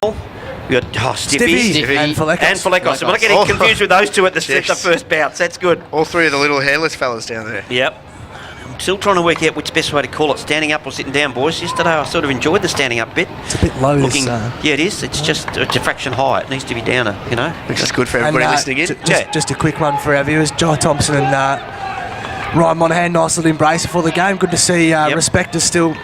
We got Stiffy and Falekos. I'm not getting confused with those two at the first bounce. That's good. All three of the little hairless fellas down there. Yep. I'm still trying to work out which best way to call it, standing up or sitting down, boys. Yesterday I sort of enjoyed the standing up bit. It's a bit low. Yeah, it is. It's just it's a fraction high. It needs to be downer, Which is good for everybody listening in. Just a quick one for our viewers. Jai Thompson and Ryan Monahan, nice little embrace before the game. Good to see Respect is still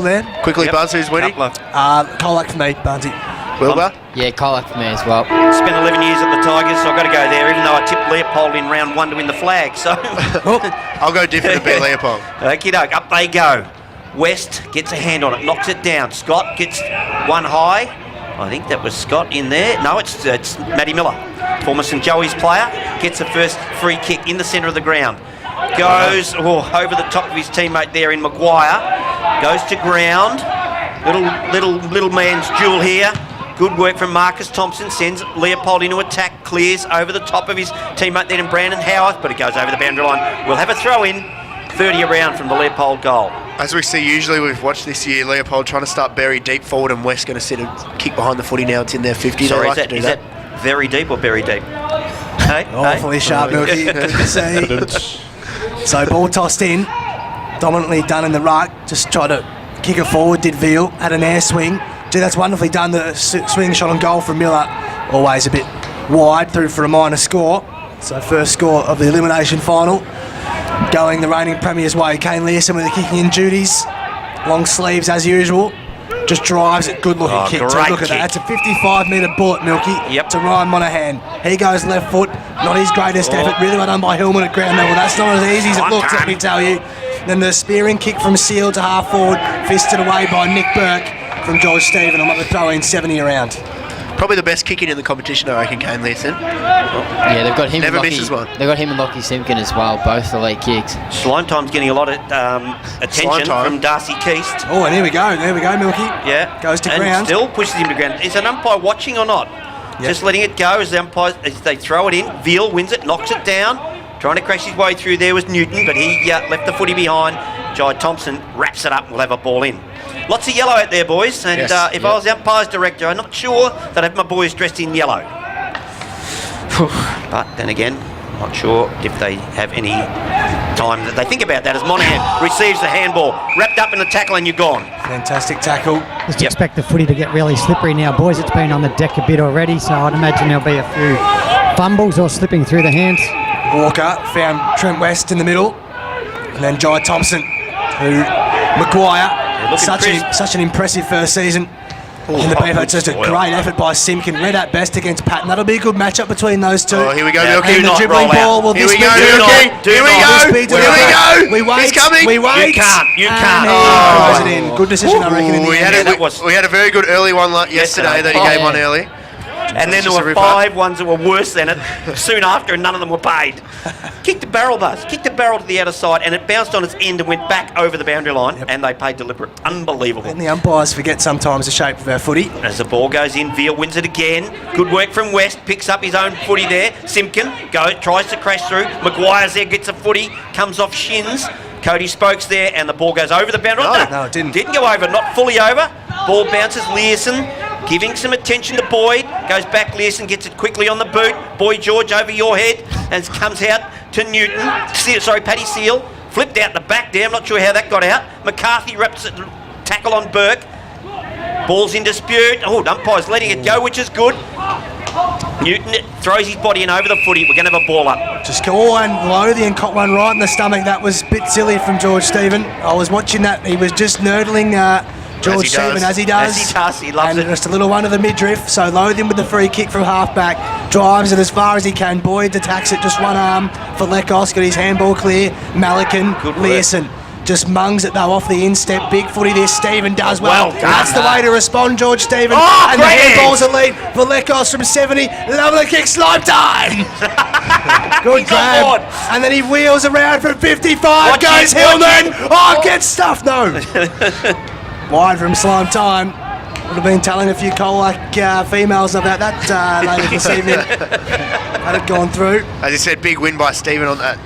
there. Quickly, Buzz, who's winning? Colac for me, Bunsy. Wilbur? Yeah, Colac for me as well. Spent 11 years at the Tigers, so I've got to go there, even though I tipped Leopold in round 1 to win the flag. So I'll go different to beat Leopold. Okie doke, up they go. West gets a hand on it, knocks it down. Scott gets one high. I think that was Scott in there. No, it's Matty Miller, former St Joey's player. Gets the first free kick in the centre of the ground. Goes over the top of his teammate there in Maguire. Goes to ground. Little man's duel here. Good work from Marcus Thompson. Sends Leopold into attack. Clears over the top of his teammate there in Brandon Howarth, but it goes over the boundary line. We'll have a throw in. 30 around from the Leopold goal. As we see usually, we've watched this year, Leopold trying to start very deep forward and West going to sit and kick behind the footy now. It's in their 50. Sorry, is that very deep or very deep? Awfully sharp, Milky. So ball tossed in, dominantly done in the ruck. Just tried to kick it forward, did Veal, had an air swing. Gee, that's wonderfully done. The swing shot on goal from Miller, always a bit wide, through for a minor score. So first score of the elimination final. Going the reigning Premier's way, Kane Learson with the kicking in duties. Long sleeves as usual. Just drives it, good looking kick. So look at that, it's a 55-metre bullet, Milky, to Ryan Monahan. He goes left foot, not his greatest effort, really well done by Hillman at ground level. That's not as easy as it looks, let me tell you. Then the spearing kick from Seal to half forward, fisted away by Nick Burke from George Stephen. I'm going to throw in 70 around. Probably the best kicking in the competition, I reckon, Kane Learson. Yeah, they've got him. Never misses one. They've got him and Lockie Simpkin as well, both the late kicks. Slime Time's getting a lot of attention from Darcy Keast. Oh, and here we go, Milky. Yeah. Goes to and ground. Still pushes him to ground. Is an umpire watching or not? Yep. Just letting it go as the umpires, as they throw it in. Veal wins it, knocks it down. Trying to crash his way through there was Newton, but he left the footy behind. Jai Thompson wraps it up and will have a ball in. Lots of yellow out there, boys, and if I was the umpire's director, I'm not sure that I'd have my boys dressed in yellow. But then again, I'm not sure if they have any time that they think about that, as Monahan receives the handball, wrapped up in the tackle, and you're gone. Fantastic tackle. Just expect the footy to get really slippery now, boys. It's been on the deck a bit already, so I'd imagine there'll be a few fumbles or slipping through the hands. Walker found Trent West in the middle, and then Jai Thompson, who Maguire. Such an impressive first season in the BFO. It's just a great effort by Simpkin. Red at best against Patton. That'll be a good matchup between those two. Oh, here we go, Milky. And the dribbling ball. Will here we go, Milky. Here we go. We wait. He's coming. We wait. You can't. Oh. It in. Good decision, I reckon. We had a very good early one yesterday that he gave on early. And then there were 5 ones that were worse than it soon after, and none of them were paid. Kicked the barrel, Buzz. Kicked the barrel to the outer side, and it bounced on its end and went back over the boundary line, and they paid deliberate. Unbelievable. And the umpires forget sometimes the shape of our footy. As the ball goes in, Veal wins it again. Good work from West. Picks up his own footy there. Simpkin tries to crash through. Maguire's there, gets a footy, comes off shins. Cody Spokes there, and the ball goes over the boundary. No, it didn't. Didn't go over, not fully over. Ball bounces, Learson giving some attention to Boyd. Goes back, Learson gets it quickly on the boot. Boyd George over your head, and comes out to Newton. Paddy Seal. Flipped out the back there, I'm not sure how that got out. McCarthy wraps it, tackle on Burke. Ball's in dispute. Oh, umpire's letting it go, which is good. Newton throws his body in over the footy. We're going to have a ball up. Just go and Lothian caught one right in the stomach. That was a bit silly from George Stephen. I was watching that. He was just nurdling George Stephen as he does. He loves it. And just a little one of the midriff. So Lothian with the free kick from half-back. Drives it as far as he can. Boyd attacks it, just one arm for Lekos. Got his handball clear. Malikan, Learson. Just mungs it though off the instep. Big footy there. Stephen does well. That's the way to respond, George Stephen. And the handball's a lead for Lekos from 70. Lovely kick, slime time. Good grab. And then he wheels around from 55. Goes Hillman. Gets stuffed. No. Wide from slime time. Would have been telling a few Colac females about that later this evening. Had it gone through. As you said, big win by Stephen on that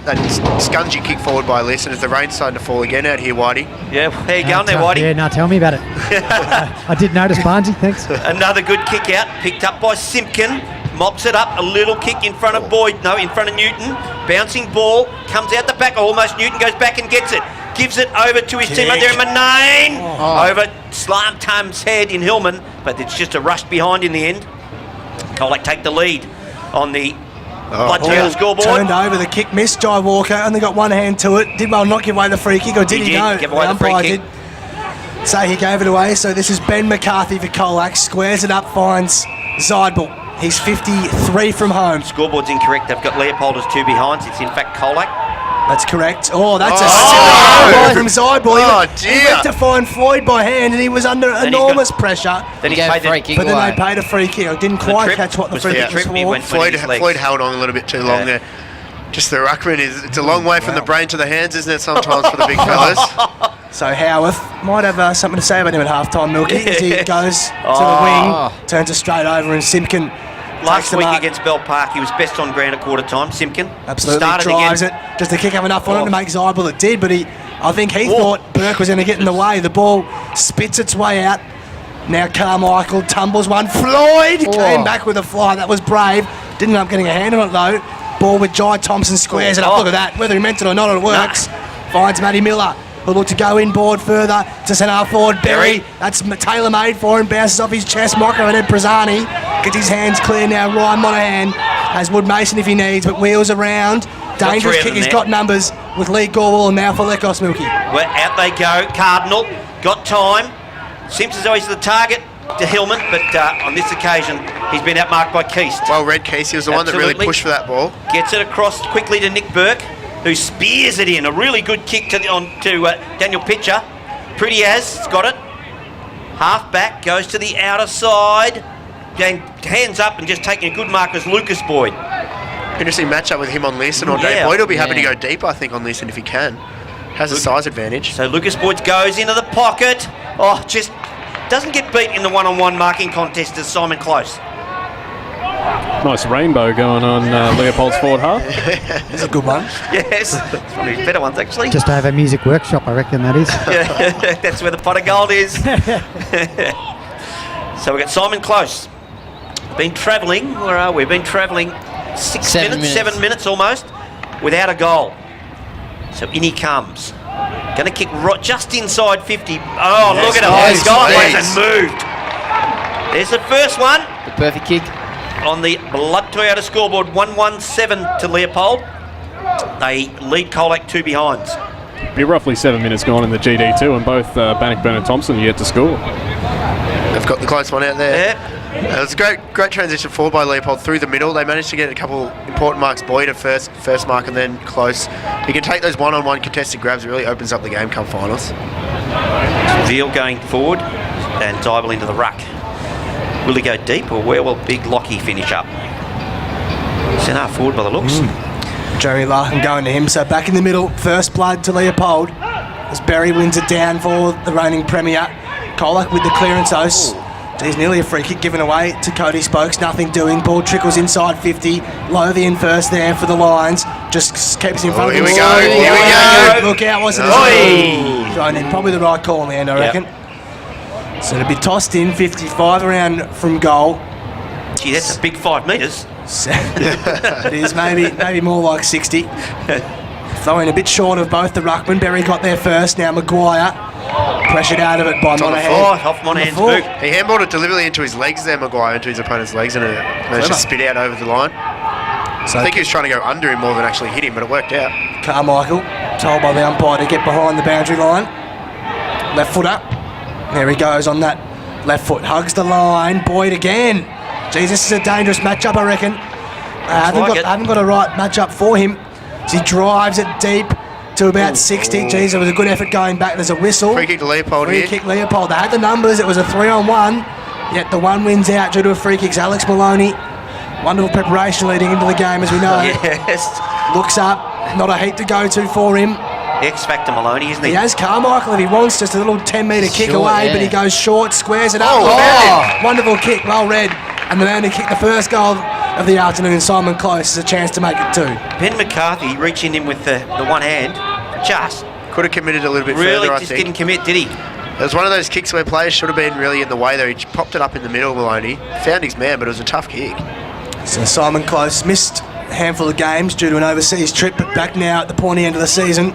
scungy kick forward by Les, and as the rain's starting to fall again out here, Whitey. Yeah, how you going there, Whitey? Yeah, now tell me about it. I did notice, Barnesy, thanks. Another good kick out, picked up by Simpkin. Mops it up, a little kick in front of Boyd, no, in front of Newton. Bouncing ball, comes out the back, almost Newton goes back and gets it. Gives it over to his teammate there in Manane. Over Slant Tum's head in Hillman, but it's just a rush behind in the end. Colac take the lead on the Blood Tail scoreboard. Turned over, the kick missed. Jai Walker only got one hand to it. Did well not give away the free kick, or did he go? Give away the free kick. Say he gave it away. So this is Ben McCarthy for Colac. Squares it up, finds Zeidel. He's 53 from home. Scoreboard's incorrect. They've got Leopold as 2 behind. It's in fact Colac. That's correct. Oh, that's a silly from Zeidel. He went to find Floyd by hand, and he was under enormous pressure. Then he gave paid free kick But then away. they paid a free kick. I didn't quite catch what the free kick was for. Floyd held on a little bit too long there. Just the ruckman it's a long way from the brain to the hands, isn't it, sometimes for the big fellas? So Howarth might have something to say about him at half-time, Milky, as he goes to the wing, turns it straight over, and Simpkin Last week against Bell Park, he was best on ground at quarter time. Simpkin absolutely started drives again. it. Just to kick up enough on it to make Zeidel. It did, but I think he thought Burke was going to get in the way. The ball spits its way out. Now Carmichael tumbles one. Floyd came back with a fly. That was brave. Didn't end up getting a hand on it though. Ball with Jai Thompson squares it up. Look at that. Whether he meant it or not, it works. Finds Matty Miller. Who'll look to go inboard further to centre forward. Berry. That's tailor-made for him. Bounces off his chest. Mocker and then Prazzani gets his hands clear now. Ryan Monahan has Wood Mason if he needs, but wheels around. Dangerous kick. He's got numbers with Lee Gorwell and now for Lekos, Milky. Well, out they go. Cardinal got time. Simpson's always the target to Hillman, but on this occasion he's been outmarked by Keast. Well read, Keast. He was the one that really pushed for that ball. Gets it across quickly to Nick Burke, who spears it in. A really good kick to Daniel Pitcher. Pretty has got it. Half back, goes to the outer side. Hands up and just taking a good mark as Lucas Boyd. Interesting matchup with him on Leeson all day. Boyd will be happy to go deep, I think, on Leeson if he can. Has a size advantage. So Lucas Boyd goes into the pocket. Oh, just doesn't get beat in the one-on-one marking contest as Simon Close. Nice rainbow going on Leopold's forward half. That's a good one. Yes, it's one of his better ones actually. Just over a music workshop, I reckon that is. Yeah, that's where the pot of gold is. So we've got Simon Close. Been travelling, where are we? Been travelling 7 minutes almost, without a goal. So in he comes. Going to kick just inside 50. Oh, look at him. He's gone and moved. There's the first one. The perfect kick. On the Blood Toyota scoreboard, 1-1-7 to Leopold. They lead Colac 2 behinds. Be roughly 7 minutes gone in the GD2, and both Bannockburn and Thompson are yet to score. They've got the close one out there. Yeah. It was a great transition forward by Leopold through the middle. They managed to get a couple important marks. Boyd at first mark and then Close. He can take those one-on-one contested grabs. It really opens up the game come finals. Veal going forward and Dybel into the ruck. Will he go deep or where will Big Lockie finish up? Centre forward by the looks. Jeremy Larkin going to him. So back in the middle, first blood to Leopold as Berry wins it down for the reigning premier. Colac with the clearance host. He's nearly a free kick given away to Cody Spokes. Nothing doing. Ball trickles inside 50. Lothian in first there for the Lions. Just keeps in front of him. Here we go. Here we go. Look out, wasn't it? Thrown in. Probably the right call in the end, I reckon. So it'll be tossed in 55 around from goal. Gee, that's a big 5 metres. It is maybe more like 60. Throwing a bit short of both the ruckman. Berry got there first. Now Maguire pressured out of it by Monahan. Off Monahan's boot. He handballed it deliberately into his legs there, Maguire, into his opponent's legs, and it managed to spit out over the line. So I think he was trying to go under him more than actually hit him, but it worked out. Carmichael told by the umpire to get behind the boundary line. Left foot up. There he goes on that left foot. Hugs the line. Boyd again. Jeez, this is a dangerous matchup, I reckon. I haven't got a right matchup for him. So he drives it deep to about 60. Jeez, it was a good effort going back. There's a whistle. Free kick to Leopold here. Free kick Leopold. They had the numbers. It was a 3-on-1. Yet the one wins out due to a free kick. Alex Maloney. Wonderful preparation leading into the game, as we know. Yes. Looks up. Not a heat to go to for him. X-Factor Maloney, isn't he? He has Carmichael if he wants, just a little 10-metre kick away, but he goes short, squares it up. Wonderful kick, well read. And the man who kicked the first goal of the afternoon, Simon Close, has a chance to make it 2. Ben McCarthy reaching in with the one hand. Just Could have committed a little bit really further, I just think. didn't commit, did he? It was one of those kicks where players should have been really in the way, though. He popped it up in the middle, Maloney. Found his man, but it was a tough kick. So Simon Close missed a handful of games due to an overseas trip, but back now at the pointy end of the season.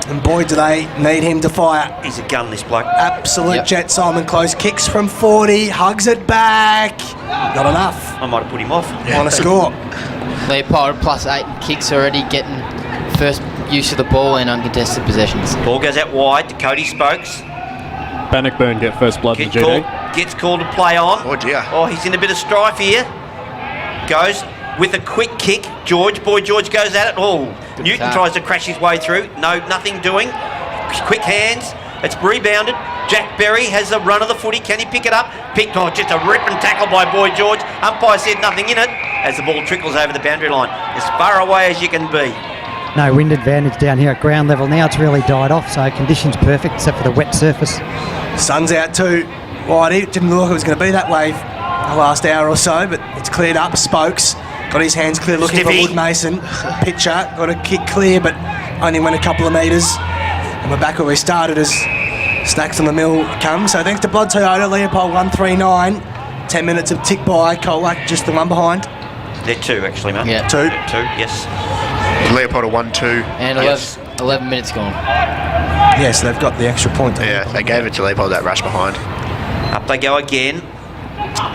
And boy, do they need him to fire. He's a gun, this bloke. Absolute jet, Simon Close. Kicks from 40, hugs it back. Not enough. I might have put him off. On a score. Leopold +8 in kicks already, getting first use of the ball in uncontested possessions. Ball goes out wide to Cody Spokes. Bannockburn get first blood in the GD. Gets called to play on. Oh, dear. Oh, he's in a bit of strife here. Goes with a quick kick. Boy George goes at it. Oh, Good Newton attack. tries to crash his way through. No, nothing doing. Quick hands. It's rebounded. Jack Berry has a run of the footy. Can he pick it up? Just a ripping tackle by Boy George. Umpire said nothing in it as the ball trickles over the boundary line. As far away as you can be. No wind advantage down here at ground level. Now it's really died off, so conditions perfect except for the wet surface. Sun's out too. Whitey, didn't look like it was going to be that way the last hour or so, but it's cleared up. Spokes got his hands clear looking Stiffy. for Wood Mason. Pitcher got a kick clear, but only went a couple of metres. And we're back where we started as Stacks on the Mill come. So thanks to Blood Toyota, Leopold 139. 10 minutes of tick by. Colac just the one behind. They're 2 actually, mate. Yeah. 2. 2, yes. Leopold a 1-2. And Yes. 11 minutes gone. Yes, they've got the extra point. Yeah, they gave it to Leopold, that rush behind. Up they go again.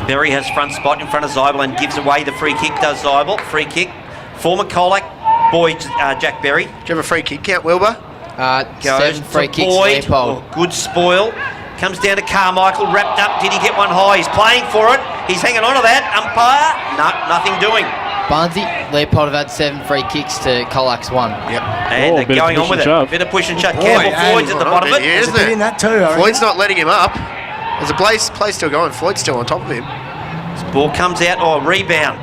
Berry has front spot in front of Zybel and gives away the free kick, does Zybel. Free kick. Former Colac, Boyd, Jack Berry. Do you have a free kick count, Wilbur? Goes 7 free to kicks, Boyd. Leopold. Oh, good spoil. Comes down to Carmichael, wrapped up. Did he get one high? He's playing for it. He's hanging on to that. Umpire, no, nothing doing. Barnesy, Leopold have had 7 free kicks to Colac's 1. Yep. And Oh, they're bit of going on push with and it. shove. Bit of push and shove. Boy, Campbell and- Floyd's at the bottom of He it. is, There's a bit in that too, I reckon. Floyd's not letting him up. There's a play still going. Floyd's still on top of him. Ball comes out. Oh, rebound.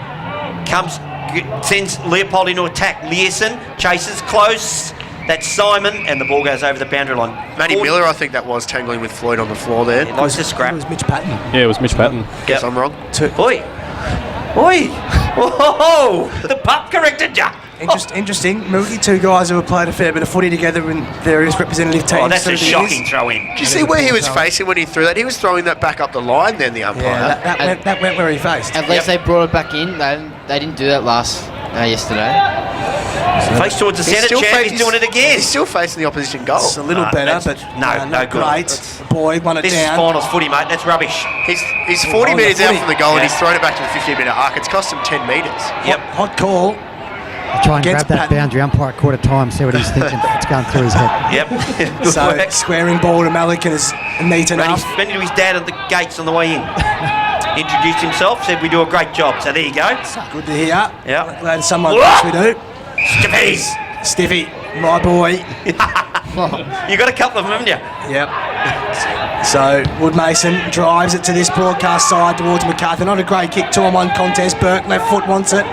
Sends Leopold into attack. Learson chases close. That's Simon, and the ball goes over the boundary line. Matty Miller, I think that was tangling with Floyd on the floor there. He likes to It scrap. was Mitch Patton. Yeah, it was Mitch Patton. Guess I'm wrong. Oi! Oi! Whoa! The pup corrected ya! Interesting. Milky, 2 guys who have played a fair bit of footy together in various representative teams. Oh, that's through a the shocking years. throw in. Did you see where he was facing when he threw that? He was throwing that back up the line then, the umpire. Yeah, that went where he faced. At least they brought it back in. They didn't do that yesterday. Face towards the centre, champ, he's doing it again. He's still facing the opposition goal. It's a little No, better, that's- but no not good. great. Boyd won it This is down. finals footy, mate. That's rubbish. He's 40 on the metres out footy. from the goal and Yeah. he's thrown it back to the 15-metre arc. It's cost him 10 metres. Yep. Hot call. Try and Against grab that Patton. boundary umpire at quarter time, see what he's thinking. It's going through his head. Yep. Good So work. squaring ball to Malik and is neat enough. Ran into his dad at the gates on the way in. Introduced himself, said we do a great job. So there you go. Good to hear. Yeah. Glad someone thinks we do. Stiffies. Stiffy, my boy. You got a couple of them, haven't you? Yep. So Wood Mason drives it to this broadcast side towards McCarthy. Not a great kick, 2-on-1 contest. Burke left foot wants it.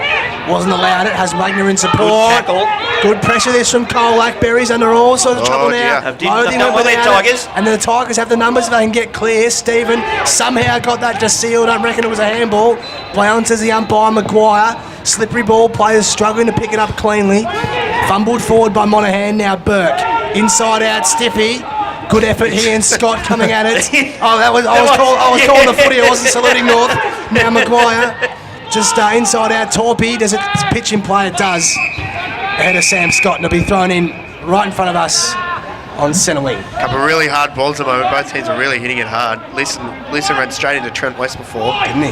Wasn't allowed it. Has Wagner in support. Good tackle. Good pressure this from Colac. Berry's under all sorts of trouble dear. now. Have done Lothing well went with their without it. Tigers. And the Tigers have the numbers if they can get clear. Stephen somehow got that just sealed. I reckon it was a handball. Brown says the umpire. Maguire. Slippery ball. Players struggling to pick it up cleanly. Fumbled forward by Monaghan. Now Burke. Inside out. Stiffy. Good effort here, and Scott coming at it. Oh, I was calling the footy. I wasn't saluting North. Now Maguire, just inside out. Torpy, does it pitch in play? It does. Ahead of Sam Scott, and it'll be thrown in right in front of us on centre wing. Couple of really hard balls at the moment. Both teams are really hitting it hard. Leeson ran straight into Trent West before. Didn't he?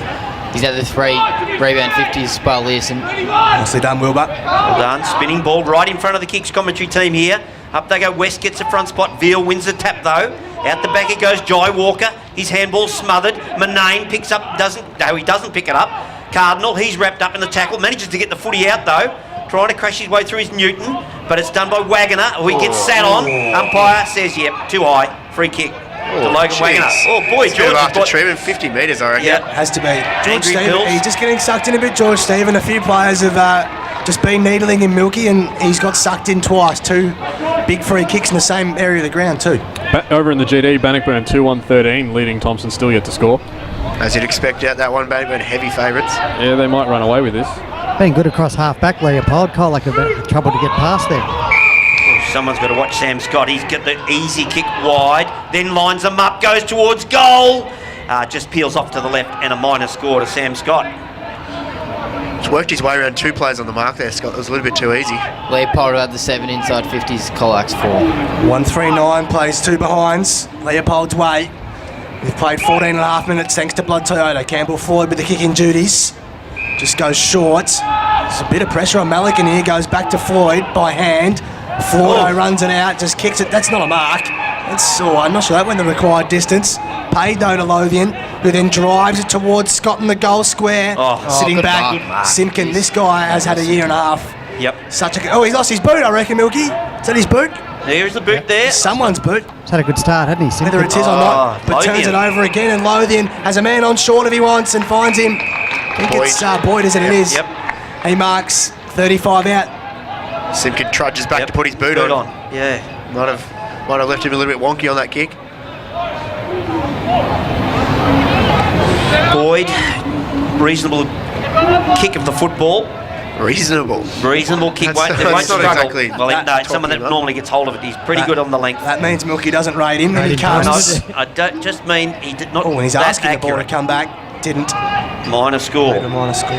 He's had the 3 rebound 50s by Learson. Nicely done, Wilbur. Well done. Spinning ball right in front of the Kicks commentary team here. Up they go. West gets the front spot. Veal wins the tap though. Out the back it goes. Jai Walker. His handball smothered. Manane picks up. He doesn't pick it up. Cardinal. He's wrapped up in the tackle. Manages to get the footy out though. Trying to crash his way through his Newton, but it's done by Wagner, who he gets sat on. Umpire says, yep, too high. Free kick to Logan jeez. Wagner. Oh boy, It's a bit of George. after treatment, 50 metres, I reckon. Yeah. Has to be. George Angry Stephen, Pills. he's just getting sucked in a bit, George Stephen. A few players have just been needling in Milky, and he's got sucked in twice. 2 big free kicks in the same area of the ground too. Over in the GD, Bannockburn 2-1-13, leading Thompson still yet to score. As you'd expect out that one, Bannockburn heavy favourites. Yeah, they might run away with this. Been good across half back, Leopold. Colac a bit of trouble to get past there. Someone's got to watch Sam Scott. He's got the easy kick wide, then lines them up, goes towards goal. Just peels off to the left, and a minor score to Sam Scott. He's worked his way around 2 players on the mark there, Scott. That was a little bit too easy. Leopold had the 7 inside 50s, Colac's 4. 139 plays 2 behinds. Leopold's way. We've played 14 and a half minutes thanks to Blood Toyota. Campbell forward with the kicking duties. Just goes short. There's a bit of pressure on Malik in here. Goes back to Floyd by hand. Floyd runs it out, just kicks it. That's not a mark. I'm not sure that went the required distance. Paid though to Lothian, who then drives it towards Scott in the goal square. Sitting good back, mark. Simpkin. This guy has had a year and a half. Yep. He's lost his boot, I reckon, Milky. Is that his boot? There's the boot there. Someone's boot. He's had a good start, hasn't he, Simpkin? Whether it is or not, but turns it over again, and Lothian has a man on short if he wants and finds him. I think it's Boyd, is it? It is. Yep. He marks 35 out. Simpkin trudges back to put his boot on. Yeah. Might have left him a little bit wonky on that kick. Boyd, reasonable kick of the football. Reasonable kick. That's They won't not struggle. exactly Someone that talking normally gets hold of it. He's pretty good on the length. That means Milky doesn't rate him. Rate He him comes. close. I don't just mean he did not. Oh, and he's that asking the ball to accurate. come back. Didn't. Minor score. A minor score.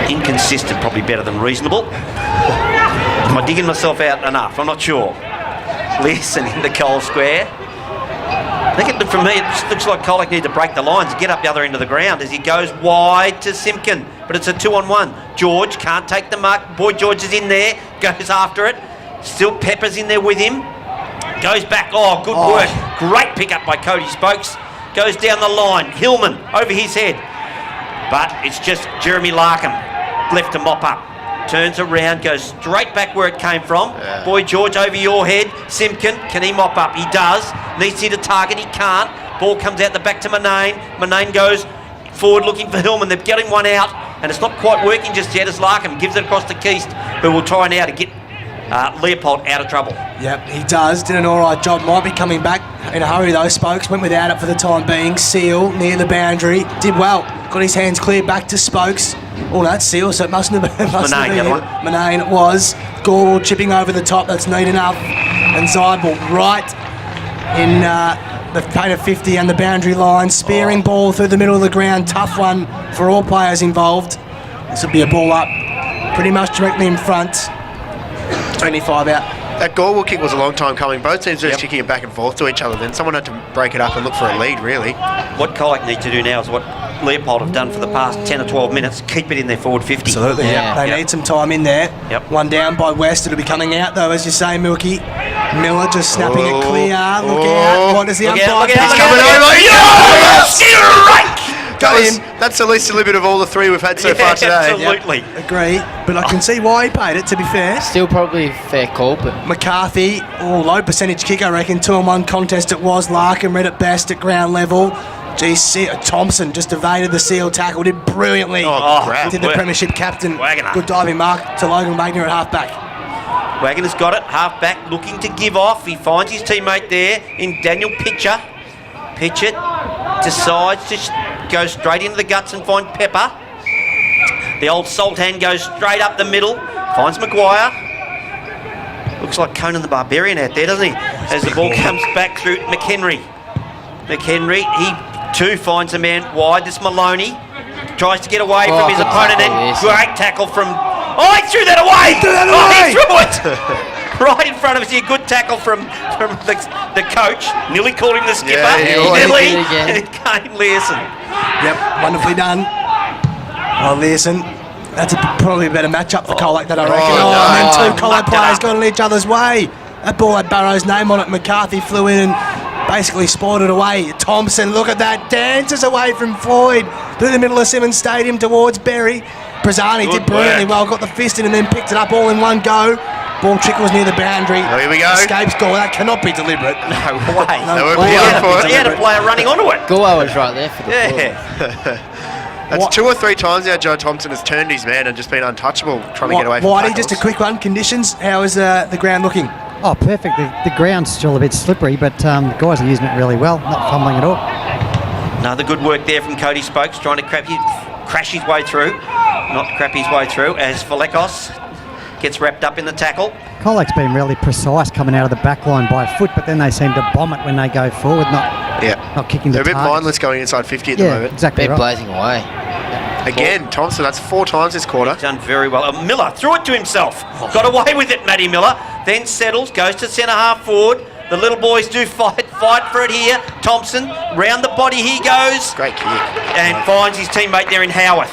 Inconsistent, probably better than reasonable. Am I digging myself out enough? I'm not sure. Listen in the goal square. I think for me, it just looks like Colac need to break the lines, get up the other end of the ground as he goes wide to Simpkin. But it's a 2-on-1. George can't take the mark. Boy George is in there, goes after it. Still Pepper's in there with him. Goes back. Oh, good work. Great pick-up by Cody Spokes. Goes down the line. Hillman over his head. But it's just Jeremy Larkham left to mop up. Turns around, goes straight back where it came from. Yeah. Boy George over your head. Simpkin, can he mop up? He does. Needs to hit a target, he can't. Ball comes out the back to Manane. Manane goes forward looking for Hillman. They're getting one out, and it's not quite working just yet as Larkham gives it across to Keast, who will try now to get Leopold out of trouble. Yep, he does. Did an alright job. Might be coming back in a hurry though. Spokes went without it for the time being. Seal near the boundary. Did well. Got his hands clear back to Spokes. Oh, that's Seal, so it mustn't have been. Manane, the other one. Manane, it was. Gorwell chipping over the top. That's neat enough. And Zybel right in the paint of 50 and the boundary line. Spearing ball through the middle of the ground. Tough one for all players involved. This will be a ball up pretty much directly in front. 25 out. That Gorwell kick was a long time coming. Both teams were just kicking it back and forth to each other. Then someone had to break it up and look for a lead, really. What Colac need to do now is what Leopold have done for the past 10 or 12 minutes. Keep it in their forward 50. Absolutely, Yeah. They need some time in there. Yep. One down by West. It'll be coming out, though, as you say, Milky. Miller just snapping it clear. Look out. What does the Look umpire... out, look out, He's look coming out, over. look out. Yes! That's the least deliberate of all the 3 we've had so far today. Absolutely. Agree, but I can see why he paid it, to be fair. Still probably a fair call, but McCarthy, low percentage kick, I reckon. 2-on-1 contest it was. Larkin read it best at ground level. Thompson just evaded the seal tackle, did brilliantly. Crap. Did the premiership captain. Wagner. Good diving mark to Logan Wagner at half-back. Wagner's got it, half back, looking to give off. He finds his teammate there in Daniel Pitcher. Pitcher decides to go straight into the guts and find Pepper. The old salt hand goes straight up the middle, finds Maguire. Looks like Conan the Barbarian out there, doesn't he? As the ball comes back through McHenry. McHenry, he too finds a man wide. This Maloney tries to get away from his good opponent, tackle, and yes. great tackle from... Oh, he threw that away! He threw it! Right in front of us here. Good tackle from the coach. Nearly called him the skipper. Yeah, he always Nearly. did again. It came Learson. Yep, wonderfully done. Oh, Learson. That's probably a better matchup for Colac, that I reckon. no. And then 2 Colac mucked it players up. got in each other's way. That ball had Barrow's name on it. McCarthy flew in and basically spoiled it away. Thompson, look at that, dances away from Floyd through the middle of Simmons Stadium towards Berry. Prazzani Good did brilliantly work. well, got the fist in and then picked it up all in one go. Ball trickles near the boundary. Oh, here we go. Escapes goal. That cannot be deliberate. No way. They were way. peeling for He had it. a player running onto it. Goa was right there for the ball. Yeah. That's 2 or 3 times now Joe Thompson has turned his man and just been untouchable trying to get away from Whitey, tackles. just a quick one. Conditions, how is the ground looking? Oh, perfect. The ground's still a bit slippery, but the guys are using it really well, not fumbling at all. Another good work there from Cody Spokes, trying to crash his way through. Not crap his way through, as Falekos gets wrapped up in the tackle. Colac's been really precise coming out of the back line by foot, but then they seem to bomb it when they go forward, not kicking They're the a bit target. mindless going inside 50 at the moment. Exactly They're right. blazing away. Again, Thompson, that's 4 times this quarter. Done very well. Miller threw it to himself. Got away with it, Matty Miller. Then settles, goes to centre half forward. The little boys do fight for it here. Thompson, round the body he goes. Great kick. And finds his teammate there in Howarth.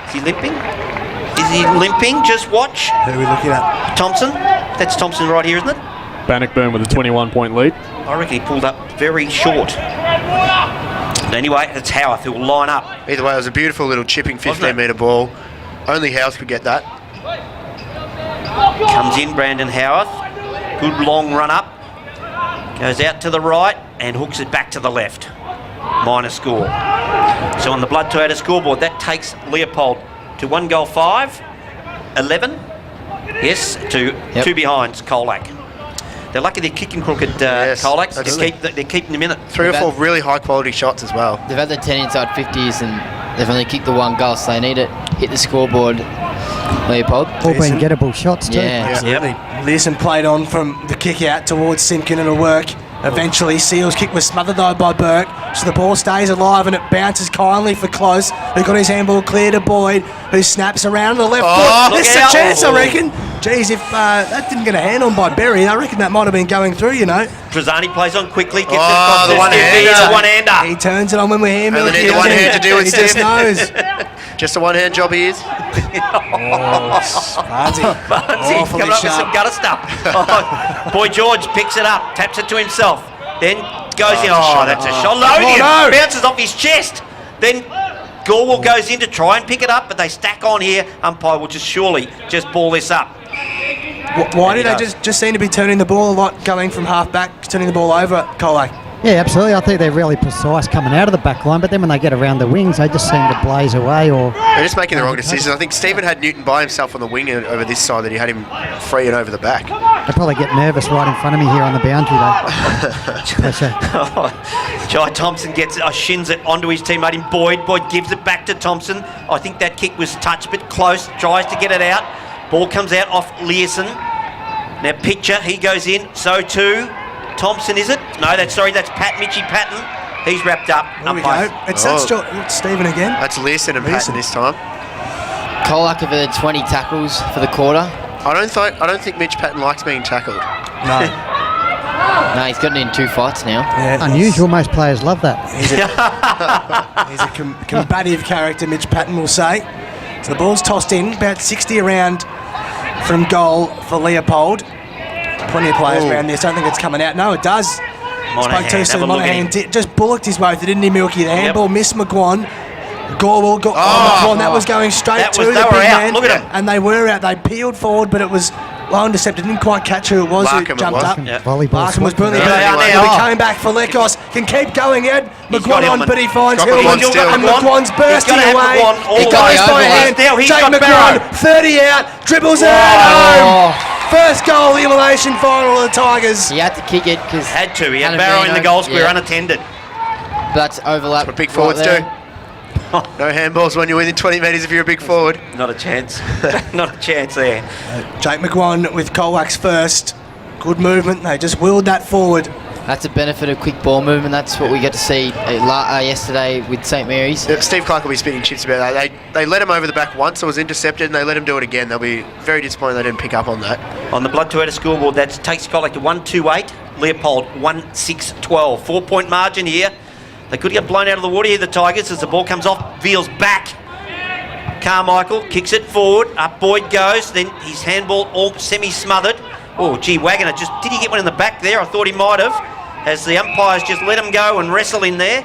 Is he limping? Is he limping? Just watch. Who are we looking at? Thompson. That's Thompson right here, isn't it? Bannockburn with a 21-point lead. I reckon he pulled up very short. But anyway, it's Howarth who will line up. Either way, it was a beautiful little chipping Wasn't it? 15-metre ball. Only House could get that. Comes in, Brandon Howarth. Good long run up. Goes out to the right and hooks it back to the left. Minor score. So on the Blood Toyota scoreboard, that takes Leopold to 1 goal 5, 11. Yes, to 2 behinds, Colac. They're lucky they're kicking crooked, Colac. They're keeping them in it. 3 or 4 really high-quality shots as well. They've had their 10 inside 50s and they've only kicked the 1 goal, so they need it. Hit the scoreboard, Leopold. All been gettable shots too. Yeah. Absolutely. Leeson played on from the kick out towards Simpkin and it'll work. Eventually, Seal's kick was smothered though by Burke, so the ball stays alive and it bounces kindly for Close, who got his handball clear to Boyd, who snaps around the left foot. This is a chance, I reckon. Geez, if that didn't get a hand on by Berry, I reckon that might have been going through, you know. Trezani plays on quickly, gets it across the one-hander. It's a one-hander. He turns it on when we're here. Only need the one hand to do it, He just Steve. knows. Just a one-hand job he is. Barnesy. Barnesy Awfully coming up with some sharp. gutter stuff. Boy George picks it up, taps it to himself, then goes in. That's a shot. Lodian no. bounces off his chest. Then Gorwell goes in to try and pick it up, but they stack on here. Umpire will surely ball this up. Why did they just seem to be turning the ball a lot, going from half back, turning the ball over at Colac? Yeah, absolutely. I think they're really precise coming out of the back line, but then when they get around the wings, they just seem to blaze away. Or They're just making the wrong decisions. I think Stephen had Newton by himself on the wing over this side, that he had him free and over the back. they probably get nervous right in front of me here on the boundary, though. Pressure. Jai Thompson shins it onto his teammate in Boyd. Boyd gives it back to Thompson. I think that kick was touched, but close. Tries to get it out. Ball comes out off Learson. Now Pitcher, he goes in. So too Thompson, is it? No, that's Mitchy Patton. He's wrapped up. There we go. It's Stephen again. That's Learson and Patton this time. Colac have had 20 tackles for the quarter. I don't think Mitch Patton likes being tackled. No. No, he's gotten in 2 fights now. Yeah, Unusual. Most players love that. He's a combative character, Mitch Patton will say. So the ball's tossed in, about 60 around from goal for Leopold. Plenty of players around this. I don't think it's coming out. No, it does. Spoke too soon. Monahan just bullocked his way through, didn't he, Milky? The handball missed McGuan. Gorwell got McGuan. That was going straight to the big man. Look at him. And they were out. They peeled forward, but it was low intercepted. Didn't quite catch who it was who Larkham jumped up. Yeah. Volleyball. Larkham was swat. brilliant. Yeah, But they he'll are. be coming back for Lekos. Can keep going, Ed. He's McGuan got on, Hillman. but he finds He's got Hillman. McGuan still. And McGuan's bursting gotta have away. McGuan all He the goes way by over. hand. Now he's Jake got McGuan, Barrow. 30 out, dribbles it home. First goal, the elimination final of the Tigers. He had to kick it because Had to. He had Barrow in the goal square unattended. That's overlap. What big forwards do. No handballs when you're within 20 metres if you're a big forward. Not a chance. Not a chance there. Jake McGuan with Colwack's first. Good movement. They just willed that forward. That's a benefit of quick ball movement. That's what we got to see yesterday with St Mary's. Steve Clark will be spitting chips about that. They let him over the back once, it was intercepted, and they let him do it again. They'll be very disappointed they didn't pick up on that. On the Blood Toyota scoreboard, that takes Colac to 1-2-8. Leopold 1-6-12. 4-point margin here. They could get blown out of the water here, the Tigers, as the ball comes off. Veal's back. Carmichael kicks it forward. Up Boyd goes. Then his handball all semi-smothered. Oh, gee, Wagner did he get one in the back there? I thought he might have. As the umpires just let him go and wrestle in there.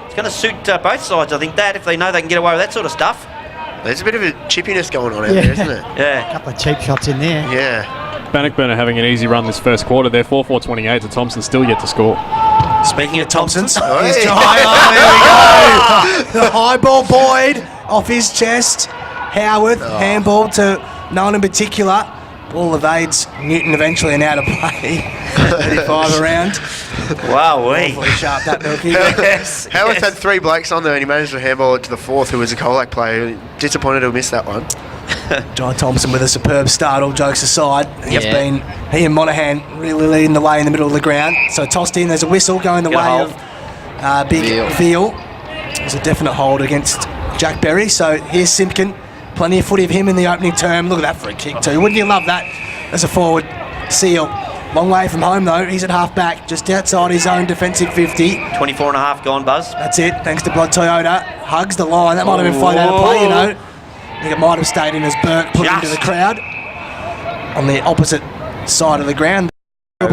It's going to suit both sides, I think, that, if they know they can get away with that sort of stuff. There's a bit of a chippiness going on out there, isn't it? Yeah. A couple of cheap shots in there. Yeah. Bannockburn are having an easy run this first quarter. They're 4-4-28 to Thompson, still yet to score. Speaking of Thompson's. There we go. The high ball Boyd off his chest. Howarth, handball to no one in particular. All evades. Newton eventually and out of play. 35 around. Wow, Awfully sharp that, Milky. Yes. Howarth had 3 blokes on there and he managed to handball it to the 4th, who was a Colac player. Disappointed to miss that one. John Thompson with a superb start, all jokes aside. He and Monaghan really leading the way in the middle of the ground. So tossed in, there's a whistle going the way of Big Veal. There's a definite hold against Jack Berry. So here's Simpkin. Plenty of footy of him in the opening term. Look at that for a kick too. Wouldn't you love that as a forward? Seal. Long way from home though. He's at half back, just outside his own defensive 50. 24 and a half gone, Buzz. That's it, thanks to Blood Toyota. Hugs the line. That might have been flown out of play, you know. I think it might have stayed in as Burke put into the crowd. On the opposite side of the ground.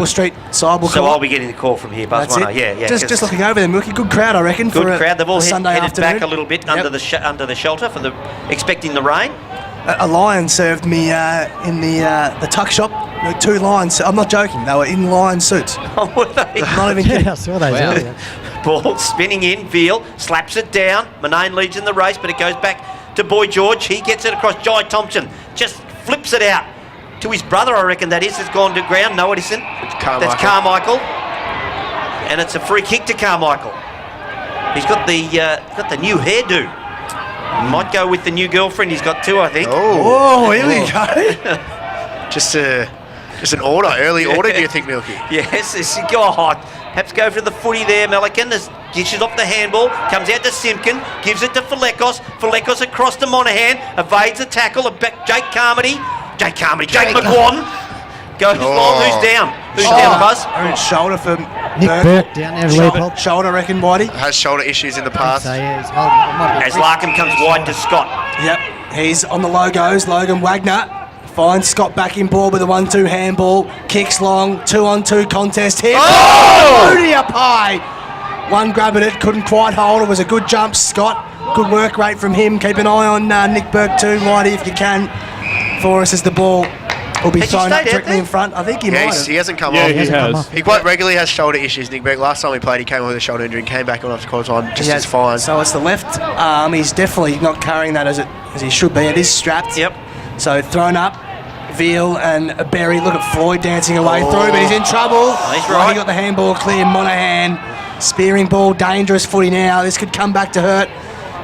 Street side will So I'll be getting the call from here, Buzz. That's it. Yeah. Just looking over there, Milky. Good crowd, I reckon. Good for crowd. They've all Sunday headed afternoon. back a little bit under the shelter for the expecting the rain. A lion served me in the tuck shop. There were 2 lions. I'm not joking. They were in lion suits. Oh, were they? Not even kidding. Yeah, I saw those earlier. Ball spinning in. Veal slaps it down. Manane leads in the race, but it goes back to Boy George. He gets it across. Jai Thompson just flips it out to his brother, I reckon that is. It's gone to ground. No, it isn't. That's Carmichael. And it's a free kick to Carmichael. He's got the new hairdo. Might go with the new girlfriend. He's got 2, I think. Oh, here we go. Just an order, early order, do you think, Milky? Yes, perhaps go for the footy there, Melican. Dishes off the handball, comes out to Simpkin, gives it to Falekos. Falekos across to Monaghan, evades the tackle of Jake McGuan. Goes long, who's down? Who's down, Buzz? Shoulder for Nick Burke down there, Leopold. Shoulder, I reckon, Whitey. Has shoulder issues in the past. So, yeah, he's holding, As Larkham comes wide to Scott. Yep, he's on the logos. Logan Wagner finds Scott back in ball with a 1-2 handball. Kicks long, 2-on-2 contest here. Oh! Moody up high. One grab at it, couldn't quite hold. It was a good jump, Scott. Good work rate from him. Keep an eye on Nick Burke too, Whitey, if you can, for us as the ball will be thrown up directly in front. I think he might have. He hasn't come Yeah, off. he has. He quite regularly has shoulder issues, Nick Burke. Last time he played, he came on with a shoulder injury and came back on after quarter time just as fine. So it's the left arm. He's definitely not carrying that as he should be. It is strapped. Yep. So thrown up. Veal and Berry. Look at Floyd dancing away through, but he's in trouble. He's right. He got the handball clear. Monaghan. Spearing ball. Dangerous footy now. This could come back to hurt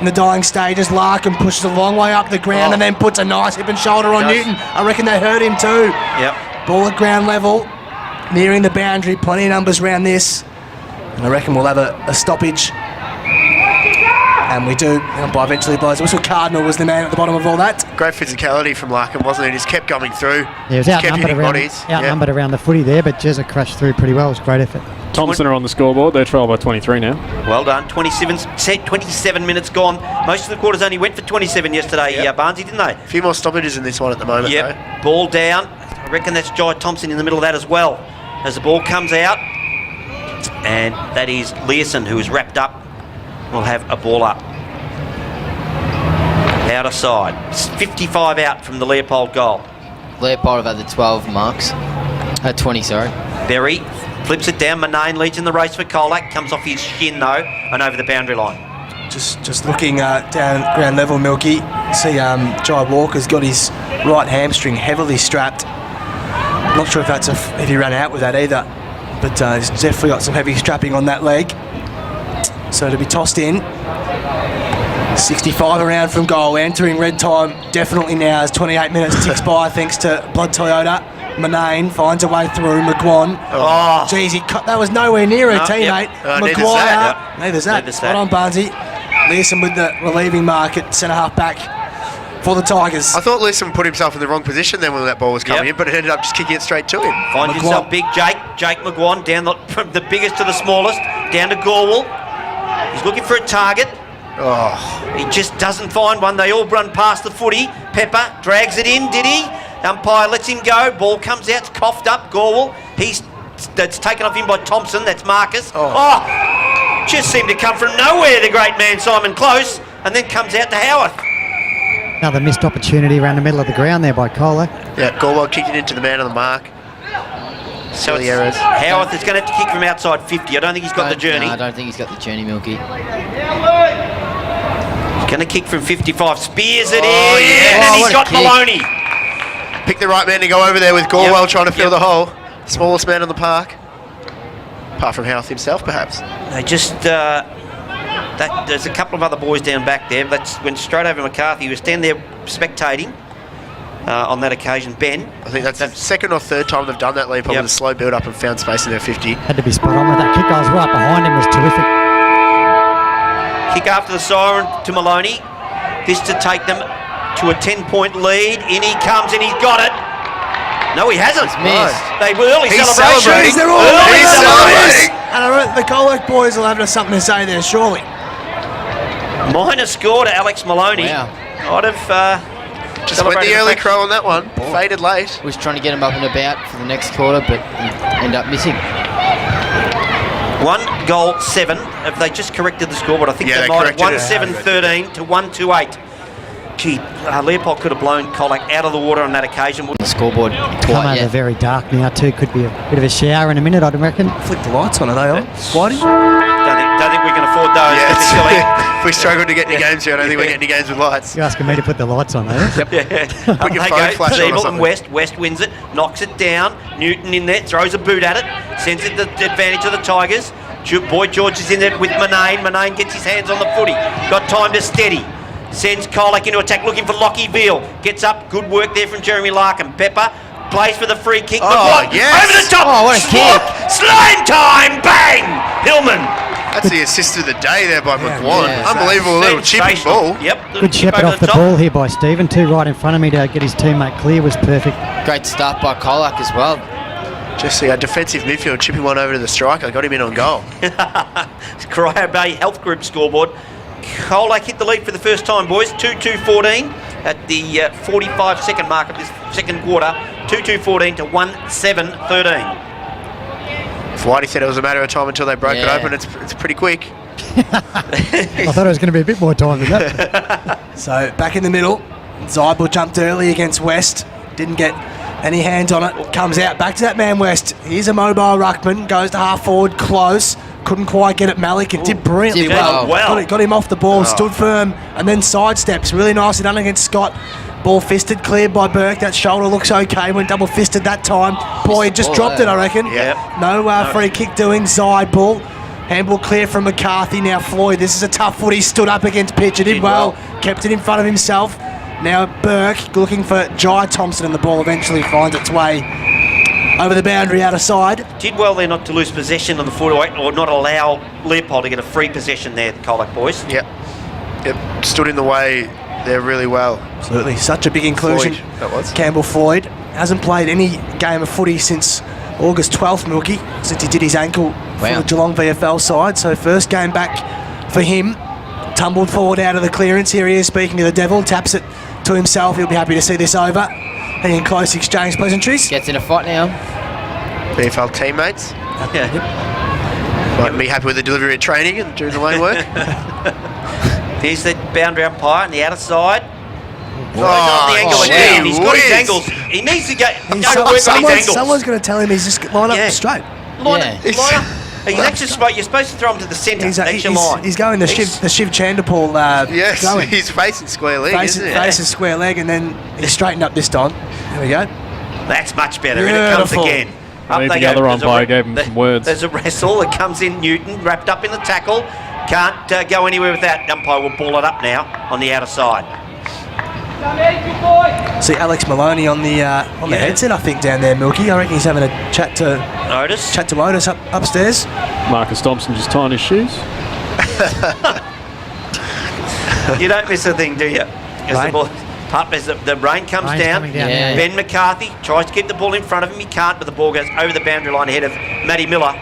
in the dying stages. Larkham pushes a long way up the ground and then puts a nice hip and shoulder on Newton. I reckon they hurt him too. Yep. Ball at ground level. Nearing the boundary. Plenty of numbers around this. And I reckon we'll have a stoppage. And we do. Eventually blows the whistle. Cardinal was the man at the bottom of all that. Great physicality from Larkham, wasn't it? He just kept coming through. Yeah, he was outnumbered around the footy there, but Jezza crashed through pretty well. It was a great effort. Thompson are on the scoreboard. They're trail by 23 now. Well done. 27 minutes gone. Most of the quarters only went for 27 yesterday, Barnesy, didn't they? A few more stoppages in this one at the moment, though. Ball down. I reckon that's Jai Thompson in the middle of that as well. As the ball comes out. And that is Learson, who is wrapped up. We'll have a ball up. Out of side. 55 out from the Leopold goal. Leopold have had the 12 marks. 20, sorry. Berry flips it down. Manane leads in the race for Colac. Comes off his shin, though, and over the boundary line. Just looking down ground level, Milky. See Jai Walker's got his right hamstring heavily strapped. Not sure if that's if he ran out with that either. But he's definitely got some heavy strapping on that leg. So to be tossed in. 65 around from goal, entering red time definitely now as 28 minutes ticks by thanks to Blood Toyota. Manane finds a way through. McGuan. Oh. Geez, that was nowhere near a teammate. McGuire. Neither's that. Spot on, Barnesy. Learson with the relieving mark at centre-half back for the Tigers. I thought Learson put himself in the wrong position then when that ball was coming in, but it ended up just kicking it straight to him. Finds himself big Jake McGuan down from the biggest to the smallest, down to Gorwell. He's looking for a target. Oh. He just doesn't find one. They all run past the footy. Pepper drags it in, did he? Umpire lets him go. Ball comes out, it's coughed up. Gorwell. That's taken off him by Thompson. That's Marcus. Just seemed to come from nowhere, the great man Simon Close, and then comes out to Howarth. Another missed opportunity around the middle of the ground there by Colac. Yeah, Gorwell kicked it into the man on the mark. So it's errors. Howarth is going to have to kick from outside 50. I don't think he's got the journey. No, I don't think he's got the journey, Milky. He's going to kick from 55. Spears it in. Yeah. And he's got kick. Maloney. Pick the right man to go over there with Gorwell trying to fill the hole. Smallest man on the park. Apart from Houth himself, perhaps. They just... there's a couple of other boys down back there. That went straight over McCarthy. He was down there spectating on that occasion. Ben. I think that's the second or third time they've done that, Leopold, with a slow build-up and found space in their 50. Had to be spot on with that kick. I was right behind him. Was terrific. Kick after the siren to Maloney. This to take them to a 10-point lead. In he comes and he's got it. No, he hasn't. Missed. They were early He's celebrations. celebrating. They're all Early He's celebrations. celebrating. And I reckon the Colac boys will have something to say there, surely. Minor score to Alex Maloney. Wow. I'd have Just went the early crow on that one. Faded late. Was trying to get him up and about for the next quarter, but end up missing. 1 goal 7. Have they just corrected the scoreboard? I think Yeah, they they might have. corrected it. 1-7-13 to 1-2-8. Gee, Leopold could have blown Colac out of the water on that occasion. The scoreboard Come quite over yet. very dark now too. Could be a bit of a shower in a minute, I'd reckon. Flick the lights on, are they on? Whitey? Don't think we can afford those. Yeah, That's silly. if we struggle to get any games here, I don't think we get any games with lights. You're asking me to put the lights on, are you? Yeah. Put your They phone go. flash on or Siebel and something. West. West wins it, knocks it down. Newton in there, throws a boot at it, sends it the advantage of the Tigers. Boy George is in there with Manane. Manane gets his hands on the footy. Got time to steady. Sends Colac into attack, looking for Lockie Veal. Gets up, good work there from Jeremy Larkin. Pepper plays for the free kick. Oh, McGuire, yes. over the top. Oh, what a kick. Slime time, bang! Hillman. That's the assist of the day there by Yeah, McGuire. yeah. Unbelievable little chipping Sensational. ball. Yep. Good shepherd over off the top. ball here by Stephen too, right in front of me to get his teammate clear was perfect. Great start by Colac as well. Just the defensive midfield chipping one over to the striker. Got him in on goal. Corio Bay Health Group scoreboard. Colac hit the lead for the first time, boys. 2-2-14 at the 45-second mark of this second quarter. 2-2-14 to 1-7-13. If Whitey said it was a matter of time until they broke it Yeah. open, it's pretty quick. I thought it was going to be a bit more time than that. So back in the middle, Zybel jumped early against West, didn't get any hands on it, comes out, back to that man West. Here's a mobile ruckman, goes to half forward, close, couldn't quite get it Malik, it did brilliantly Did well. well. Got him off the ball, stood firm, and then sidesteps, really nicely done against Scott. Ball fisted, cleared by Burke, that shoulder looks okay, went double fisted that time. Boy, he just ball dropped it there. I reckon. Yeah. No free kick doing, Zybel. Handball clear from McCarthy. Now Floyd, this is a tough foot. He stood up against Pitcher, did well, kept it in front of himself. Now Burke looking for Jai Thompson, and the ball eventually finds its way over the boundary out of side. Did well there not to lose possession on the foot or not allow Leopold to get a free possession there, the Colac boys. Yep. Stood in the way there really well. Absolutely, such a big inclusion. Floyd, that was. Campbell Floyd hasn't played any game of footy since August 12th, Milky, since he did his ankle for Wow. the Geelong VFL side. So first game back for him. Tumbled forward out of the clearance. Here he is speaking to the Devil, taps it to himself. He'll be happy to see this over. And in close exchange pleasantries. Gets in a fight now. VFL teammates. Yeah. Might be happy with the delivery at training and doing the lane work. There's the boundary umpire on the outer side. Oh, On the angle gee again. He's got his whiz. angles. He needs to go He's- to work on his angles. someone's going to tell him he's just line up Yeah. straight. Line Yeah. up, line up. He's actually you're supposed to throw him to the centre. That's your line. He's going the Shiv Chandapal Yes, going. he's facing square leg, isn't it? Faces square leg, and then he's straightened up this time. There we go. That's much better. And it comes Beautiful. again. I Up think they the go. other There's a umpire gave him some words. There's a wrestle. It comes in. Newton wrapped up in the tackle. Can't go anywhere with that. Umpire will ball it up now on the outer side. See Alex Maloney on the headset, I think, down there, Milky. I reckon he's having a chat to Otis. upstairs. Marcus Thompson just tying his shoes. You don't miss a thing, do you? Right. As the rain comes Rain's down, coming down, yeah. Ben McCarthy tries to keep the ball in front of him. He can't, but the ball goes over the boundary line ahead of Matty Miller.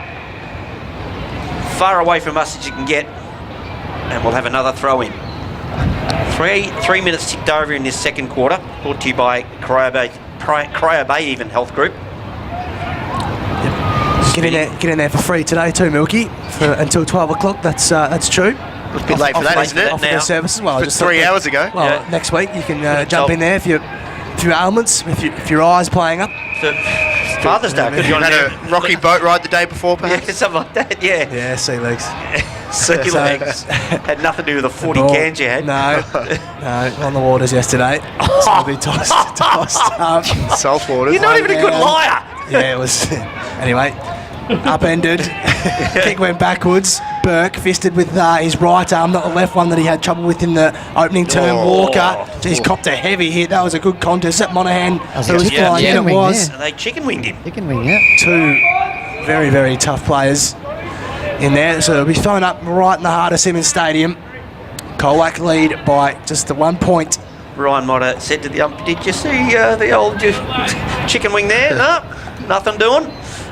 Far away from us as you can get. And we'll have another throw in. Three minutes ticked over in this second quarter. Brought to you by Cryo Bay even Health Group. Get in there for free today too, Milky, until 12 o'clock. That's true. It's a bit late for that, isn't it? Offer their services. Well, But just 3 thought- hours ago. Well, Yeah. next week you can jump in there if you few ailments, if your eyes playing up. So, Father's Day. Could be on Had there. a rocky boat ride the day before, perhaps. Yeah, something like that, yeah. Yeah, sea legs. Sea legs. Had nothing to do with the 40 Ball. cans you had. No, on the waters yesterday. It's going to be tossed up. Salt water. You're not even a good Yeah. liar. Yeah, it was. Anyway, upended. Kick went backwards. Burke fisted with his right arm, not the left one that he had trouble with in the opening term. Walker, he's copped a heavy hit. That was a good contest. That Monaghan, was who was chicken flying in, wing, it was. yeah. And they chicken winged him. Chicken wing, yeah. Two very, very tough players in there. So it'll be thrown up right in the heart of Simmons Stadium. Colac lead by just the 1 point. Ryan Motter said to the ump, did you see the old chicken wing there? No, nothing doing.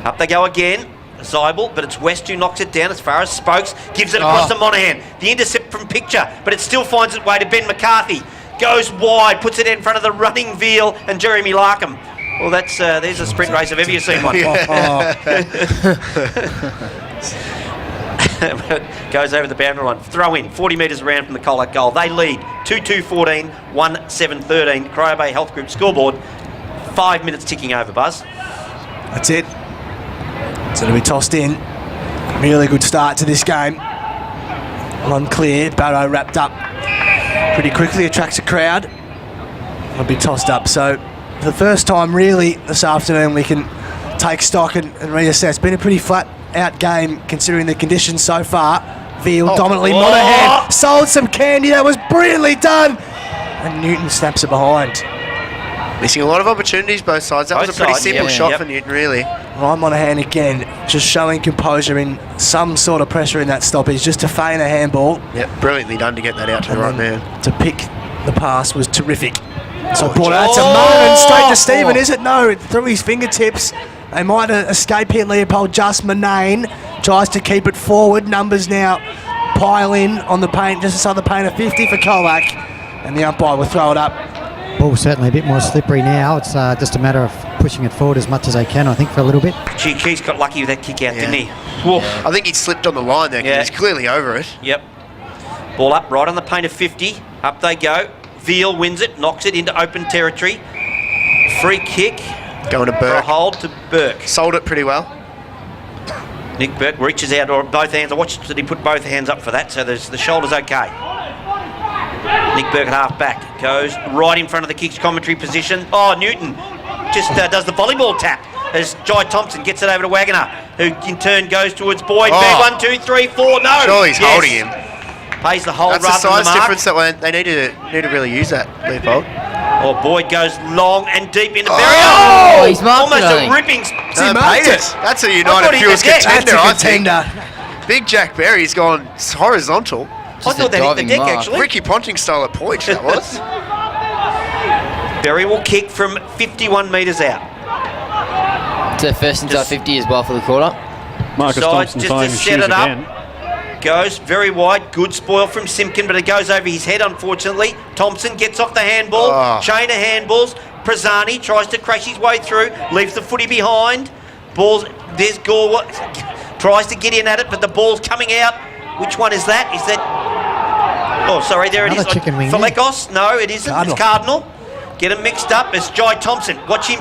Up they go again. Zybel, but it's West who knocks it down as far as Spokes. Gives it across to Monaghan. The intercept from picture, but it still finds its way to Ben McCarthy. Goes wide, puts it in front of the running Veal and Jeremy Larkham. Well, that's there's a sprint race if ever you've seen one. Goes over the boundary line. Throw in, 40 metres around from the Colac goal. They lead 2-2-14, 1-7-13. Corio Bay Health Group scoreboard. 5 minutes ticking over, Buzz. That's it. So it'll be tossed in. Really good start to this game. One clear. Barrow wrapped up pretty quickly. Attracts a crowd. It'll be tossed up. So for the first time really this afternoon we can take stock and reassess. It's been a pretty flat out game considering the conditions so far. Veal dominantly. Monaghan sold some candy. That was brilliantly done. And Newton snaps it behind. Missing a lot of opportunities both sides. That was a Both pretty sides, simple yeah. shot Yep. for Newton, really. Ryan Monaghan again, just showing composure in some sort of pressure in that stoppage, just to feign a handball. Yep, brilliantly done to get that out to the right man. To pick the pass was terrific. So brought it out to Martin, straight to Stephen, is it? No, through his fingertips. They might escape here, Leopold. Just Manane tries to keep it forward. Numbers now pile in on the paint, just inside the paint of 50 for Colac. And the umpire will throw it up. Ball's certainly a bit more slippery now. It's just a matter of pushing it forward as much as they can, I think, for a little bit. Gee, Keys got lucky with that kick out, didn't he? I think he slipped on the line there because he's clearly over it. Yep. Ball up right on the paint of 50. Up they go. Veal wins it, knocks it into open territory. Free kick. Going to For a Burke. hold to Burke. Sold it pretty well. Nick Burke reaches out, or both hands. I watched that he put both hands up for that, so the shoulder's okay. Nick Burke at half back. Goes right in front of the kicks commentary position. Oh, Newton just does the volleyball tap as Jai Thompson gets it over to Wagner, who in turn goes towards Boyd. Oh. 1, 2, 3, 4. No. Surely he's holding him. Pays the hold That's the rather than the size mark. difference that they need to really use that, Leopold. Oh, Boyd goes long and deep into Berry. Oh, he's marked almost it, I a think. ripping. No, marked paid it. it. That's a I United thought he Fuels did, yeah. contender, That's a I think. contender. Big Jack Berry's gone horizontal. I Just thought a that hit the diving deck mark. actually. Ricky Ponting style at point, that was. Berry will kick from 51 metres out. It's their first inside Just- 50 as well for the quarter. Marcus Side, Thompson just tying to his set shoes it up. again. Goes very wide, good spoil from Simpkin, but it goes over his head, unfortunately. Thompson gets off the handball, Oh. chain of handballs. Prazzani tries to crash his way through, leaves the footy behind. Balls, there's Gore, tries to get in at it, but the ball's coming out. Which one is that? Is that... Oh, sorry, there Another it is. chicken wing there. Falekos? No, it isn't. Cardinal. It's Cardinal. Get them mixed up. It's Jai Thompson. Watch him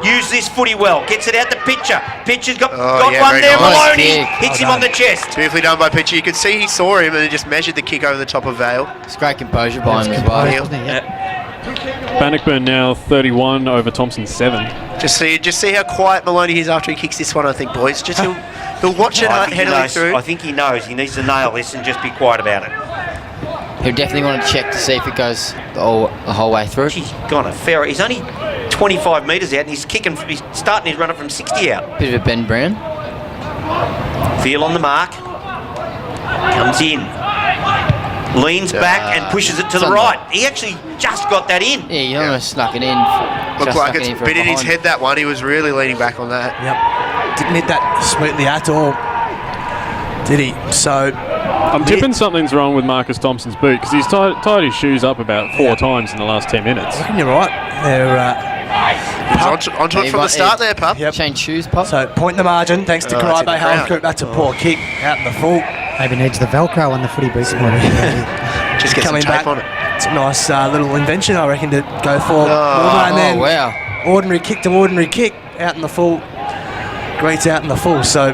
use this footy well. Gets it out to Pitcher. Pitcher's got yeah, one very there. nice. Maloney Kick. hits him on the chest. Beautifully done by Pitcher. You could see he saw him and he just measured the kick over the top of Vale. It's great composure by him as well. Wasn't it? Yeah. Bannockburn now 31 over Thompson 7. Just see how quiet Maloney is after he kicks this one, I think, boys. Just he'll watch it I think he headily knows. through. I think he knows. He needs to nail this and just be quiet about it. He'll definitely want to check to see if it goes the whole way through. He's gone a fair. He's only 25 metres out and he's kicking. He's starting his run up from 60 out. Bit of a Ben Brown. Feel on the mark. Comes in. Leans back and pushes it to the Something. right. He actually just got that in. Yeah, he almost snuck it in. Looked like it's for been in his behind. head, that one. He was really leaning back on that. Yep. Didn't hit that sweetly at all, did he? So I'm tipping something's wrong with Marcus Thompson's boot because he's tied his shoes up about 4 times in the last 10 minutes. I reckon you're right. They're He's onto it from the start there, pup. Yep. Change shoes, Pop. So point the margin, thanks to Oh, it's in Carabe the Health ground. Group. That's a poor kick out in the full. Maybe needs the Velcro on the footy boots. Just get some Coming tape back. on it. It's a nice little invention, I reckon, to go for. And then wow. ordinary kick to ordinary kick out in the full. Greats out in the full. So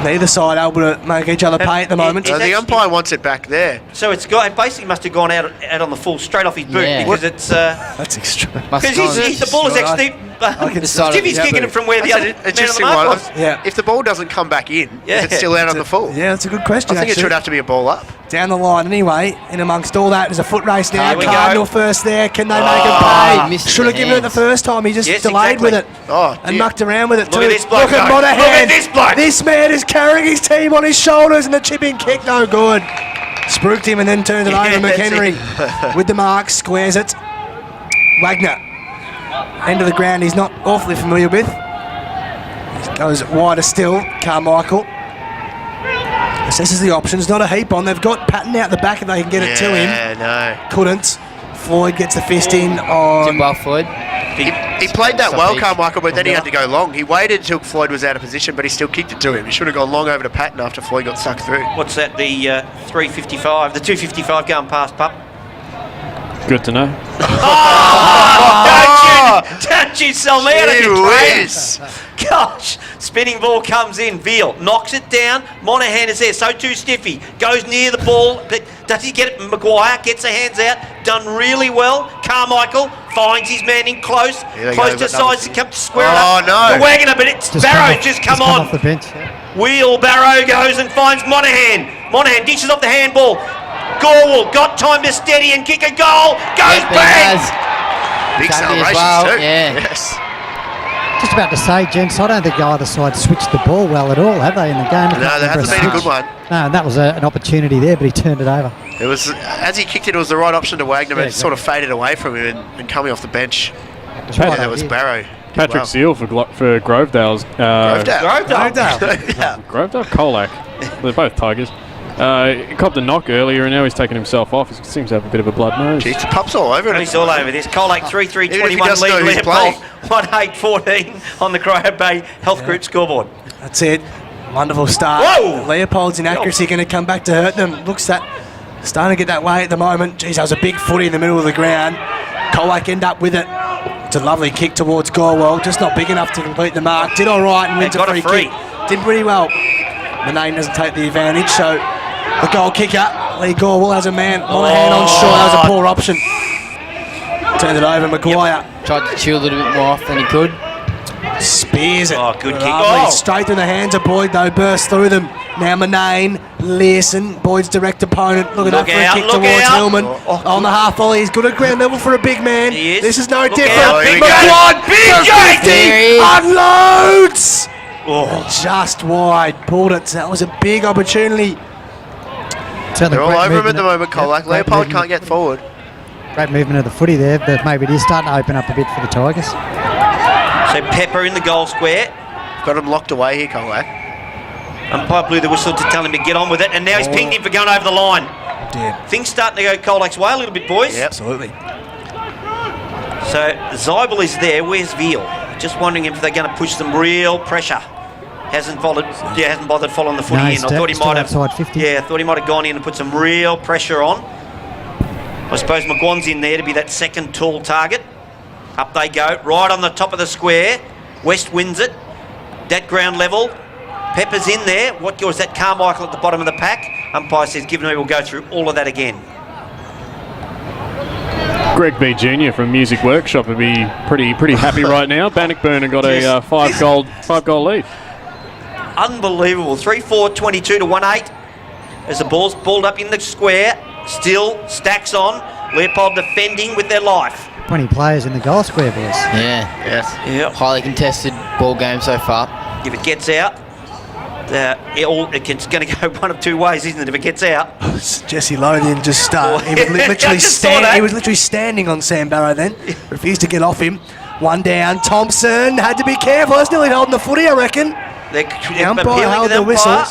neither side able to make each other pay at the moment. So the umpire wants it back there. So it basically must have gone out on the full straight off his boot Yeah. because it's That's extreme. Must because have gone- the ball is actually can Stiffy's yeah, kicking but- it from where the other man It's on just the mark one. was. Yeah. If the ball doesn't come back in, Yeah. if it's still out on the full, Yeah, that's a good question. I think it actually. should have to be a ball up. Down the line anyway. In amongst all that, there's a foot race now. Here we go. Cardinal first there. Can they make he him pay? missed Should have the given it the hands. first time. He just Yes, delayed exactly. with it. Oh, And dear. mucked around with it too. Look at this bloke Look at go. Monahan. Look at this bloke. This man is carrying his team on his shoulders, and the chipping kick no good. Spooked him and then turned it Yeah, over. that's McHenry with the mark, squares it. Wagner, end of the ground he's not awfully familiar with. Goes wider still. Carmichael assesses the options, not a heap on. They've got Patton out the back if they can get it to him. Yeah, no. Couldn't. Floyd gets the fist in on. Jim Well Floyd. He played that well, Carmichael, but then he had to go long. He waited until Floyd was out of position, but he still kicked it to him. He should have gone long over to Patton after Floyd got sucked through. What's that? The 355, the 255 going past, pup. Good to know. Don't you sell me out of Gee your train. whiz. Gosh, spinning ball comes in. Veal knocks it down. Monahan is there, so too Stiffy. Goes near the ball, but does he get it? Maguire gets the hands out. Done really well. Carmichael finds his man in close. Here they Close go, to but size to come to square it Oh, up. no. The Wagoner, but it's Barrow just come on. off the bench. Yeah. Wheelbarrow goes and finds Monahan. Monahan dishes off the handball. Gorwell got time to steady and kick a goal. Goes Yep, bang! he has. Big Savvy as celebrations well, too. yeah. Yes. Just about to say, gents, I don't think either side switched the ball well at all, have they, in the game? No, there hasn't been a good one. No, and that was an opportunity there, but he turned it over. It was, as he kicked it, it was the right option to Wagner, but Yeah, it sort of faded away from him and coming off the bench. It was Pat- right Yeah, that was idea. Barrow. Patrick Well. Seal for Grovedale's. Grovedale. Grovedale? Colac. They're both Tigers. He copped a knock earlier and now he's taken himself off. He seems to have a bit of a blood nose. Jeez, the pup's all over it. He's all over this. Colac 3-3-21 doesn't know lead who's Leopold playing. 1-8-14 on the Cryo Bay Health Group scoreboard. That's it. Wonderful start. Whoa! Leopold's inaccuracy going to come back to hurt them. Looks that starting to get that way at the moment. Geez, that was a big footy in the middle of the ground. Colac end up with it. It's a lovely kick towards Gorwell, just not big enough to complete the mark. Did all right and wins got a a free free. kick. Did pretty well. The name doesn't take the advantage, so the goal kicker, Lee Gorwell, has a man. Monahan on shore. That was a poor option. Turned it over, Maguire. Tried to chew a little bit more off than he could. Spears it. Oh, good kick. Lovely. Oh. Straight through the hands of Boyd, though. Burst through them. Now Manane, Learson, Boyd's direct opponent. Look at Look that for a out, kick look towards out. Hillman. On the half volley. He's good at ground level for a big man. He is. This is no Look different. out, big McQuad, Big for Jake. 50, There he is. unloads. Oh. Just wide. Pulled it. That was a big opportunity. Certainly They're all great over him at movement the moment, Colac. great Leopold movement- can't get forward. Great movement of the footy there, but maybe it is starting to open up a bit for the Tigers. So Pepper in the goal square. Got him locked away here, Colac. Umpire blew the whistle to tell him to get on with it, and now he's pinged him for going over the line. Dead. Things starting to go Colac's way a little bit, boys. Yep. Absolutely. So Zybel is there. Where's Veal? Just wondering if they're going to push some real pressure. Hasn't bothered following the footy No, in. he's I thought he still might have. outside 50. Yeah, I thought he might have gone in and put some real pressure on. I suppose McGuan's in there to be that second tall target. Up they go, right on the top of the square. West wins it. That ground level. Pepper's in there. What was that? Carmichael at the bottom of the pack. Umpire says, given me, we'll go through all of that again. Greg B. Jr. from Music Workshop would be pretty happy right now. Bannockburn have got a five goal lead. Unbelievable. 3-4-22 to 1-8. As the ball's balled up in the square. Still stacks on. Leopold defending with their life. 20 players in the goal square, boys. Yeah. Yes. Yeah. Highly contested ball game so far. If it gets out, it's going to go one of two ways, isn't it? If it gets out. Jesse Lothian just he was I literally just saw that. he was literally standing on Sam Barrow then. Refused to get off him. One down. Thompson had to be careful. That's nearly holding the footy, I reckon. The umpire appealing to held the umpire. whistle.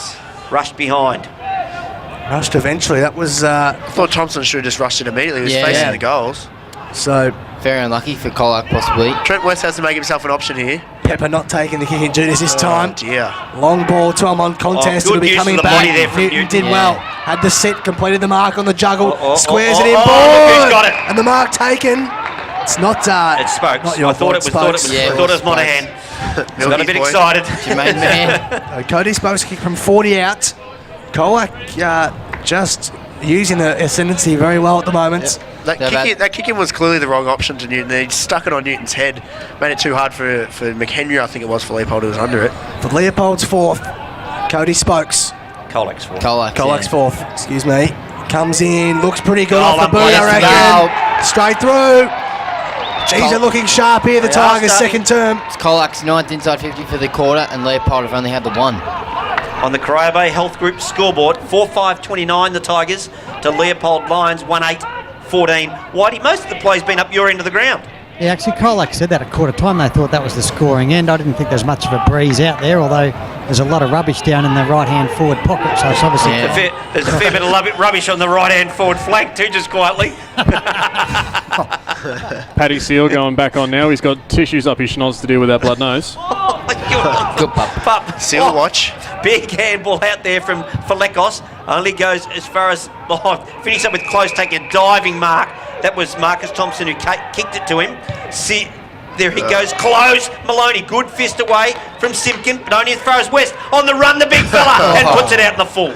Rushed behind. Rushed eventually. That was I thought Thompson should have just rushed it immediately. He was Yeah. facing Yeah. the goals. So Very unlucky for Colac, possibly. Trent West has to make himself an option here. Pepper not taking the kicking duties this time. Oh dear. Long ball, 12-on contest. good It'll be use coming of the back. body there from Newton Newton. did Yeah. well. Had the set, completed the mark on the juggle. Squares oh, it in. oh, Ball! look who's got it. And the mark taken. It's not. It's Spokes. Not your I thought it fault, was. Spokes. Yeah, I thought it was Spokes. Monahan. He's got a bit boy. excited. Jermaine man. Cody Spokes kick from 40 out. Colac just using the ascendancy very well at the moment. That kick-in was clearly the wrong option to Newton. He stuck it on Newton's head, made it too hard for McHenry, I think it was, for Leopold, who was under it. For Leopold's fourth, Cody Spokes. Colac's for. Colac's fourth, excuse me. Comes in, looks pretty good Oh, off the boot, unbelievable. I reckon. Straight through. Jeez, they're looking sharp here, the They are Tigers' starting. second term. It's Colac's 9th inside 50 for the quarter, and Leopold have only had the 1. On the Corio Bay Health Group scoreboard, 4-5-29 the Tigers to Leopold Lions 1-8-14. Whitey, most of the play's been up your end of the ground. Yeah, actually, Colac said that at quarter time. They thought that was the scoring end. I didn't think there's much of a breeze out there, although there's a lot of rubbish down in the right-hand forward pocket. So it's obviously There's a fair bit of rubbish on the right-hand forward flank too, just quietly. Paddy Seal going back on now. He's got tissues up his schnoz to deal with that blood nose. Good pup. Seal watch. Big handball out there from Falekos. Only goes as far as finish up with close, taking a diving mark. That was Marcus Thompson who kicked it to him. See, there he goes, close. Maloney, good fist away from Simpkin, but only as far as West. On the run, the big fella, and puts it out in the full.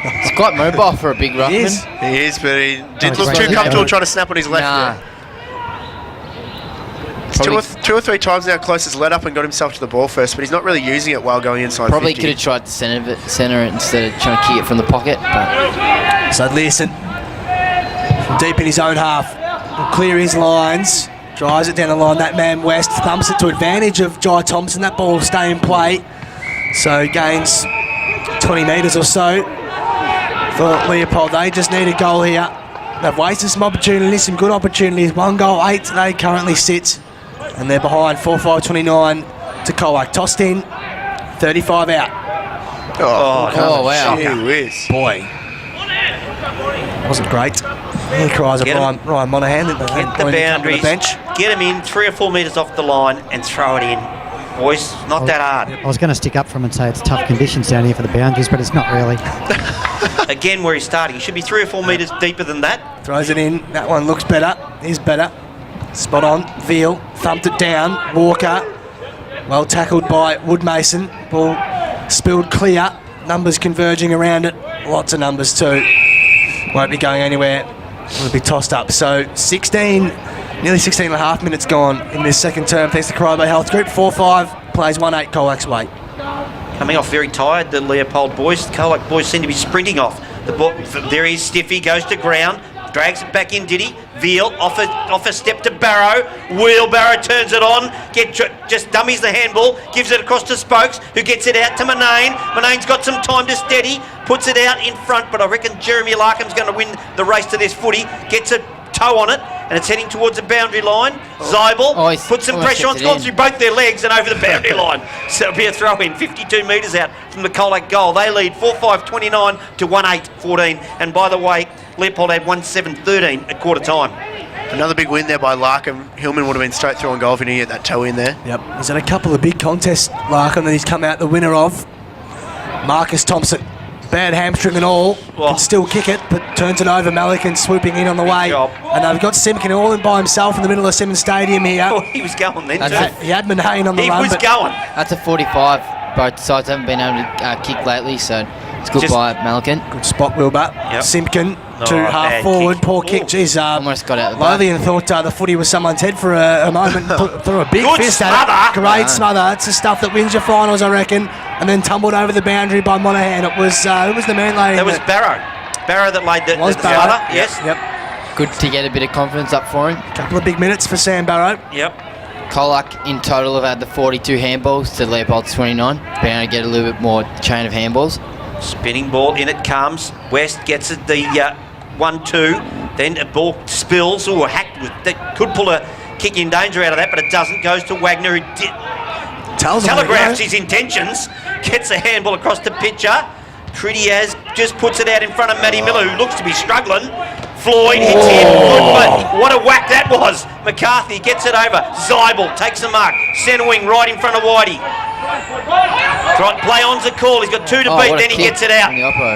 It's quite mobile for a big ruckman. He is, but he did Oh, look he's too great. comfortable trying to snap on his left Nah. there. Two or three times now, Close has led up and got himself to the ball first, but he's not really using it while going inside Probably 50. could have tried to center it instead of trying to kick it from the pocket. But So Learson, from deep in his own half, will clear his lines, drives it down the line. That man West thumps it to advantage of Jai Thompson. That ball will stay in play. So gains 20 metres or so for Leopold. They just need a goal here. They've wasted some opportunities, some good opportunities. 1 goal, 8 they currently sit. And they're behind 4-5-29 to Colac. Tossed in, 35 out. oh wow. Gee whiz. Boy. Wasn't great. He cries of Get him. Ryan Monahan. Get the boundaries, bench. get him in 3 or 4 metres off the line and throw it in. Boys, not that hard. I was going to stick up for him and say it's tough conditions down here for the boundaries, but it's not really. Again, where he's starting, he should be 3 or 4 metres deeper than that. Throws it in. That one looks better. Is better. Spot on. Veal thumped it down. Walker. Well tackled by Woodmason. Ball spilled clear. Numbers converging around it. Lots of numbers too. Won't be going anywhere. Will be tossed up. So nearly 16 and a half minutes gone in this second term. Thanks to Corio Bay Health Group. 4-5 plays 1-8 Colac's way. Coming off very tired, the Leopold boys. The Colac boys seem to be sprinting off. The ball, there he is, Stiffy, goes to ground, drags it back in, did he? Veal, off a step to Barrow. Wheelbarrow turns it on, just dummies the handball, gives it across to Spokes, who gets it out to Manane. Manane's got some time to steady, puts it out in front, but I reckon Jeremy Larkham's going to win the race to this footy, gets a toe on it, and it's heading towards the boundary line. Zeibel he's puts some almost pressure on, kept it's it gone in. through both their legs and over the boundary line. So it'll be a throw in, 52 metres out from the Colac goal. They lead 4-5-29 to 1-8-14. And by the way, Leopold had 1-7-13 at quarter time. Another big win there by Larkham. Hillman would have been straight through on goal if he didn't get that toe in there. Yep. He's had a couple of big contests, Larkham, that he's come out the winner of. Marcus Thompson. Bad hamstring and all. Can still kick it, but turns it over. Malikan swooping in on the way. job. And they've got Simpkin all in by himself in the middle of Simmons Stadium here. Oh, he was going then That's too. He had Manhane on the He run, was but going. That's a 45. Both sides haven't been able to kick lately, so it's good Just- by Malikan. good spot, Wilbur. Yep. Simpkin Oh, to half bad forward. kick. Poor kick. Ooh. Jeez, Almost got out the back. Lothian thought the footy was someone's head for a moment. Threw a big Good fist smother. at it. Great smother. It's the stuff that wins your finals, I reckon. And then tumbled over the boundary by Monahan. It was who was the man laying? That was Barrow. Barrow that laid the Was Barrow. smother, yes. Yep. Good to get a bit of confidence up for him. Couple of big minutes for Sam Barrow. Yep. Colac in total have had the 42 handballs to Leopold's 29. Been able to get a little bit more chain of handballs. Spinning ball, in it comes. West gets it, the 1-2. Then a ball spills, or hacked with, that could pull a kick in danger out of that, but it doesn't. Goes to Wagner, who Tells him where to telegraphs go. his intentions. Gets a handball across the pitcher. Pretty as just puts it out in front of Matty Miller, who looks to be struggling. Floyd hits him. Good, what a whack that was. McCarthy gets it over. Zybel takes the mark. Centre wing right in front of Whitey. Play on's a call. He's got 2 to beat, then he gets it out.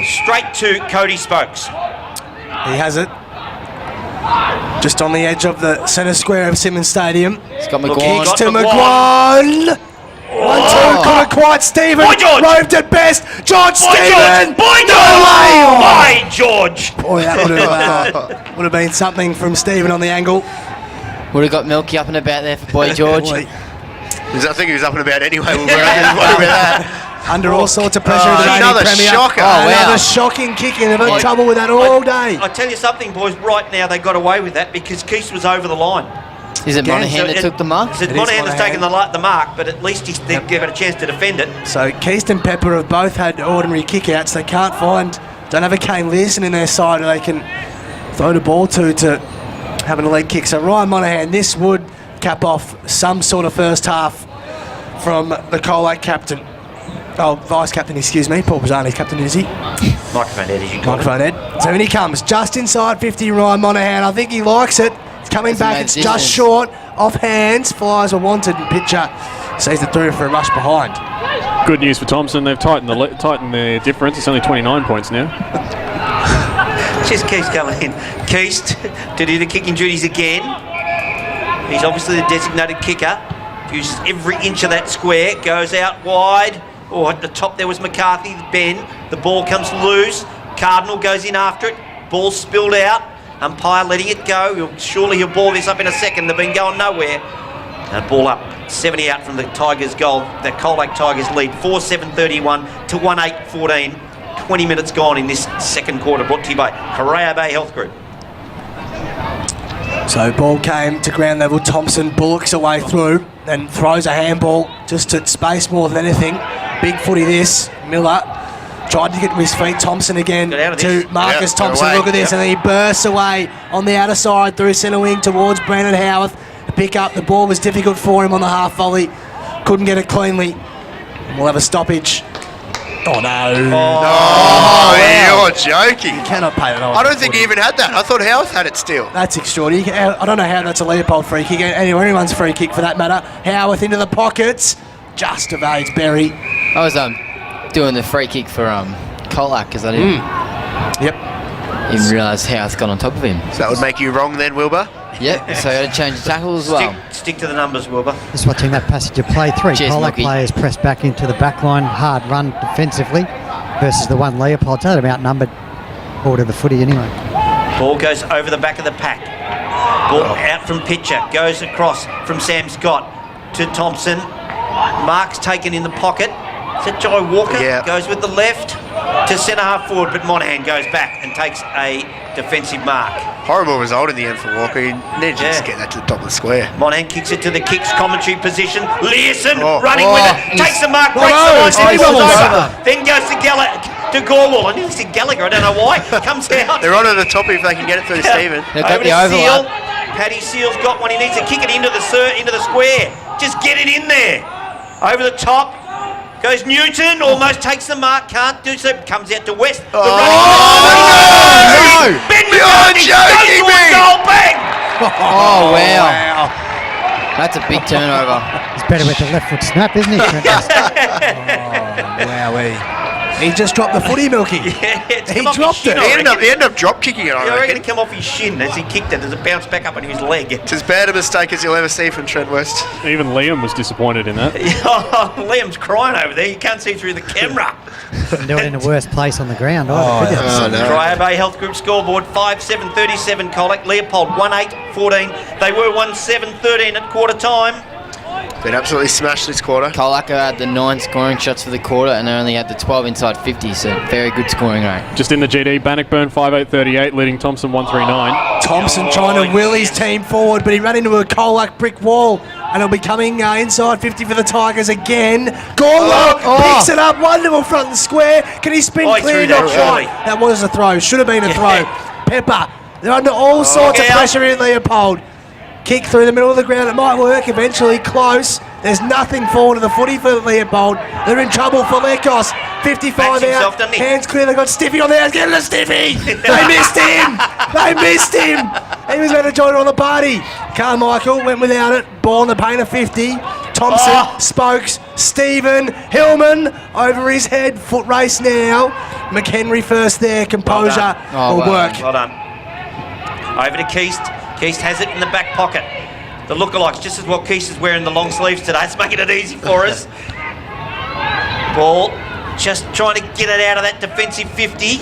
Straight to Cody Spokes. He has it. Just on the edge of the centre square of Simmons Stadium. It's got McGuire. Kicks to McGuire. 1-2, couldn't quite. Stephen roved at best. George Stephen. By George. Boy, that would have been something from Stephen on the angle. Would have got Milky up and about there for Boy George. I think he was up and about anyway. We'll worry about that. Under all sorts of pressure. Another shocker. Another shocking kick, and they've had trouble with that all day. I tell you something, boys. Right now they got away with that because Keith was over the line. Is it Monahan that took the mark? Monahan has taken the mark, but at least they've given a chance to defend it. So Keith and Pepper have both had ordinary kick-outs. They don't have a Kane Learson in their side who they can throw the ball to having a leg kick. So Ryan Monahan, this would cap off some sort of first half from the Colac captain. Oh, vice captain, excuse me. Paul Pisani's captain, is he? Microphone Ed, as you call Microphone Ed. So in he comes, just inside 50, Ryan Monahan. I think he likes it. It's coming back, it's just short. Off hands, flyers are wanted, and pitcher sees it through for a rush behind. Good news for Thompson. They've tightened their difference. It's only 29 points now. Just Keith coming in. Keith to do the kicking duties again. He's obviously the designated kicker. Uses every inch of that square. Goes out wide. Oh, at the top there was McCarthy, Ben. The ball comes loose. Cardinal goes in after it. Ball spilled out. Umpire letting it go. Surely he'll ball this up in a second. They've been going nowhere. And ball up. 70 out from the Tigers' goal. The Colac Tigers lead 4-7-31 to 1-8-14. 20 minutes gone in this second quarter. Brought to you by Corio Bay Health Group. So ball came to ground level. Thompson bullocks away through and throws a handball just at space more than anything. Big footy this. Miller tried to get to his feet. Thompson again to Marcus Thompson. Look at this, and then he bursts away on the outer side through centre wing towards Brandon Howarth. To pick up, the ball was difficult for him on the half volley. Couldn't get it cleanly. And we'll have a stoppage. Oh no! You're joking. You cannot pay that off. I don't think he even had that. I thought Howarth had it still. That's extraordinary. I don't know how that's a Leopold free kick. Anyone's free kick for that matter. Howarth into the pockets. Just evades Berry. I was doing the free kick for Colac because I didn't even realise Howarth got on top of him. So that would make you wrong then, Wilbur? Yep, so I got to change the tackle as well. Stick to the numbers, Wilbur. Just watching that passage of play 3. Cheers, Colac Milky. players pressed back into the back line, hard run defensively versus the one Leopold. So they're outnumbered all to the footy anyway. Ball goes over the back of the pack. Ball out from pitcher. Goes across from Sam Scott to Thompson. Mark's taken in the pocket. Is that Jai Walker? Yeah. Goes with the left to centre half forward, but Monahan goes back and takes a defensive mark. Horrible result in the end for Walker. He needed to just get that to the top of the square. Monahan kicks it to the kicks commentary position. Learson running with it, takes the mark, breaks the line, over. Then goes to Gorwall. I nearly said Gallagher, I don't know why. Comes out. They're on at the top if they can get it through to Stephen. They've got Over the to overlap. Seal. Paddy Seal's got one. He needs to kick it into the square. Just get it in there. Over the top. Goes Newton, almost takes the mark, can't do so, comes out to West. The running Ben McCarthy goes for a goal, bang! Oh, wow. That's a big turnover. He's better with the left foot snap, isn't he? Wowee. He just dropped the footy, Milky. He dropped it. He ended up drop kicking it, I I reckon reckon. it come off his shin as he kicked it, as it bounced back up onto his leg. It's as bad a mistake as you'll ever see from Trent West. Even Liam was disappointed in that. Liam's crying over there, you can't see through the camera. Couldn't do it in the worst place on the ground either, could you? Corio Bay Health Group scoreboard 5-7-37 Colac, Leopold 1-8-14. They were 1-7-13 at quarter time. Been absolutely smashed this quarter. Colac had the 9 scoring shots for the quarter and they only had the 12 inside 50, so very good scoring rate. Just in the GD, Bannockburn 5-8-38, leading Thompson 1-3-9. Thompson trying to will his team forward, but he ran into a Colac brick wall, and he'll be coming inside 50 for the Tigers again. Gorwall picks it up, wonderful front and square. Can he spin clear? Not quite. That was a throw. Should have been a throw. Pepper. They're under all sorts of pressure in Leopold. Kick through the middle of the ground. It might work eventually. Close. There's nothing forward to the footy for Leopold. They're in trouble for Lekos. 55 Backs himself, out. doesn't he? Hands clear. They got Stiffy on the hands. Get it to Stiffy. They missed him. They missed him. He was going to join on the party. Carmichael went without it. Ball in the paint of 50. Thompson, Spokes, Stephen, Hillman over his head. Foot race now. McHenry first there. Composure will work. Well done. Over to Keast. Keast has it in the back pocket. The lookalikes, just as well Keast is wearing the long sleeves today. It's making it easy for us. Ball, just trying to get it out of that defensive 50.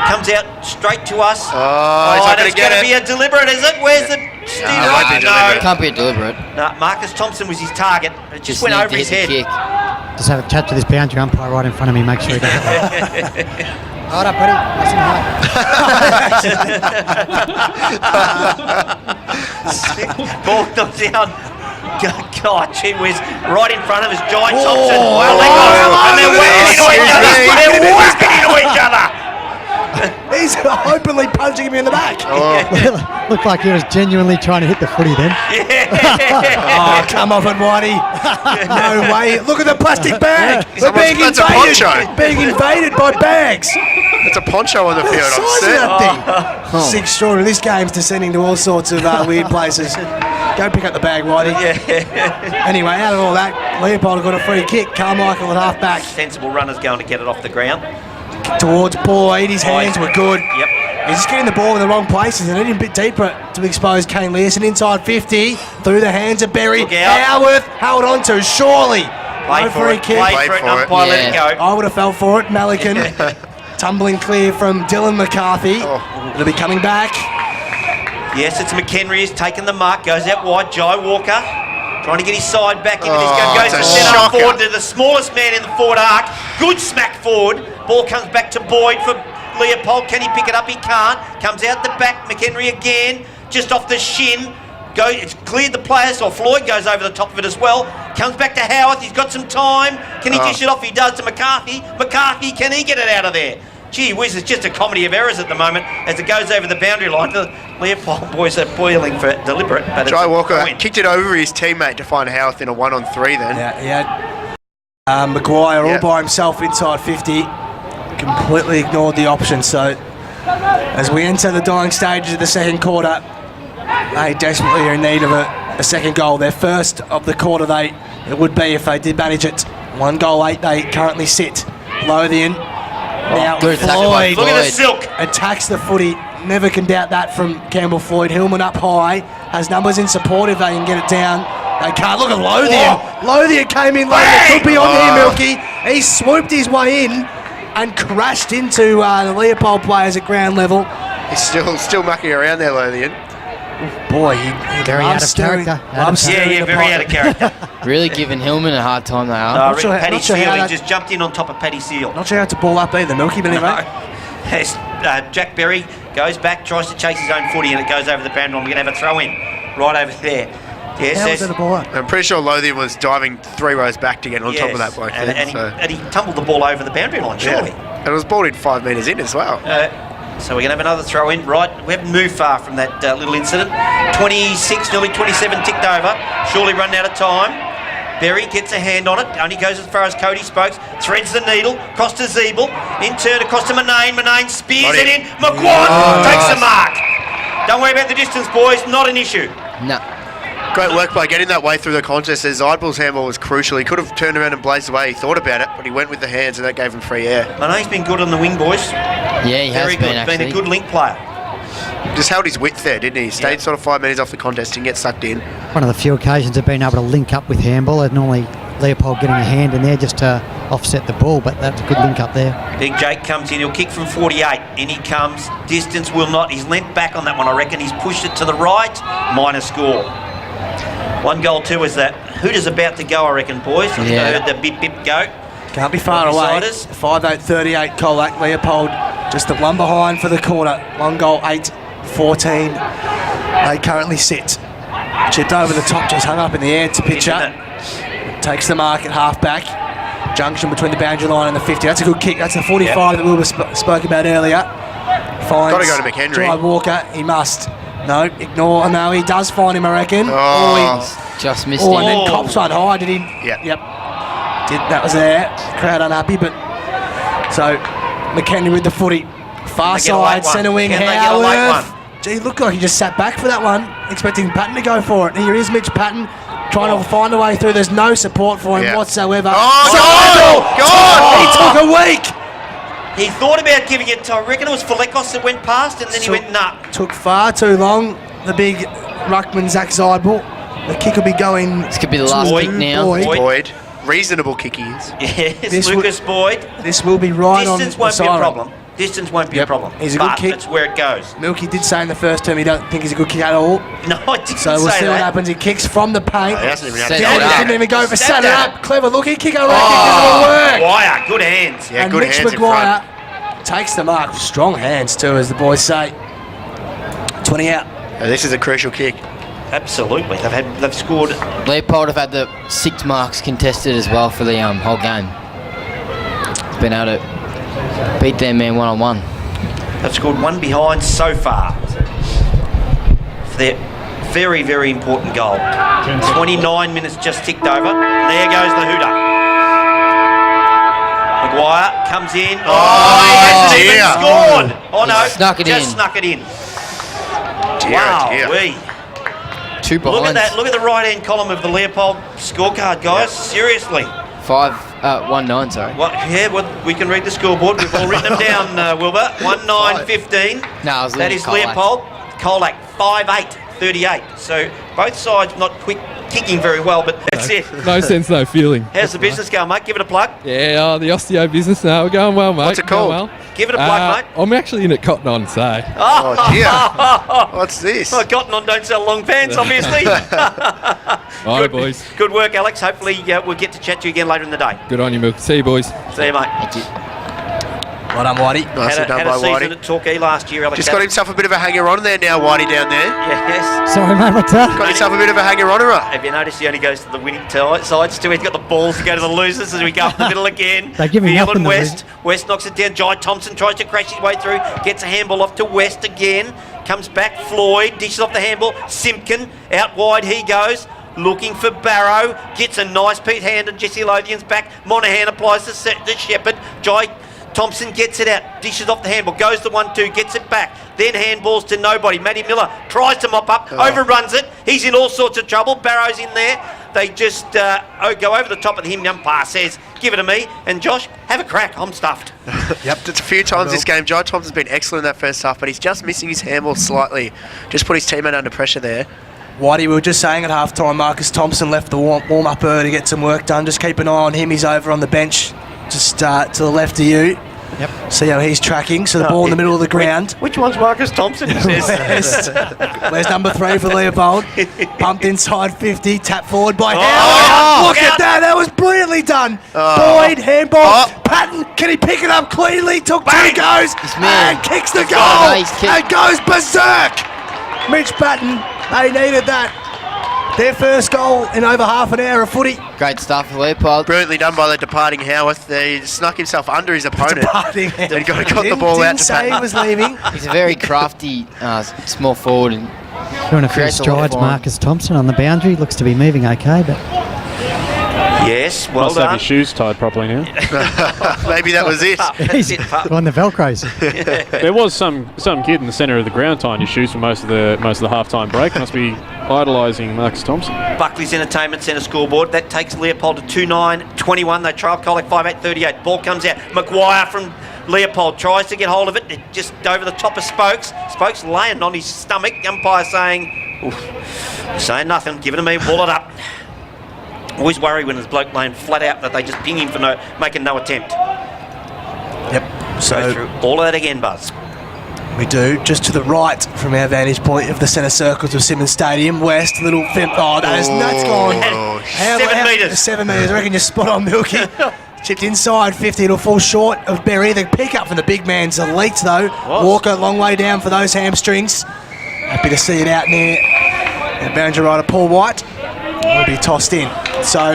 Comes out straight to us. He's it's going to be a deliberate, is it? Where's the steer? No. Can't be deliberate. No, Marcus Thompson was his target. It just went need over to his hit head. the kick. Just have a chat to this boundary umpire right in front of me, make sure he does it. Hold up, buddy. Nice and high. Ball knocked down. God, gee whiz, right in front of us, Jai Thompson. Well, they got and they're whacking into each other. They're whacking into each other. He's openly punching him in the back. Looked like he was genuinely trying to hit the footy then. Oh, come off it, Whitey. No way. Look at the plastic bag. We're being That's a invaded. poncho. Being invaded by bags. It's a poncho on the field. Size I'm of set. that thing. It's extraordinary. This game's descending to all sorts of weird places. Go pick up the bag, Whitey. Anyway, out of all that, Leopold got a free kick. Carmichael at half back. Sensible runner's going to get it off the ground. Towards Boyd. His hands were good. Yep. He's just getting the ball in the wrong places and hitting a bit deeper to expose Kane Learson inside 50. Through the hands of Berry. Look out. Howarth held on to. Surely. Play No for free it. kick. Play for it. for it. Umpire, let it Yeah. go. I would have fell for it. Malikan tumbling clear from Dylan McCarthy. It'll be coming back. Yes, it's McHenry. He's taken the mark. Goes out wide. Jai Walker trying to get his side back into this game. Goes it's a to centre shocker. forward to the smallest man in the forward arc. Good smack forward. Ball comes back to Boyd for Leopold. Can he pick it up? He can't. Comes out the back. McHenry again. Just off the shin. It's cleared the players, or Floyd goes over the top of it as well. Comes back to Howarth. He's got some time. Can he dish it off? He does to McCarthy. McCarthy, can he get it out of there? Gee whiz, it's just a comedy of errors at the moment as it goes over the boundary line. The Leopold boys are boiling for deliberate. But Jai it's a Walker point. kicked it over his teammate to find Howarth in a 1-on-3 then. Yeah, he had Maguire all by himself inside 50. Completely ignored the option. So as we enter the dying stages of the second quarter, they desperately are in need of a second goal. Their first of the quarter, it would be if they did manage it. 1 goal 8 they currently sit. Lothian. Now good attack by Floyd Look at the Floyd. silk. attacks the footy. Never can doubt that from Campbell Floyd. Hillman up high. Has numbers in support if they can get it down. They can't. Look at Lothian. Lothian came in late. It could be on here, Milky. He swooped his way in and crashed into the Leopold players at ground level. He's still mucking around there, Lothian. Boy, he Very loves out of stirring- character. loves stirring Yeah, the very pot. out of character. Really giving Hillman a hard time, they are. I reckon sure- Paddy not sure Seal, how he that- just jumped in on top of Paddy Seal. Not sure how to ball up either, Milky, but anyway. Yes, Jack Berry goes back, tries to chase his own footy, and it goes over the boundary line. We're going to have a throw in right over there. Yes, How was yes. it a ball up? I'm pretty sure Lothian was diving 3 rows back to get on top of that Yes, bloke. and, then, and, so. he tumbled the ball over the boundary line, surely. Yeah. And it was balled in 5 metres in as well. So we're going to have another throw in. Right, we haven't moved far from that little incident. 26, nearly 27 ticked over. Surely running out of time. Berry gets a hand on it. Only goes as far as Cody Spokes. Threads the needle. Across to Zeeble. In turn across to Manane. Manane spears it in. McQuan takes the mark. Don't worry about the distance, boys. Not an issue. No. Great work by getting that way through the contest. As Eidball's handball was crucial. He could have turned around and blazed away. He thought about it, but he went with the hands, and that gave him free air. Manane's been good on the wing, boys. Yeah, he has Very been, good. actually. Been a good link player. Just held his width there, didn't he? Stayed Yeah. sort of 5 metres off the contest and get sucked in. One of the few occasions they've been able to link up with handball. And normally Leopold getting a hand in there just to offset the ball, but that's a good link up there. Big Jake comes in. He'll kick from 48. In he comes. Distance will not. He's leant back on that one, I reckon. He's pushed it to the right. Minor score. 1 goal 2 is that. Hooter's about to go, I reckon, boys. I think I Yeah. heard the bip bip go. Can't be far Not away. beside us. 5-8-38 Colac. Leopold just the one behind for the quarter. 1 goal 8-14. They currently sit. Chipped over the top, just hung up in the air to pitcher. Isn't it? Takes the mark at half back. Junction between the boundary line and the 50. That's a good kick. That's the 45 that Wilbur spoke about earlier. Finds Gotta go to McHenry. Dry Walker. He must. No, ignore. No, he does find him, I reckon. Oh. Just missed And him. then Cops one high. Did he? Yeah. Yep. That was there. Crowd unhappy, but So McKenna with the footy. Far Can they get a late side, one? centre wing, Can they get a late Howarth. one? Gee, looked like he just sat back for that one, expecting Patton to go for it. Here is Mitch Patton trying to find a way through. There's no support for him whatsoever. He took a week. He thought about giving it to, I reckon it was Falekos that went past, and then he went, nah. Took far too long. The big ruckman, Zach Zeidel. The kick will be going. This could be the last to kick now. Boyd. Reasonable kick he is. Yes, Lucas Boyd. This will be right on Distance the won't be a siren. problem. Distance won't be a problem. He's a good but kick. That's where it goes. Milky did say in the first term he don't think he's a good kick at all. No, I didn't So we'll say see what that. happens. He kicks from the paint. He hasn't even had Set to it do up. that. Didn't even go for Set set it it up. Clever looking kick around. It'll work. Wire, good hands. Yeah, And good Mitch hands in front. Maguire takes the mark. Strong hands too, as the boys say. 20 out. This is a crucial kick. Absolutely. They've scored. Leopold have had the 6 marks contested as well for the whole game. Been able to beat their man one-on-one. They've scored one behind so far. For their very, very important goal. 29 minutes just ticked over. There goes the hooter. Maguire comes in. He hasn't even dear. scored. Oh no, Snuck it just in. snuck it in. Dear, Wow, dear. wee. 2 behinds. Look at that. Look at the right-hand column of the Leopold scorecard, guys. Seriously. 1-9, sorry. What? Yeah, well, we can read the scoreboard. We've all written them down, Wilbur. 1-9-15. No, I was That looking is at Colac. Leopold. Colac, 5-8-38. So both sides not quick kicking very well, but that's it. No sense, no feeling. How's the business going, mate? Give it a plug. Yeah, the osteo business now. We're going well, mate. What's it Going called? Well. Give it a plug, mate. I'm actually in at Cotton On, say. Oh, dear. What's this? Oh, Cotton On don't sell long pants, obviously. All right, boys. Good work, Alex. Hopefully we'll get to chat to you again later in the day. Good on you, Milk. See you, boys. See you, mate. Thank you. Well done, Whitey. Nicely done Had by a season Whitey. at Torquay last year, Alex. Just got himself a bit of a hanger-on there now, Whitey, down there. Yes. Sorry, mate, what's that? Got himself a bit of a hanger-on-er. Have you noticed he only goes to the winning sides too? He's got the balls to go to the losers as we go up the middle again. They give him Field nothing and to West. West knocks it down. Jai Thompson tries to crash his way through. Gets a handball off to West again. Comes back. Floyd dishes off the handball. Simpkin out wide he goes. Looking for Barrow. Gets a nice piece handed. Jesse Lothian's back. Monahan applies to Shepherd. Jai Thompson gets it out, dishes off the handball, goes to 1-2, gets it back, then handballs to nobody. Matty Miller tries to mop up, overruns it. He's in all sorts of trouble. Barrow's in there. They just go over the top of him. The umpire says, give it to me. And Josh, have a crack. I'm stuffed. Yep, it's a few times this game. Jai Thompson's been excellent in that first half, but he's just missing his handball slightly. Just put his teammate under pressure there. Whitey, we were just saying at half-time, Marcus Thompson left the warm-up to get some work done. Just keep an eye on him. He's over on the bench, just to the left of you. Yep. See how he's tracking. So the ball in the middle of the ground. Which one's Marcus Thompson? He says. Where's number 3 for Leopold? Pumped inside 50, tap forward by Howard. Look at that, that was brilliantly done. Boyd, handball, Patton, can he pick it up cleanly? Took 2 goes, man. and kicks the got a goal, nice kick. and goes berserk. Mitch Patton, they needed that. Their first goal in over half an hour of footy. Great stuff for Leopold. Brilliantly done by the departing Howarth. He snuck himself under his opponent. Departing. Then got the ball out Didn't to say Patton. he was leaving. He's a very crafty small forward. And Doing a few creates a lot strides, for him. Marcus Thompson on the boundary. Looks to be moving okay, but Yes, well Must have done. your shoes tied properly now. Maybe that was it. he's on the Velcros. There was some kid in the centre of the ground tying your shoes for most of the half-time break. Must be idolising Marcus Thompson. Buckley's Entertainment Centre scoreboard. That takes Leopold to 2-9-21. They trial Colac 5-8-38. Ball comes out. Maguire from Leopold tries to get hold of it. It just over the top of Spokes. Spokes laying on his stomach. Umpire saying, oof, saying nothing. Give it to me. Ball it up. Always worry when there's a bloke laying flat out that they just ping him for making no attempt. Yep. Go So through all of that again, Buzz. we do, just to the right from our vantage point of the centre circles of Simmons Stadium. West, little fimp. Oh, that's gone. Oh, 7 metres. 7 metres. I reckon you're spot on, Milky. Chipped inside 50. It'll fall short of Berry. The pick up from the big man's elite, though. Walker, long way down for those hamstrings. Happy to see it out near our boundary rider, Paul White. Will be tossed in. So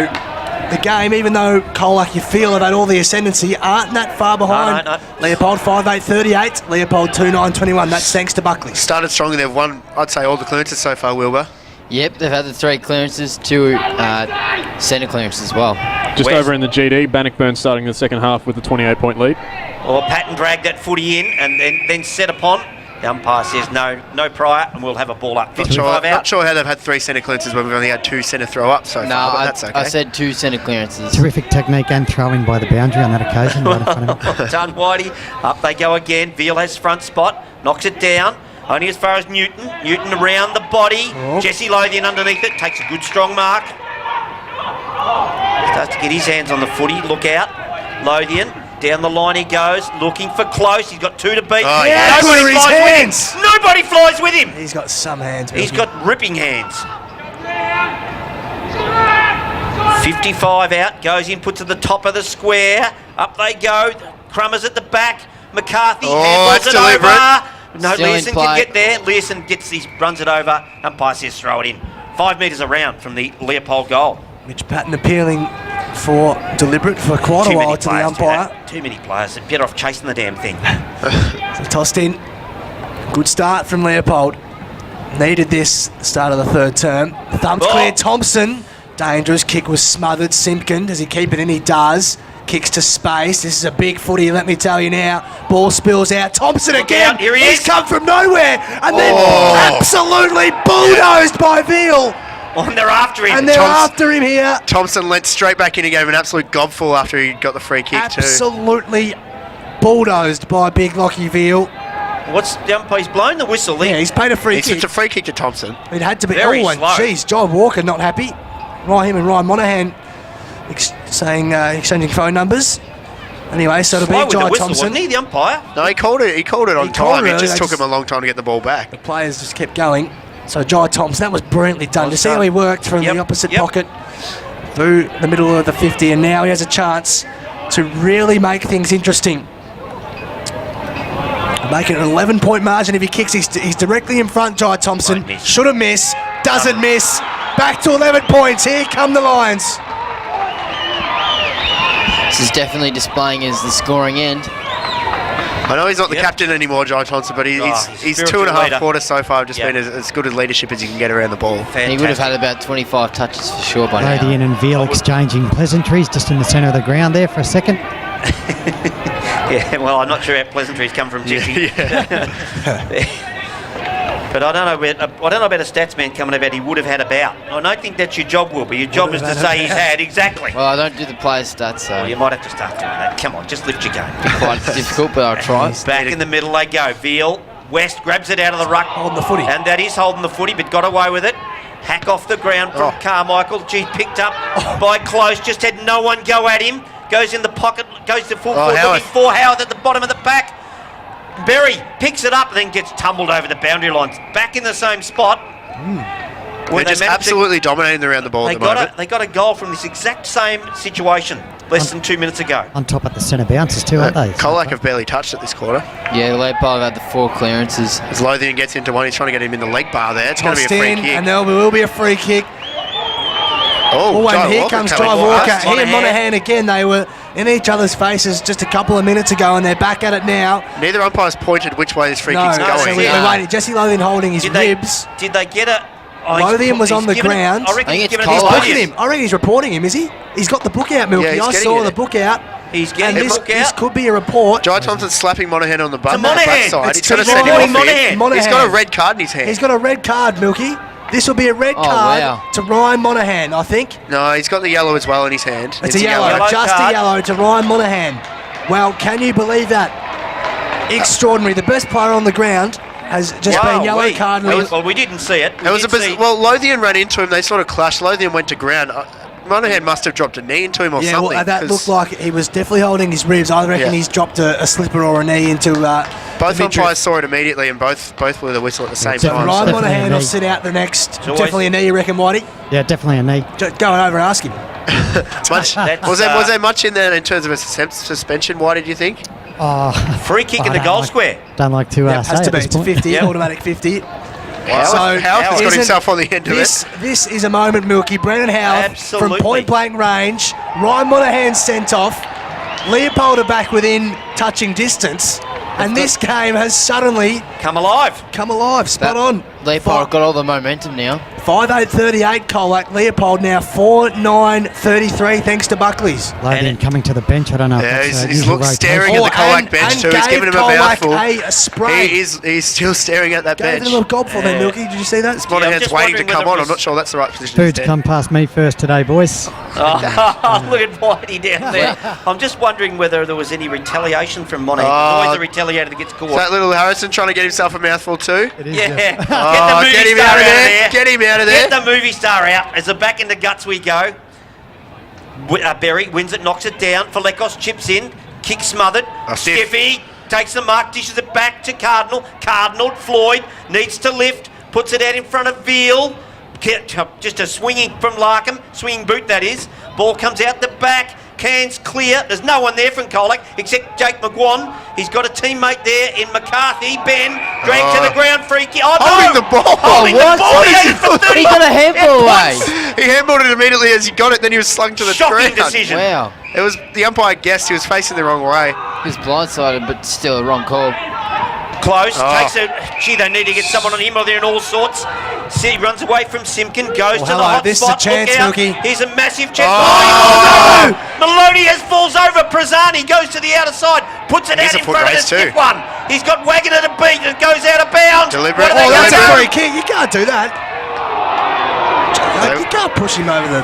the game, even though Colac, you feel have had all the ascendancy, aren't that far behind. No. Leopold 5-8-38. Leopold 2-9-21. That's thanks to Buckley. started strongly. They've won, I'd say, all the clearances so far, Wilbur. Yep, they've had the 3 clearances, 2 centre clearances as well. Just over in the GD, Bannockburn starting the second half with a 28-point lead. Or Patton dragged that footy in and then set upon. The umpire says no prior, and we'll have a ball up. 55 out. Not sure how they've had 3 centre clearances when we've only had 2 centre throw-ups so far, but that's okay. I said 2 centre clearances. Terrific technique and throwing by the boundary on that occasion. Right in front of him. Done, Whitey. Up they go again. Veal has front spot. Knocks it down. Only as far as Newton. Newton around the body. Oh. Jesse Lothian underneath it. Takes a good strong mark. Starts to get his hands on the footy. Look out. Lothian. Down the line he goes. Looking for close. He's got 2 to beat. Oh, yeah. Nobody His flies hands. with him. Nobody flies with him. He's got some hands. He's Milky. got ripping hands. 55 out, goes in, puts at the top of the square. Up they go. Crummers at the back. McCarthy handles it's it deliberate. over. No, Still in Learson play. can get there. Learson runs it over. Umpire says throw it in. 5 metres around from the Leopold goal. Mitch Patton appealing for deliberate for quite a while to the umpire. Too many players. They're better off chasing the damn thing. So tossed in. Good start from Leopold. Needed this start of the third term. Thumbs clear. Thompson. Dangerous kick was smothered. Simpkin. Does he keep it in? He does. Kicks to space. This is a big footy, let me tell you now. Ball spills out. Thompson Look again. out, here he He's is. come from nowhere. And then absolutely bulldozed by Veal. Oh, and they're after him. And they're after him here. Thompson leant straight back in and gave an absolute gobful after he got the free kick Absolutely bulldozed by Big Lockie Veal. What's the umpire? He's blown the whistle. Yeah, he's paid a free It's kick. just a free kick to Thompson. It had to be. Very and slow. geez, John Walker not happy. Him and Ryan Monaghan exchanging phone numbers. Anyway, so it'll Slow be with the Jai whistle, Thompson. wasn't he, the umpire? No, he called it on He called time. it It early, just they took just- him a long time to get the ball back. The players just kept going. So Jai Thompson, that was brilliantly done. Well To see how done. he worked from Yep, the opposite yep. pocket through the middle of the 50, and now he has a chance to really make things interesting. Make it an 11-point margin if he kicks. He's directly in front, Jai Thompson. Won't miss. Should have missed. Doesn't miss. Back to 11 points. Here come the Lions. This is definitely displaying as the scoring end. I know he's not the Yep. captain anymore, Jai Thompson, but he's he's spiritual 2.5 leader. quarters so far have just Yep. been as good as leadership as you can get around the ball. Fantastic. He would have had about 25 touches for sure by now. Lothian and Veal exchanging pleasantries just in the centre of the ground there for a second. Yeah, well, I'm not sure how pleasantries come from Jesse. But I don't know about a stats man coming about he would have had about. I don't think that's your job, Will, but your job is to say he's had, exactly. Well, I don't do the players' stats, so Well, you might have to start doing that. Come on, just lift your game. quite difficult, but I'll try. Back in the middle they go. Veal, West grabs it out of the ruck. Holding the footy. And that is holding the footy, but got away with it. Hack off the ground from Carmichael. Gee, picked up by Close. Just had no one go at him. Goes in the pocket, goes to full forward, Howard. looking for Howard at the bottom of the pack. Berry picks it up and then gets tumbled over the boundary lines. Back in the same spot. They're just absolutely dominating around the ball at the moment. They got a goal from this exact same situation less than 2 minutes ago. On top of the centre bounces too, aren't they? Colac have barely touched it this quarter. Yeah, Leopold had the 4 clearances. As Lothian gets into one, he's trying to get him in the leg bar there. It's going to be a Tossed free in, kick. and there will be a free kick. Oh, Jai and here Walker comes coming Jai for Walker. us. He and Monaghan again. They were in each other's faces just a couple of minutes ago, and they're back at it now. Neither umpire's pointed which way this free No, kick's so going. we're waiting. Jesse Lothian holding his ribs. Did they get it? Lothian was on the ground. I reckon I think he's it's given Colac. He's it booking him. I reckon he's reporting him, is he? He's got the book out, Milky. Yeah, he's I getting saw it. the book out. He's getting And the this, book this out. could be a report. Jai Thompson's slapping Monaghan on the butt. Monaghan. Backside. It's He's got to to send him off Monaghan. here. Monaghan. He's got a red card in his hand. He's got a red card, Milky. This will be a red Oh, card wow. to Ryan Monaghan, I think. No, he's got the yellow as well in his hand. It's a yellow, yellow just card. a yellow to Ryan Monaghan. Well, can you believe that? Extraordinary. The best player on the ground has just been yellow carded. Well, we didn't see it. It was well, Lothian ran into him. They sort of clashed. Lothian went to ground. Monaghan must have dropped a knee into him or Yeah, something. well, that 'cause looked like he was definitely holding his ribs. I reckon Yeah. he's dropped a slipper or a knee into both the midriff. umpires saw it immediately, and both blew the whistle at the same So time. Ryan Definitely Monaghan a will knee. sit out the next. always- Definitely a knee, you reckon, Whitey? Yeah, definitely a knee. Go over and ask him. Much, That's, was there much in there in terms of a suspension? Why did you think? Oh, Free kick in the I goal don't like- square. Don't like to Yep, say has to at be. this It's a point. 50, Yep. automatic 50. Howard's got isn't- himself on the end of it. This is a moment, Milky. Brandon Howard Absolutely. from point blank range. Ryan Monaghan sent off. Leopold are back within touching distance. And this game has suddenly Come alive. come alive. Spot on. Leopold got all the momentum now. 5-8-38 Colac. Leopold now 4-9-33 thanks to Buckley's. Lothian coming to the bench. I don't know if Yeah, that's he's usual looked rotation. staring at the Colac bench too. He's gave giving him a Colac mouthful. a spray. He's still staring at that Gave bench. it a little gobful there, Milky. Did you see that? This Monahan's just waiting to wondering come whether on. it I'm was- not sure that's the right position. Food's instead. come past me first today, boys. Oh, look at Whitey down there. I'm just wondering whether there was any retaliation from Monaghan. Oh. Always a retaliator that gets caught. Is that little Harrison trying to get himself a mouthful too? It is, Yeah. yes. Oh, Get the get movie him star out of out there. Get him out of there. Get the movie star out. As the back in the guts we go. Berry wins it, knocks it down. Falekos chips in. Kick smothered. Stiff. Stiffy takes the mark, dishes it back to Cardinal. Cardinal, Floyd needs to lift. Puts it out in front of Veal. Just a swinging from Larkham. Swinging boot, that is. Ball comes out the back. Cans clear. There's no one there from Colac except Jake McGuan. He's got a teammate there in McCarthy. Ben dragged to the ground. Free kick. Oh, Holding no! the ball. Holding the what? ball. What He is had he it for 30. He got a handball away. He handballed it immediately as he got it, then he was slung to the Shocking ground. decision. Wow. It was the umpire guessed he was facing the wrong way. He was blindsided, but still a wrong call. Close, Oh. takes it. Gee, they need to get someone on him or they're in all sorts. He runs away from Simpkin, goes to the hello, hot this is a spot. chance, Look out. Milky. Here's a massive chance. Oh. Oh, no! Maloney falls over. Prazzani goes to the outer side, puts it Here's out a in foot front of the race too. stiff one. He's got Wagner to beat. It goes out of bounds. Deliberate. What are they Oh, that's gonna a do? free kick. You can't do that. You can't push him over the...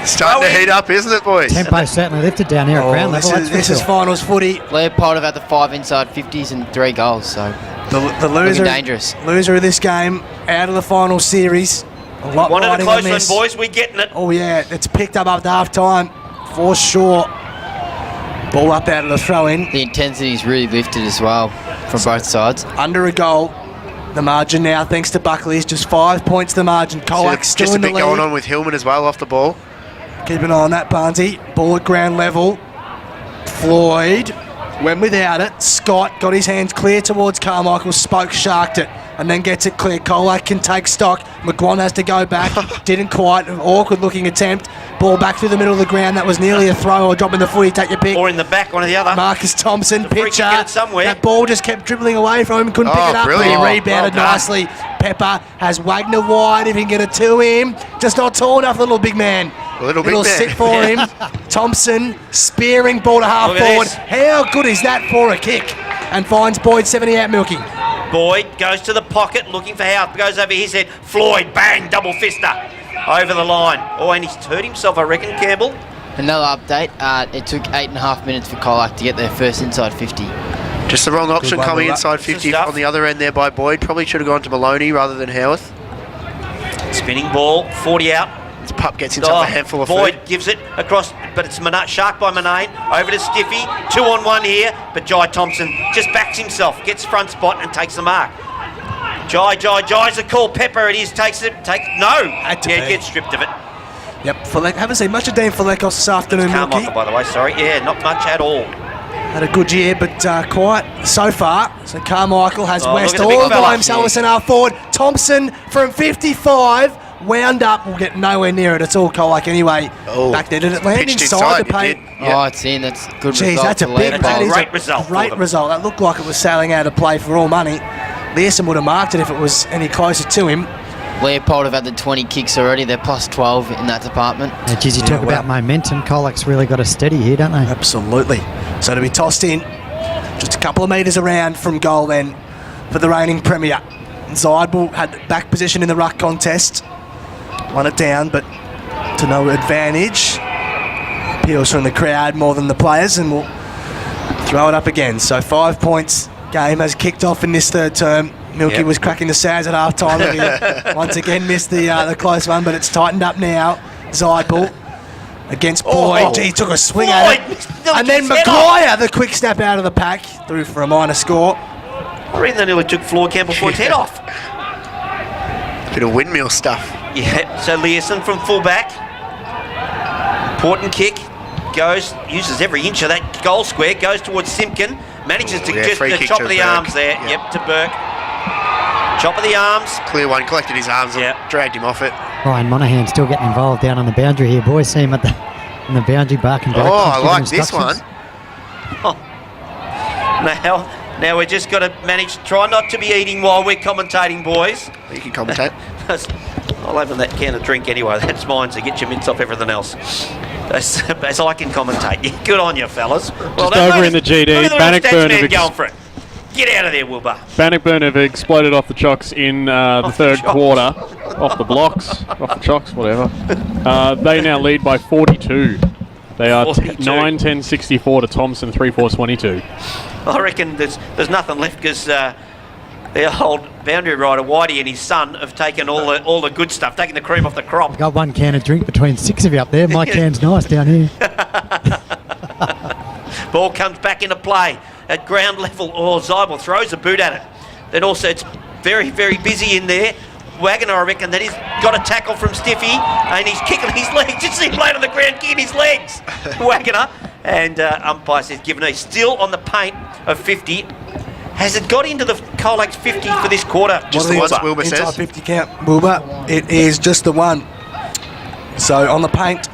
Starting to heat up, isn't it, boys? Tempo certainly lifted down here at ground this level. is, that's this for is sure. finals footy. Leopold have had the 5 inside 50s and 3 goals, so The loser, dangerous. loser of this game out of the final series. A lot One of the riding close on ones, this. boys. We're getting it. Oh yeah, it's picked up after half time for sure. Ball up out of the throw in. the intensity's really lifted as well from both sides. Under a goal. The margin now, thanks to Buckley, is just 5 points the margin. Colac still Just a in the bit lead. going on with Hillman as well off the ball. Keep an eye on that, Barnesy. Ball at ground level. Floyd went without it. Scott got his hands clear towards Carmichael. Spoke, sharked it, and then gets it clear. Colac can take stock. McGuan has to go back. Didn't quite. An awkward looking attempt. Ball back through the middle of the ground. That was nearly a throw or dropping the footy. Take your pick. Or in the back, one or the other. Marcus Thompson, free kick pitcher. in it somewhere. That ball just kept dribbling away from him. Couldn't pick Oh, it up. brilliant. But he rebounded Well done. nicely. Pepper has Wagner wide if he can get it to him. Just not tall enough, little big man. Little big It'll man. sit for him. Thompson spearing ball to half Look at forward. this. How good is that for a kick? And finds Boyd 78 Milky. Boyd goes to the pocket looking for Howe. Goes over his head. Floyd, bang, double fister. Over the line. Oh, and he's hurt himself, I reckon, Campbell. Another update, it took 8.5 minutes for Colac to get their first inside 50. Just the wrong option one, coming Muller. inside Good 50 stuff. on the other end there by Boyd. Probably should have gone to Maloney rather than Howarth. Spinning ball, 40 out. This pup gets himself a handful of Boyd food. gives it across, but it's Shark by Manane. Over to Stiffy, 2-on-1 here, but Jai Thompson just backs himself, gets front spot and takes the mark. Jai's a call. Pepper it is, takes it, Had to be. gets stripped of it. Yep, haven't seen much of Dean Falekos this afternoon, Milky. Carmichael, by the way, sorry. Yeah, not much at all. Had a good year, but quiet so far. So Carmichael has Oh, West look at the big all by fella. himself with centre forward. Thompson from 55. Wound up, will get nowhere near it. It's all Colac anyway. Oh. Back there, did it land Pitched inside the inside, paint? it did. Oh, it's in. That's a good Jeez, result that's a for big, Leopold. that is Great a result for great them. result. That looked like it was sailing out of play for all money. Learson would have marked it if it was any closer to him. Leopold have had the 20 kicks already. They're plus 12 in that department. Geez, you talk well. about momentum. Colac's really got a steady here, don't they? Absolutely. So to be tossed in, just a couple of metres around from goal then for the reigning premier. Zeidel had back position in the ruck contest. Won it down, but to no advantage. Appeals from the crowd more than the players, and we'll throw it up again. So 5 points. Game has kicked off in this third term. Milky Yep. was cracking the sads at half time. Once again missed the close one, but it's tightened up now. Zeidel against Boyd. Gee, he took a swing at Boyd it. nearly And then gets head Maguire, the quick snap out of the pack, through for a minor score. I reckon they nearly took Floyd Campbell Floyd's head off. Bit of windmill stuff. Yeah, so Learson from fullback. Important kick. Uses every inch of that goal square, goes towards Simpkin. Manages to yeah, just free the kick top to of the Burke. arms there. Yep. Yep, to Burke. Chop of the arms. Clear one, collected his arms and Yeah. dragged him off it. Ryan Monaghan still getting involved down on the boundary here, boys. See him on the boundary barking Oh, I directions, giving like this one. instructions. Now, Now we've just got to manage, try not to be eating while we're commentating, boys. You can commentate. I'll open that can of drink anyway. That's mine, so get your mitts off everything else. As I can commentate. Yeah, good on you, fellas. Well, Just over in the GD, Bannockburn have going for it. Get out of there, Wilbur. Bannockburn have exploded off the chocks in the third quarter. Off the blocks, off the chocks, whatever. They now lead by 42. They are 9-10-64 to Thompson, 3-4-22. I reckon there's nothing left because the old boundary rider, Whitey, and his son have taken all the good stuff, taken the cream off the crop. Got one can of drink between 6 of you up there. My can's nice down here. Ball comes back into play at ground level. Oh, Zybel throws a boot at it. Then also it's very, very busy in there. Wagner, I reckon, that he's got a tackle from Stiffy and he's kicking his legs. Just see him lay on the ground, kicking his legs. Wagner. And umpire says given he's still on the paint of 50. Has it got into the Colac's 50 for this quarter? Just the ones Wilbur Inside says. 50 count, Wilbur. It is just the one. So on the paint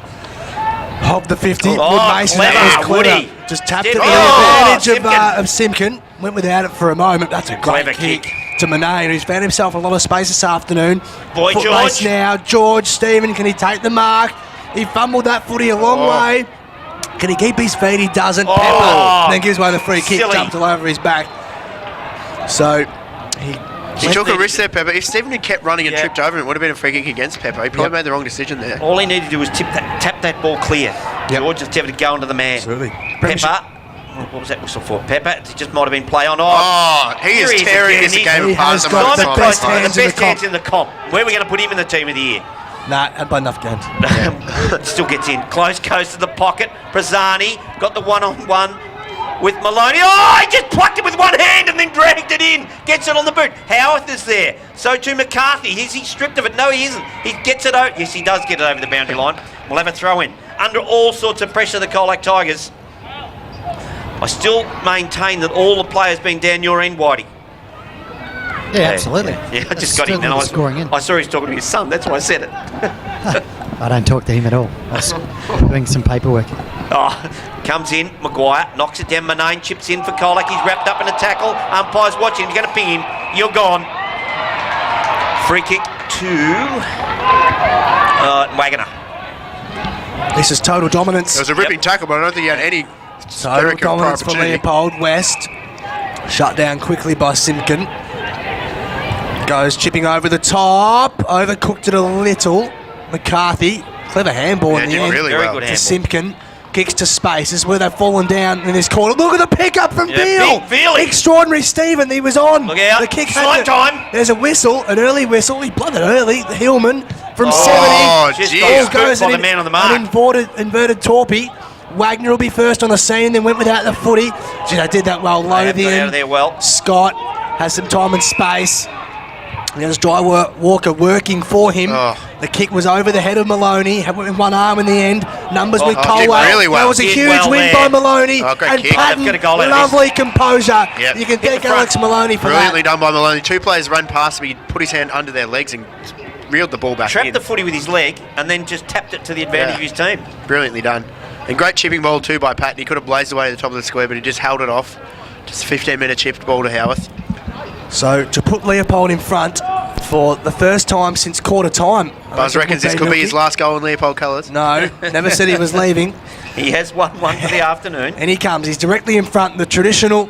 of the 50, Wood Mason, that was clever. Woody. Just tapped it Step to in. the advantage Simpkin. of Simpkin. Went without it for a moment. That's a great Clever kick kick. to Monet, who's found himself a lot of space this afternoon. Boy, Foot George. race now. George Stephen, can he take the mark? He fumbled that footy a long way. Can he keep his feet? He doesn't. Oh. Pepper. And then gives away the free kick, Silly. jumped all over his back. So He took a risk there, Pepper. If Stephen had kept running and Yeah. tripped over it, it would have been a free kick against Pepper. He probably made the wrong decision there. All he needed to do was tap that ball clear. George just had to go into the man. Absolutely. Pepper. What was that whistle for? Pepper. It just might have been play on. Oh, he Here is he tearing again. this He game apart. has at the got moment. the Simon best Price, hands the in the best hands comp. in the comp. Where are we going to put him in the team of the year? Nah, had by enough games. Still gets in. Close coast to the pocket. Brazzani got the one-on-one with Maloney. Oh, he just plucked it with one hand and then dragged it in. Gets it on the boot. Howarth is there. So too McCarthy. Is he stripped of it? No, he isn't. He gets it out. Yes, he does get it over the boundary line. We'll have a throw in. Under all sorts of pressure, the Colac Tigers. I still maintain that all the players been down your end, Whitey. Yeah, absolutely. Yeah, I just That's got him. certainly And the scoring in. I saw he's talking to his son. That's why I said it. I don't talk to him at all. I was doing some paperwork. Oh, comes in, Maguire, knocks it down, Manane chips in for Colac, he's wrapped up in a tackle, umpire's watching, he's going to ping him, you're gone. Free kick to Wagner. This is total dominance. It was a ripping tackle, but I don't think he had any Total direct dominance for opportunity. Leopold. West shut down quickly by Simpkin. Goes chipping over the top. Overcooked it a little. McCarthy. Clever handball Yeah, in the did end. really Very well. good To handball. Simpkin. Kicks to space. This is where they've fallen down in this corner. Look at the pickup from Yeah, Veal. big Veal. Extraordinary Stephen. He was on. Look out. The kick Slide had time. There's a whistle, an early whistle. He blooded early. The Hillman from Oh, 70. Just jeez. got scooped by the man on the mark. An inverted torpy. Wagner will be first on the scene, then went without the footy. Gee, they did that well. They Low have got in. out of there well. Scott has some time and space. There's Dry Walker working for him. Oh. The kick was over the head of Maloney. Had with one arm in the end. Numbers with did Colwell. really well. That was a Did huge well win there. by Maloney. Oh, great and kick. Patton, They've got a goal out of this. lovely composure. Yep. You can Hit thank the front. Alex Maloney for Brilliantly that. done by Maloney. Two players ran past him. He put his hand under their legs and reeled the ball back Trapped in. the footy with his leg and then just tapped it to the advantage Yeah. of his team. Brilliantly done. And great chipping ball too by Patton. He could have blazed away to the top of the square, but he just held it off. Just a 15-metre chipped ball to Howarth. So to put Leopold in front for the first time since quarter time. Buzz reckons this could be his last goal in Leopold colours. No, never said he was leaving. He has won one for the afternoon. And he comes. He's directly in front. The traditional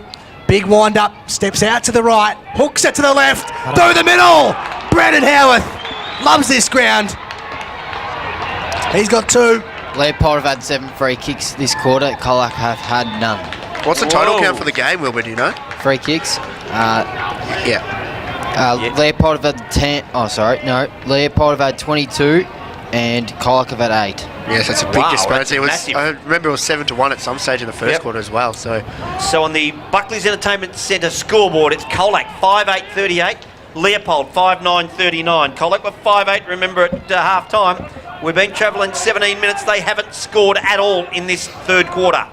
big wind up. Steps out to the right. Hooks it to the left. Through the middle. Brandon Howarth loves this ground. He's got two. Leopold have had 7 free kicks this quarter. Colac have had none. What's the total Whoa. count for the game, Wilbur, do you know? Free kicks. Yeah. Yeah. Leopold have had 10. Oh, sorry. No. Leopold have had 22 and Colac have had 8. Yes, that's a big Wow, disparity. that's It was, massive. I remember it was 7-1 at some stage in the first Yep. quarter as well. So So on the Buckley's Entertainment Centre scoreboard, it's Colac 5-8-38, Leopold 5-9-39. Colac were 5-8, remember, at half time. We've been travelling 17 minutes. They haven't scored at all in this third quarter.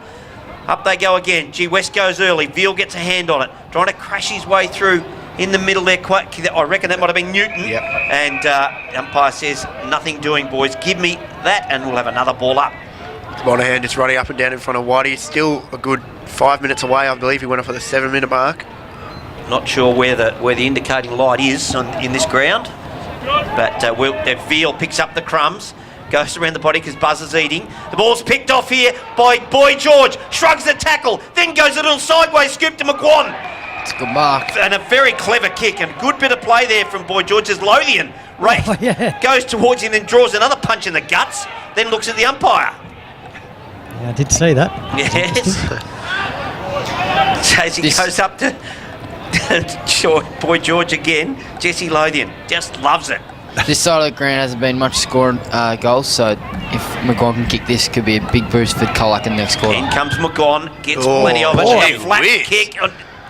Up they go again. Gee, West goes early. Veal gets a hand on it, trying to crash his way through in the middle there. I reckon that might have been Newton. Yep. And umpire says, nothing doing, boys. Give me that and we'll have another ball up. Monahan just running up and down in front of Whitey. Still a good 5 minutes away, I believe. He went off at the 7-minute mark. Not sure where the indicating light is in this ground, but Veal picks up the crumbs, goes around the body because Buzz is eating. The ball's picked off here by Boy George, shrugs the tackle, then goes a little sideways scoop to McGuan. It's a good mark. And a very clever kick and a good bit of play there from Boy George as Lothian goes towards him, then draws another punch in the guts, then looks at the umpire. Yeah, I did see that. Yes. As he goes up to Boy George again, Jesse Lothian just loves it. This side of the ground hasn't been much scoring goals, so if McGuan can kick this, could be a big boost for Colac in the next quarter. In comes McGuan, gets plenty of it. boy, A flat whiz. kick,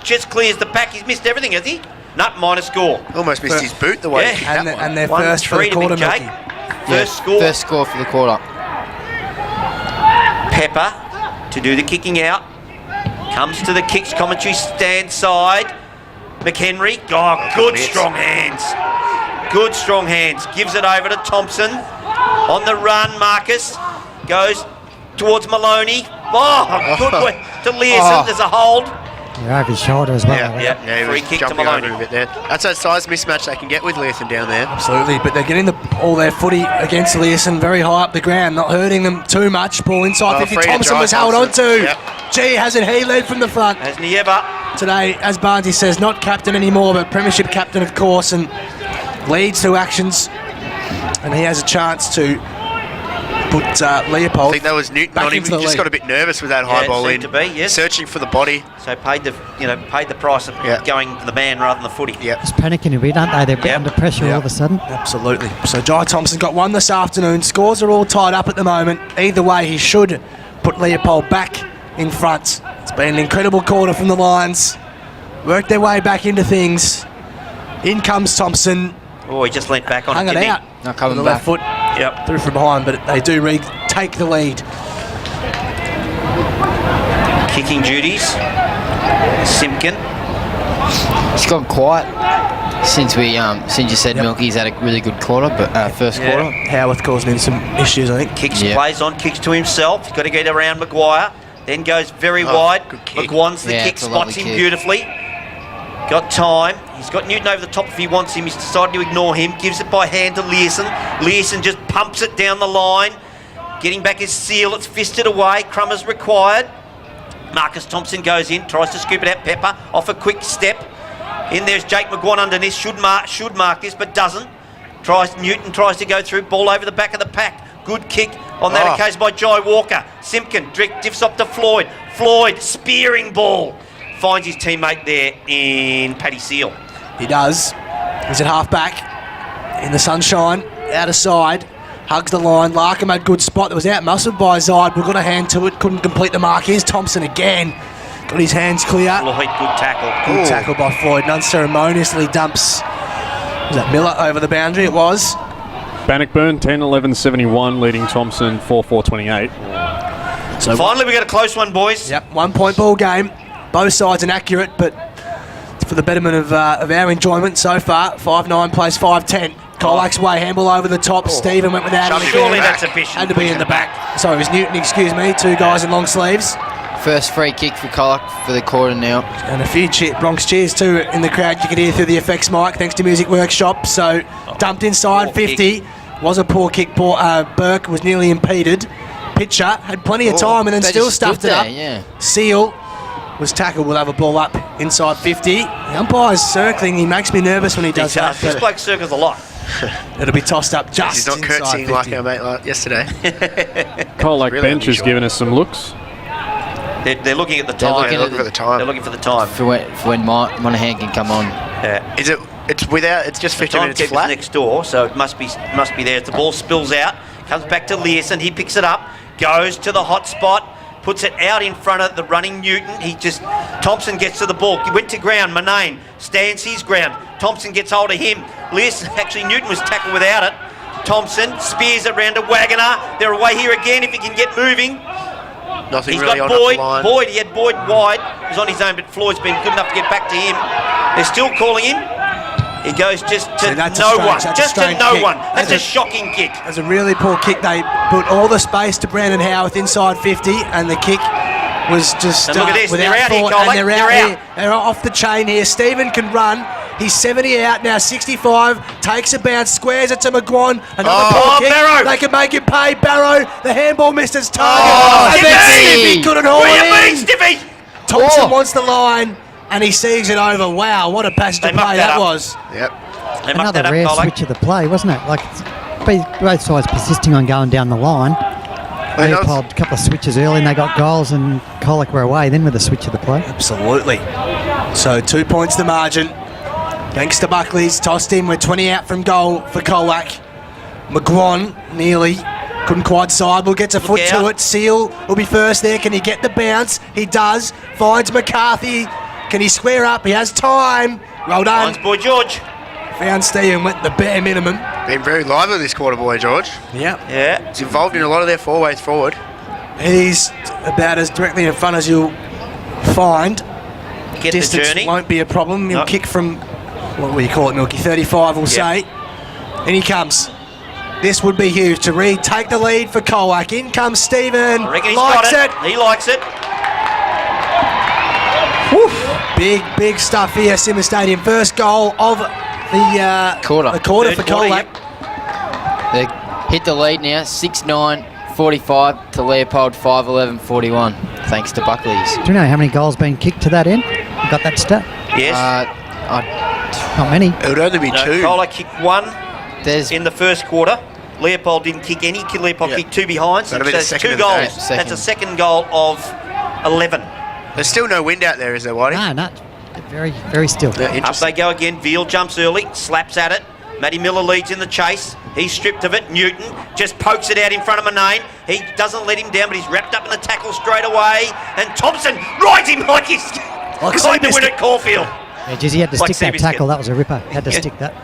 just clears the back. He's missed everything, has he? Not minor score. Almost missed his boot the way he kicked that one. And their first for the 1-3 to quarter, Big Jake. Milky. First score. First score for the quarter. Pepper to do the kicking out. Comes to the kicks commentary stand side. McHenry. Oh, good strong hands. Good strong hands. Gives it over to Thompson. On the run, Marcus goes towards Maloney. Oh, good way to Learson. There's a hold. You're over his shoulder as well. Yeah, he Free was kick to jumping Maloney. over a bit there. That's that size mismatch they can get with Learson down there. Absolutely, but they're getting all their footy against Learson very high up the ground, not hurting them too much. Ball inside 50. free to Thompson drive was held on Thompson. to. Yep. Gee, hasn't he led from the front Hasn't he ever? today? As Barnesy says, not captain anymore, but premiership captain, of course, and leads through actions. And he has a chance to put Leopold. I think that was Newton back on him. into He the just lead. got a bit nervous with that high ball seemed in. to be, yes. Searching for the body. So paid the price of going to the man rather than the footy. Yep. Just panicking a bit, aren't they? They're a bit Yep. under pressure all of a sudden. Absolutely. So Jai Thompson got one this afternoon. Scores are all tied up at the moment. Either way, he should put Leopold back in front. It's been an incredible quarter from the Lions. Worked their way back into things. In comes Thompson. Oh, he just leant back on Hung it, it didn't he? out. Not coming With the back. left foot Yep. through from behind, but they do take the lead. Kicking duties. Simpkin. It's gone quiet since you said Milky's had a really good quarter, but first quarter. Howarth causing him some issues, I think. Kicks, Yeah. plays on, kicks to himself. He's got to get around Maguire. Then goes very wide. good kick. McGuan's the Yeah, kick, it's a spots lovely him kick. beautifully. Got time. He's got Newton over the top if he wants him. He's decided to ignore him. Gives it by hand to Learson. Learson just pumps it down the line. Getting back his seal. It's fisted away. Crummer's required. Marcus Thompson goes in, tries to scoop it out. Pepper off a quick step. In there's Jake McGuan underneath. Should mark this, but doesn't. Newton tries to go through. Ball over the back of the pack. Good kick on that occasion by Jai Walker. Simpkin diffs up to Floyd. Floyd spearing ball. Finds his teammate there in Paddy Seal. He does. He's at half back. In the sunshine. Out of side. Hugs the line. Larkham had good spot. That was out muscled by Zide. We've got a hand to it. Couldn't complete the mark. Here's Thompson again. Got his hands clear. Floyd, good tackle. Good tackle by Floyd. And unceremoniously dumps. Was that Miller over the boundary? It was. Bannockburn 10-11-71, leading Thompson 4-4-28. So Finally, we got a close one, boys. Yep, 1 point ball game. Both sides inaccurate, but it's for the betterment of our enjoyment so far. 5-9 plays 5-10. Colac's way, handball over the top. Stephen went without it. Surely again. that's efficient. Had to be in the back. Sorry, it was Newton, excuse me. Two guys in long sleeves. First free kick for Colac for the quarter now. And a few Bronx cheers too in the crowd. You could hear through the effects mic, thanks to Music Workshop. So dumped inside poor 50. Was a poor kick. Burke was nearly impeded. Pitcher had plenty of time and then They still just stuffed stood it up. there, yeah. Seal was tackled. We'll have a ball up inside 50. The umpire's circling. He makes me nervous when he does that. This but bloke circles a lot. it'll be tossed up just He's not inside curtsying 50. like our mate yesterday. Colac Really bench is unusual. giving us some looks. They're looking at the They're time. looking They're looking for the time. They're looking for the time. For when Monahan can come on. Yeah. Is it? It's without. It's just The 50 minutes timekeeper's flat. next door, so it must be there. As the ball spills out, comes back to Learson. He picks it up, goes to the hot spot, puts it out in front of the running Newton. Thompson gets to the ball. He went to ground. Manane stands his ground. Thompson gets hold of him. Actually, Newton was tackled without it. Thompson spears it round to Wagner. They're away here again if he can get moving. Nothing He's really got on Boyd. up the line. He had Boyd wide. He's on his own, but Floyd's been good enough to get back to him. They're still calling him. He goes just to See, that's a no strange- one. that's a Just to strange no kick. one. That's That's a a- shocking kick. That's a really poor kick. They put all the space to Brandon Howarth inside 50, and the kick was just And look at this, without they're out here, thought, Colac, and they're out they're here. They're off the chain here. Stephen can run. He's 70 out now, 65. Takes a bounce, squares it to McGuan. Another poor kick. Barrow. They can make it pay. Barrow, the handball missed its target. Oh, and then Stiffy! Stiffy couldn't haul What do you it mean, in. Stiffy? Thompson wants the line, and he sees it over. Wow, what a passage They of play mucked that that up. was. Yep. They mucked Another that up, rare Colac. switch of the play, wasn't it? Like, both sides persisting on going down the line. Hey, that was- Leopold, a couple of switches early, and they got goals, and Colac were away then with the switch of the play. Absolutely. So 2 points the margin. Thanks to Buckley's tossed in. We're 20 out from goal for Colac. McGuan nearly couldn't quite side. Will gets a foot to out. it. Seal will be first there. Can he get the bounce? He does. Finds McCarthy. Can he square up? He has time. Well done. Lines Boy George. Found Stephen with the bare minimum. Been very lively this quarter, boy George. Yep. Yeah. He's involved in a lot of their four ways forward. He's about as directly in front as you'll find. Get Distance the journey. won't be a problem. He'll No. kick from, what do you call it, Milky? 35, we'll say. And he comes. This would be huge to retake the lead for Colac. In comes Stephen. I reckon he's Likes got it. it. He likes it. Big stuff here, Simmer Stadium. First goal of the Quarter. The quarter Third for quarter, Colac. They hit the lead now, 6-9, 45 to Leopold 5-11-41, thanks to Buckley's. Do you know how many goals been kicked to that end? You got that stat? Yes. Not many. It would only be No, two. Colac kicked one There's in the first quarter. Leopold didn't kick any. Leopold Yeah. kicked two behinds. That'll be So the that's second two of the goals. day. That's a second goal of 11. There's still no wind out there, is there, Whitey? No, very, very still. Yeah, Up interesting. they go again. Veal jumps early, slaps at it. Matty Miller leads in the chase. He's stripped of it. Newton just pokes it out in front of Manane. He doesn't let him down, but he's wrapped up in the tackle straight away. And Thompson rides him like he's Like going to win Seabiscuit. at Caulfield. Yeah, geez, he had to Like stick that Seabiscuit. tackle. That was a ripper. Had to Yeah. stick that.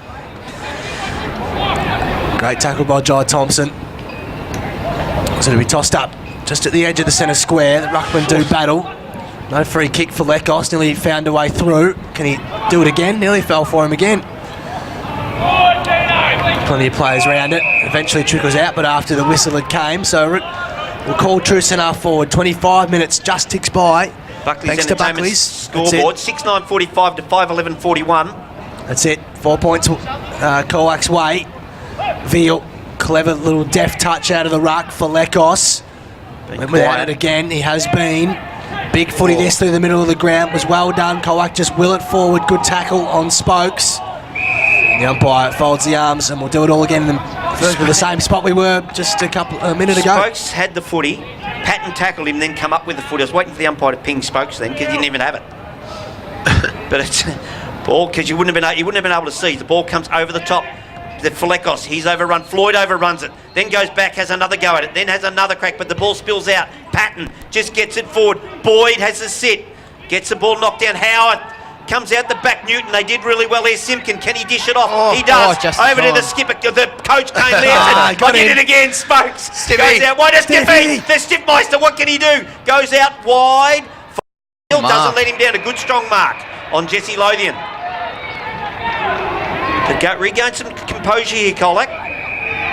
Great tackle by Jai Thompson. So to be tossed up just at the edge of the centre square. The ruckman do battle. No free kick for Lekos. Nearly found a way through. Can he do it again? Nearly fell for him again. Plenty of players around it. Eventually trickles out, but after the whistle it came. So we'll call truce in our forward. 25 minutes just ticks by. Buckley's Thanks to Entertainment Buckley's. scoreboard. 6-9-45 to 5-11-41. That's it. 4 points Colac's way. Veal, clever little deft touch out of the ruck for Lekos. Went without it again. He has been. Big footy this through the middle of the ground. Was well done. Colac just will it forward. Good tackle on Spokes. The umpire folds the arms and we'll do it all again in the same spot we were just a minute ago. Spokes had the footy. Patton tackled him, then come up with the footy. I was waiting for the umpire to ping Spokes then because he didn't even have it. But it's ball because you wouldn't have been able to see. The ball comes over the top. The Lekos, he's overrun. Floyd overruns it. Then goes back, has another go at it. Then has another crack, but the ball spills out. Patton just gets it forward. Boyd has the sit. Gets the ball knocked down. Howard comes out the back. Newton, they did really well there. Simpkin, can he dish it off? He does. just Over to fine. the skipper. The coach came there. I got did him. it again. Spokes. Stiffy. Goes out wide. Stiffy. Stiffy. The Stiffmeister, what can he do? Goes out wide. Still Mark. doesn't let him down. A good strong mark on Jesse Lothian. To regain some composure here, Colac.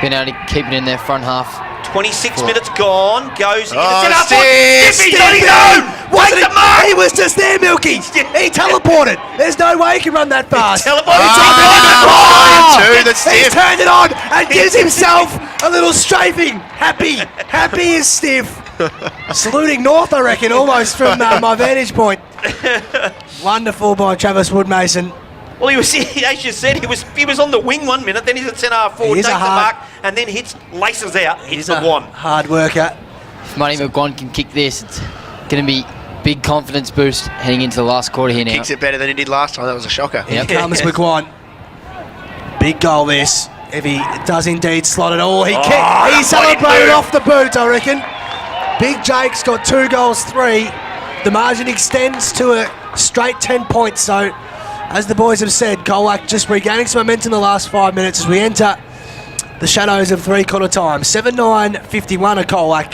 been able to keep it in their front half. 26 minutes gone. Goes in. Oh, It's Stiffy. Stiffy's on his own. Wasn't Take the mark. He was just there, Milky. He teleported. There's no way he can run that fast. Teleported. Oh, two, that's He's stiff. turned it on and gives himself a little strafing. Happy as stiff. Saluting North, I reckon, almost from my vantage point. Wonderful by Travis Woodmason. Well, as you said, he was on the wing 1 minute, then he's at centre half forward, He is takes a the hard- mark, and then laces out, hits He's the a one. hard worker. If Money McGuan can kick this, it's going to be big confidence boost heading into the last quarter here now. Kicks it better than he did last time. That was a shocker. Here Yep. comes McGuan. Big goal this. If he does indeed slot it all, he that celebrated bloody off the boot, I reckon. Big Jake's got 2 goals, 3. The margin extends to a straight 10 points. So, as the boys have said, Colac just regaining some momentum in the last 5 minutes as we enter the shadows of 3/4 time. 7-9-51 of Colac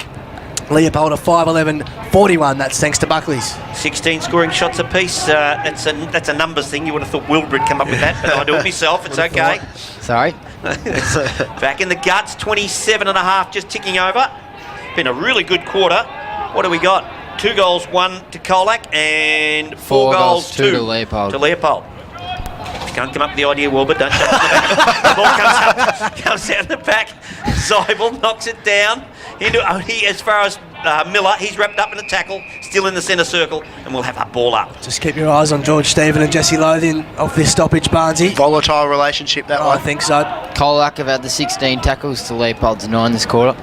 Leopold a 5-11-41. That's thanks to Buckley's. 16 scoring shots apiece. That's a numbers thing. You would have thought Wilbur would come up with that, but I do it myself. It's okay. Sorry. Back in the guts, 27.5, just ticking over. Been a really good quarter. What do we got? 2 goals, 1 to Colac, and 4 goals, 2 to Leopold. If you can't come up with the idea, Wilbur, don't touch the ball comes out in the back. Seibel knocks it down into only as far as Miller. He's wrapped up in a tackle, still in the centre circle, and we'll have a ball up. Just keep your eyes on George Stephen and Jesse Lothian off this stoppage, Barnesy. Volatile relationship, that one. I think so. Colac have had the 16 tackles to Leopold's 9 this quarter.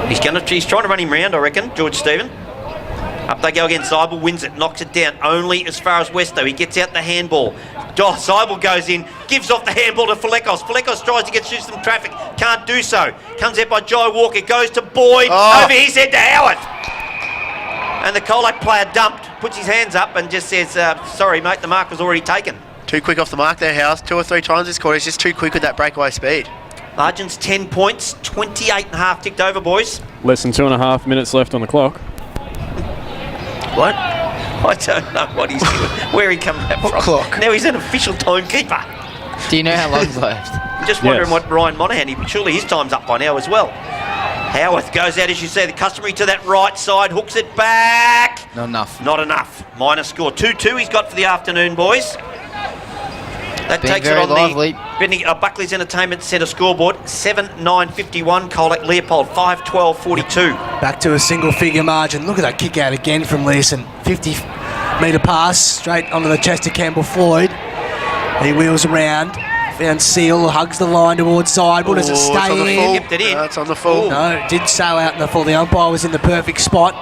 He's trying to run him round, I reckon, George Stephen. Up they go again. Seibel wins it, knocks it down only as far as Westo. He gets out the handball. Seibel goes in, gives off the handball to Flecos. Flecos tries to get through some traffic, can't do so. Comes out by Jai Walker, goes to Boyd, over his head to Howard. And the Colac player dumped, puts his hands up and just says, sorry mate, the mark was already taken. Too quick off the mark there, House. 2 or 3 times this quarter. He's just too quick with that breakaway speed. Margin's 10 points, 28.5 ticked over, boys. Less than 2.5 minutes left on the clock. What? I don't know what he's doing, where he comes from. Clock? Now he's an official timekeeper. Do you know how long's left? I'm just wondering what Ryan Monaghan, surely his time's up by now as well. Howarth goes out, as you say, the customary to that right side, hooks it back. Not enough. Not enough. Minor score. 2-2 he's got for the afternoon, boys. That Been takes it very on lively. the Buckley's Entertainment Centre scoreboard. 7-9-51. Colac Leopold 5-12-42. Back to a single figure margin. Look at that kick out again from Leeson. 50-metre pass straight onto the chest of Campbell Floyd. He wheels around. Found Seal, hugs the line towards Seibel. Does it stay in? Tipped it in. No, it's on the full. No, it did sail out in the full. The umpire was in the perfect spot.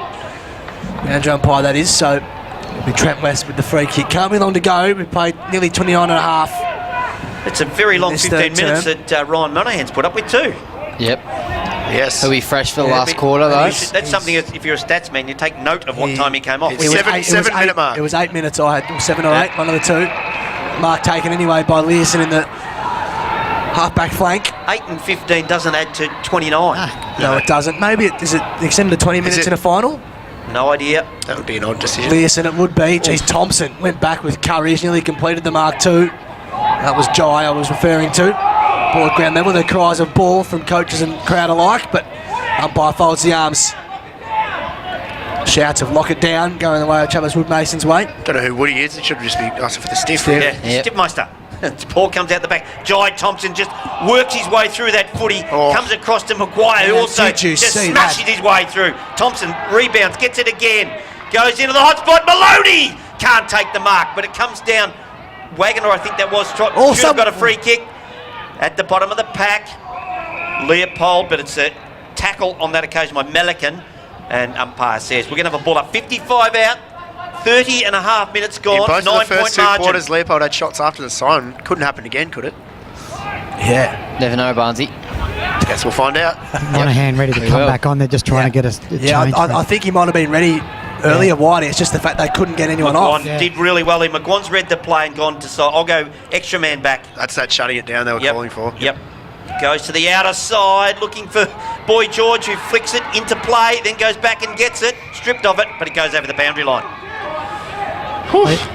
Boundary umpire, that is. So it'll be Trent West with the free kick. Can't be long to go. We played nearly 29.5. It's a very long This 15 third minutes term. that Ryan Monaghan's put up with too. Yep. Yes. He'll be fresh for the Yeah, last but- quarter, though. That's something, if you're a stats man, you take note of what He- time he came off. It's 7-minute mark. It was 8 minutes. I had 7 or 8, one of the two. Mark taken anyway by Learson in the half-back flank. 8 and 15 doesn't add to 29. No, it doesn't. Maybe it extended to 20 minutes it- in a final. No idea. That would be an odd decision. Learson, it would be. Geez, Thompson went back with courage, nearly completed the mark too. That was Jai I was referring to. Ball at ground level, the cries of ball from coaches and crowd alike, but umpire folds the arms. Shouts of lock it down, going the way of Chavez Woodmason's way. Don't know who Woody is. It should just be asking for the stiff. Yeah, Yep. Stiffmeister. Ball comes out the back. Jai Thompson just works his way through that footy. Oh. Comes across to Maguire, who Yeah, also did you just see smashes that? his way through. Thompson rebounds, gets it again. Goes into the hot spot. Maloney can't take the mark, but it comes down. Wagner, I think that was. Should have got a free kick at the bottom of the pack. Leopold, but it's a tackle on that occasion by Melican. And umpire says we're going to have a ball up. 55 out. 30.5 minutes gone. In both of the 9-point first 2 margin. quarters, Leopold had shots after the siren. Couldn't happen again, could it? Yeah. Never know, Barnesy. Guess we'll find out. Monahan ready to We come will. back on. They're just trying to get us a Yeah, change. I think he might have been ready earlier, Whitey. It's just the fact they couldn't get anyone off. McGuan did really well. McGuan's read the play and gone to side. I'll go extra man back. That's that shutting it down they were calling for. Yep. Goes to the outer side, looking for Boy George, who flicks it into play, then goes back and gets it, stripped of it, but it goes over the boundary line.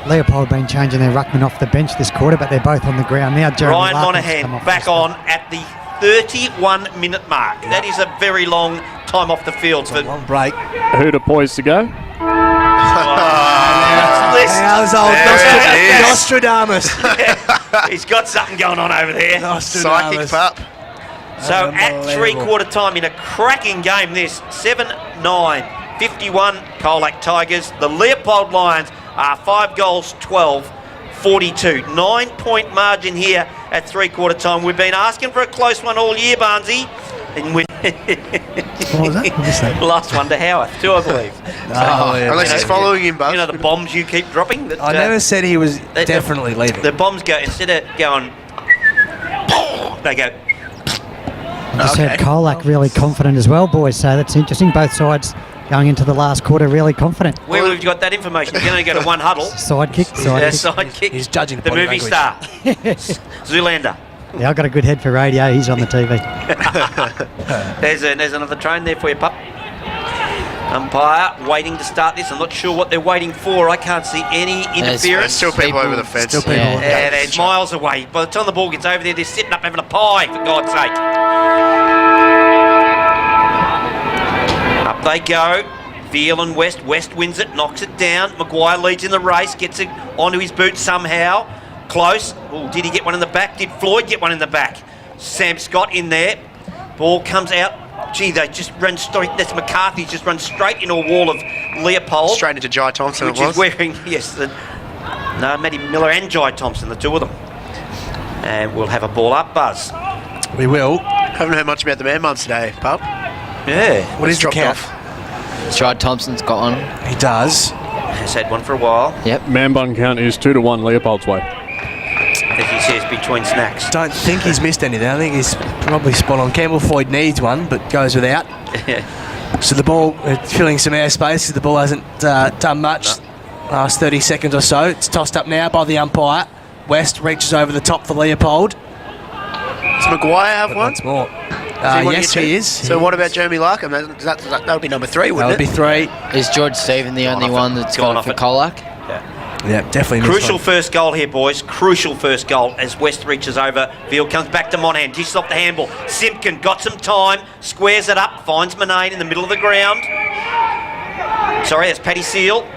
Leopold been changing their ruckman off the bench this quarter, but they're both on the ground now. Jeremy Ryan Larkin's come Monaghan off back the on at the 31-minute mark. That is a very long time off the field. For Long break. Who'd have poised to go? How's old There it is. Nostradamus? He's got something going on over there. Psychic pup. So at Unbelievable. 3/4 time in a cracking game this, 7-9, 51 Colac Tigers. The Leopold Lions are 5 goals, 12, 42. 9-point margin here at 3/4 time. We've been asking for a close one all year, Barnesy. And we What was that? What was that? last one to Howarth too, I believe. Unless he's following him, Buzz. You know the bombs you keep dropping? That, I never said he was definitely leaving. The bombs go, instead of going, they go, Just heard Colac really confident as well, boys. So that's interesting. Both sides going into the last quarter really confident. where have you got that information? You can only go to one huddle. Side kick, side kick. Side kick. He's judging the body movie language. star. Zoolander. Yeah, I've got a good head for radio. He's on the TV. There's another train there for you, pup. Umpire waiting to start this. I'm not sure what they're waiting for. I can't see any interference. There's still people over the fence. Still people. Yeah, they're miles away. By the time the ball gets over there, they're sitting up having a pie, for God's sake. Up they go. Veal and West. West wins it, knocks it down. Maguire leads in the race, gets it onto his boot somehow. Close. Oh, did he get one in the back? Did Floyd get one in the back? Sam Scott in there. Ball comes out. Gee, they just run straight. That's McCarthy just run straight into a wall of Leopold. Straight into Jai Thompson, which is wearing, yes, Matty Miller and Jai Thompson, the two of them. And we'll have a ball up, Buzz. We will. Haven't heard much about the man mums today, pup. Yeah. What is the count? Jai Thompson's got one. He does. Has had one for a while. Yep. Man bun count is 2-1 Leopold's way. As he says, between snacks. Don't think he's missed anything. I think he's probably spot on. Campbell Floyd needs one, but goes without. So the ball filling some airspace because the ball hasn't done much last 30 seconds or so. It's tossed up now by the umpire. West reaches over the top for Leopold. Does Maguire have one? Once more. Yes, he is. So what about Jeremy Larkham? That would be number 3, wouldn't That would be 3. Is George Stephen the only one that's gone for Colac? Yeah, definitely. Crucial first goal here, boys. Crucial first goal as West reaches over. Veal comes back to Monahan. Dishes off the handball. Simpkin got some time. Squares it up. Finds Manane in the middle of the ground. Sorry, that's Paddy Seal.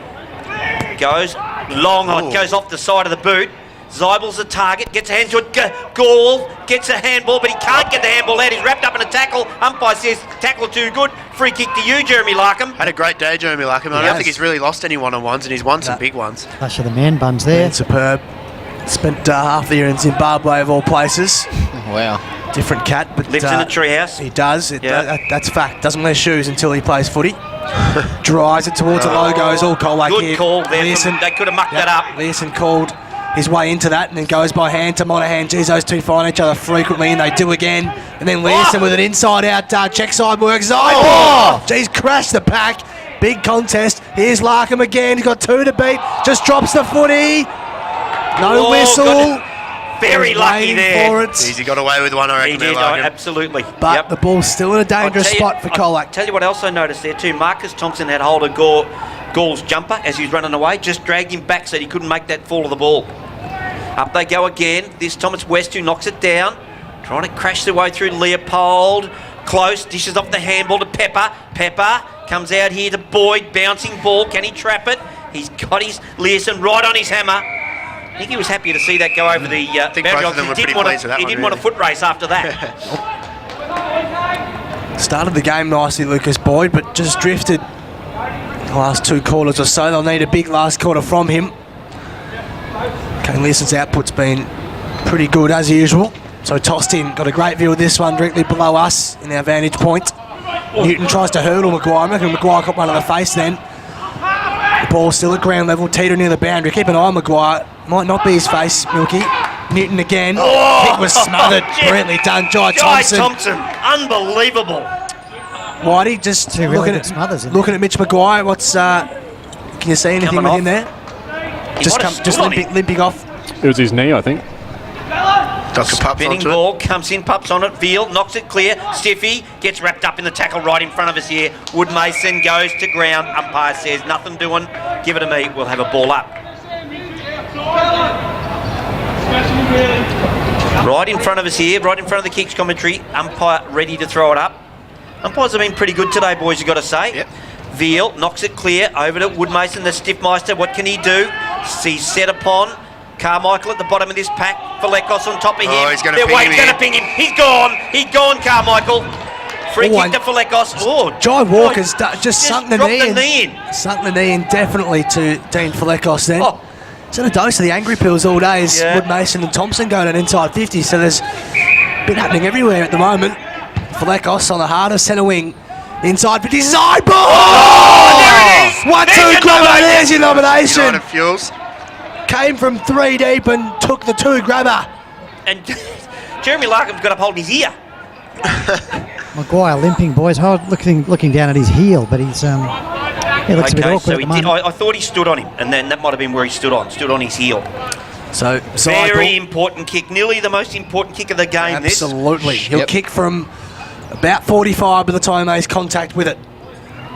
Goes long on. Goes off the side of the boot. Zybel's the target. Gets a hand to it. Gall gets a handball, but he can't get the handball out. He's wrapped up in a tackle. Umpire says tackle too good. Free kick to you, Jeremy Larkham. Had a great day, Jeremy Larkham. I don't think he's really lost any one-on-ones, and he's won some big ones. Flash of the man buns there. Superb. Spent half the year in Zimbabwe of all places. Wow. Different cat, but Lives in a treehouse. He does. That's fact. Doesn't wear shoes until he plays footy. Drives it towards the logos. All Colac Good here. call there. They could have mucked that up. Leeson called his way into that and then goes by hand to Monahan. Geez, those two find each other frequently and they do again. And then Leeson with an inside-out check side work. Geez, crashed the pack. Big contest. Here's Larkham again. He's got 2 to beat. Just drops the footy. No whistle. Good. Very lucky there. For it. Jeez, he got away with one, I reckon. He did, absolutely. But the ball's still in a dangerous spot for Colac. Tell you what else I noticed there too. Marcus Thompson had hold of Gall's jumper as he was running away. Just dragged him back so he couldn't make that fall of the ball. Up they go again. This time it's West who knocks it down. Trying to crash their way through Leopold. Close. Dishes off the handball to Pepper. Pepper comes out here to Boyd. Bouncing ball. Can he trap it? He's got his Leeson right on his hammer. I think he was happy to see that go over the I think both of them were pretty pleased with that He one, didn't want a foot race after that. Started the game nicely, Lucas Boyd, but just drifted the last 2 quarters or so. They'll need a big last quarter from him. Kane Leeson's output's been pretty good as usual. So tossed in. Got a great view of this one directly below us in our vantage point. Newton tries to hurdle Maguire. And Maguire got one in the face then. The ball's still at ground level, teeter near the boundary. Keep an eye on Maguire. Might not be his face, Milky. Newton again. Kick was smothered. Brilliantly done. Jai Thompson. Unbelievable. Whitey just Two really good smothers in looking at Mitch Maguire. Can you see anything Coming with off. him there? Just limping off. It was his knee, I think. Dr. Pups Spinning onto ball, comes in, Pups on it. Veal knocks it clear. Stiffy gets wrapped up in the tackle right in front of us here. Wood Mason goes to ground. Umpire says nothing doing. Give it to me. We'll have a ball up. Right in front of us here, right in front of the kicks commentary. Umpire ready to throw it up. Umpires have been pretty good today, boys, you've got to say. Yep. Veal knocks it clear over to Wood Mason, the Stiffmeister. What can he do? He's set upon Carmichael at the bottom of this pack. Falekos on top of him. Oh, he's going to They're ping waiting, him going here. to ping him. He's gone, Carmichael. Free kick to Falekos. Oh, Jai Walker's just sunk the dropped knee in. Sunk the knee in definitely to Dean Falekos then. It's in a dose of the angry pills all day as Wood Mason and Thompson going an inside 50, so there's a bit happening everywhere at the moment. Falekos on the harder centre wing. Inside 50, side ball! there it is! 1-2 grabber, there's your nomination. United Fuels. Came from 3 deep and took the 2 grabber. And Jeremy Larkham's got up holding his ear. Maguire limping, boys. Looking down at his heel, but he's he looks a bit awkward so at the moment. I thought he stood on him, and then that might have been where he stood on his heel. So Very important kick, nearly the most important kick of the game. Absolutely. He'll kick from about 45 by the time he makes contact with it.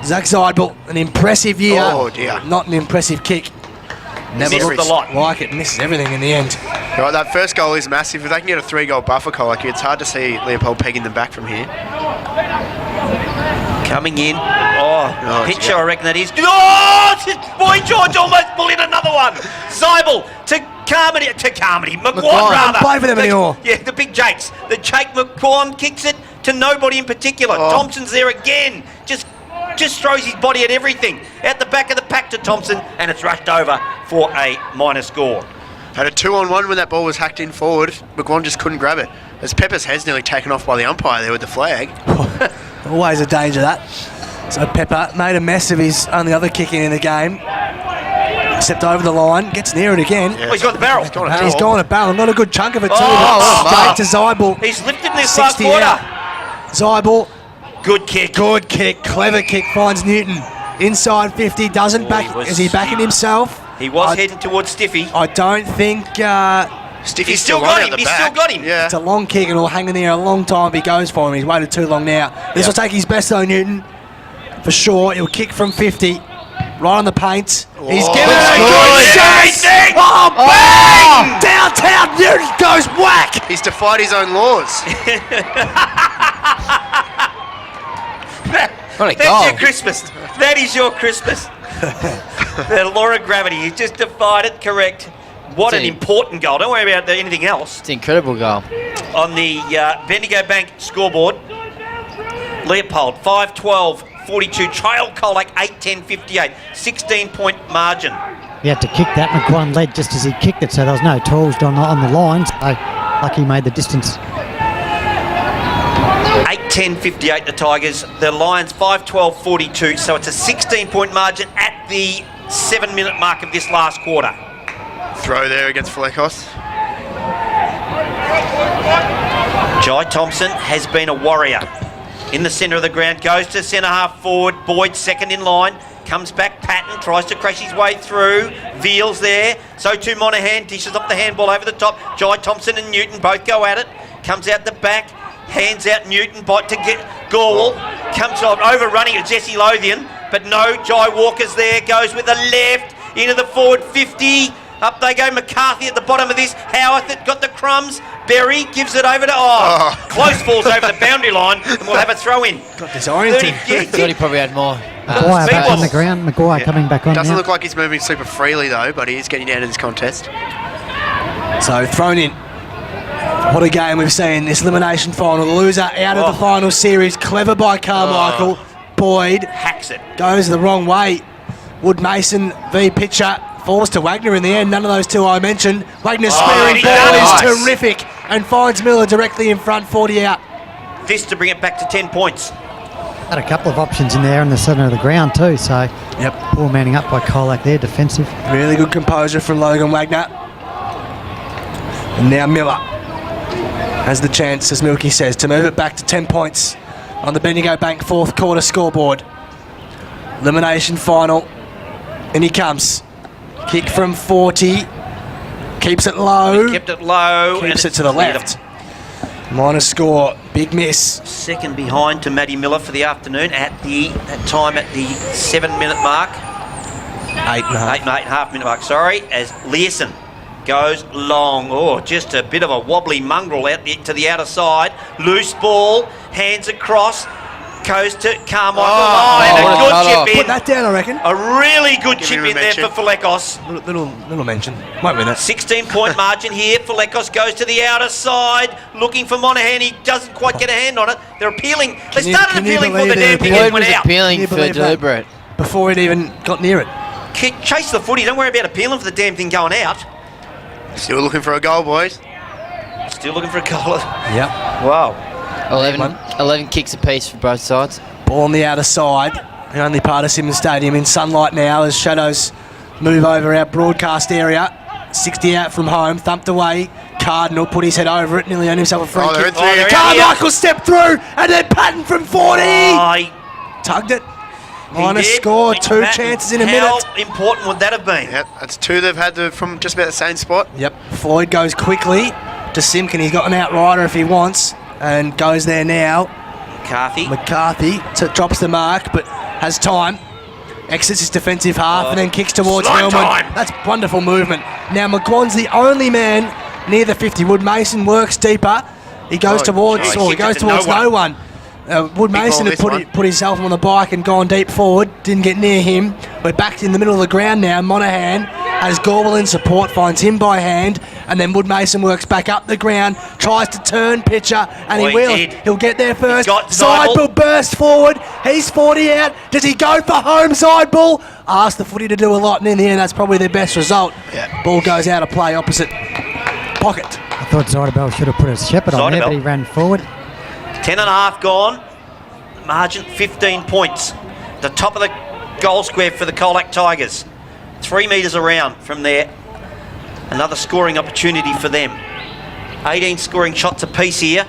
Zach Zeidel, an impressive year. Oh, dear. Not an impressive kick. Never Missed looked the lot. like it. Misses everything in the end. Right, that first goal is massive. If they can get a 3-goal buffer, Colac, it's hard to see Leopold pegging them back from here. Coming in. Oh, pitcher, yeah. I reckon that is. Oh, Boy George almost pulled in another one. Zeibel to Carmody. McGuan, rather. Play for them anymore. Yeah, the big Jakes. The Jake McGuan kicks it to nobody in particular. Oh. Thompson's there again. Just throws his body at everything. Out the back of the pack to Thompson, and it's rushed over for a minor score. Had a 2-on-1 when that ball was hacked in forward. McGuan just couldn't grab it. As Pepper's head's nearly taken off by the umpire there with the flag. Always a danger, that. So Pepper made a mess of his only other kicking in the game. Stepped over the line, gets near it again. Yeah. Oh, he's got the barrel. And he's gone a barrel. Not a good chunk of it too. Oh, Straight to Zeibel. He's lifted this last 60 quarter. out. Zeibel, Good kick. good kick, clever kick, finds Newton. Inside 50, doesn't Oh, back. he was- Is he backing himself? He was I- heading towards Stiffy. I don't think Stiffy's He's still on got out him. the He's back. still got him. Yeah. it's a long kick and it'll hang in there a long time if he goes for him. He's waited too long now. This will take his best though, Newton. For sure. He'll kick from 50. Right on the paint. He's Oh, given it that's a good. good shot. Oh, bang! Downtown, Newton goes whack. He's defied his own laws. What a That's goal. your Christmas. That is your Christmas. The law of gravity. He just defied it. Correct. What an See. important goal. Don't worry about anything else. It's an incredible goal. On the Bendigo Bank scoreboard, Leopold 5-12-42. Trail Colac 8-10-58. 16-point margin. He had to kick that. McGuan led just as he kicked it, so there was no tools on the line. So lucky he made the distance. 8-10-58 the Tigers. The Lions 5-12-42. So it's a 16-point margin at the 7-minute mark of this last quarter. Throw there against Flecos. Jai Thompson has been a warrior. In the centre of the ground, goes to centre half forward. Boyd second in line. Comes back, Patton tries to crash his way through. Veal's there. So too Monahan dishes up the handball over the top. Jai Thompson and Newton both go at it. Comes out the back. Hands out Newton to get Gorwell. Comes on overrunning at Jesse Lothian. But no, Jai Walker's there. Goes with the left. Into the forward 50. Up they go. McCarthy at the bottom of this. Howarth got the crumbs. Berry gives it over to... Close falls over the boundary line. And we'll have a throw in. Got disoriented. Thought he probably had more. Maguire speed back on was- the ground. Maguire coming back on Doesn't now. look like he's moving super freely though, but he is getting out of this contest. So thrown in. What a game we've seen. This elimination final. The loser out of the final series. Clever by Carmichael. Boyd Hacks it. goes the wrong way. Wood Mason v Pitcher falls to Wagner in the end. None of those two I mentioned. Wagner's spearing he ball does. is terrific and finds Miller directly in front, 40 out. This to bring it back to 10 points. Had a couple of options in there in the centre of the ground too. So Yep. poor manning up by Colac there, defensive. Really good composure from Logan Wagner. And now Miller has the chance, as Milky says, to move it back to 10 points on the Bendigo Bank fourth quarter scoreboard. Elimination final. And he comes. Kick from 40. Keeps it low. Kept it low. Keeps and it to the left. Minor score. Big miss. Second behind to Matty Miller for the afternoon at that time at the 7-minute mark. 8.5 minute mark, sorry, as Learson goes long. Oh, just a bit of a wobbly mongrel out to the outer side. Loose ball, hands across, goes to Carmichael. And what a a good cut-off. chip Put in. that down, I reckon. A really good Give chip him a in there mention. for Flecos. Little mention. Won't win it. 16-point margin here. Flecos goes to the outer side, looking for Monahan. He doesn't quite get a hand on it. They're appealing. They Can you- started can you appealing for believe the they're damn thing appealing? and Boyd was went out. appealing Can you for believe that? deliberate. Before it even got near it. Chase the footy. Don't worry about appealing for the damn thing going out. Still looking for a goal, boys. Still looking for a goal. Yep. Wow. 11 kicks apiece for both sides. Ball on the outer side. The only part of Simmons Stadium in sunlight now as shadows move over our broadcast area. 60 out from home, thumped away. Cardinal put his head over it, nearly earned himself a free Oh, they're kick. in three. they're out. Carmichael stepped through and then Patton from 40. He Tugged it. Minor did. score, two Patton, chances in a how minute. important would that have been? Yep, that's two they've had from just about the same spot. Yep. Floyd goes quickly to Simkin. He's got an outrider if he wants and goes there now. McCarthy. McCarthy drops the mark, but has time. Exits his defensive half and then kicks towards Slime Hillman. time. That's wonderful movement. Now McGuan's the only man near the 50. Wood Mason works deeper. He goes towards, he he goes kicked it to towards no no one. Wood Mason ball, had this one. put himself on the bike and gone deep forward. Didn't get near him. We're back in the middle of the ground now. Monaghan has Gorwell in support, finds him by hand, and then Wood Mason works back up the ground, tries to turn pitcher, and Oh, he will. he did. He'll get there first. got Side Zybel. bull burst forward. He's 40 out. Does he go for home side bull? Asked the footy to do a lot, and in the end, that's probably their best result. Yeah. Ball goes out of play opposite pocket. I thought Zidebell should have put a shepherd on there, Zidebell. but he ran forward. 10.5 gone. Margin 15 points. The top of the goal square for the Colac Tigers. 3 metres around from there. Another scoring opportunity for them. 18 scoring shots apiece here.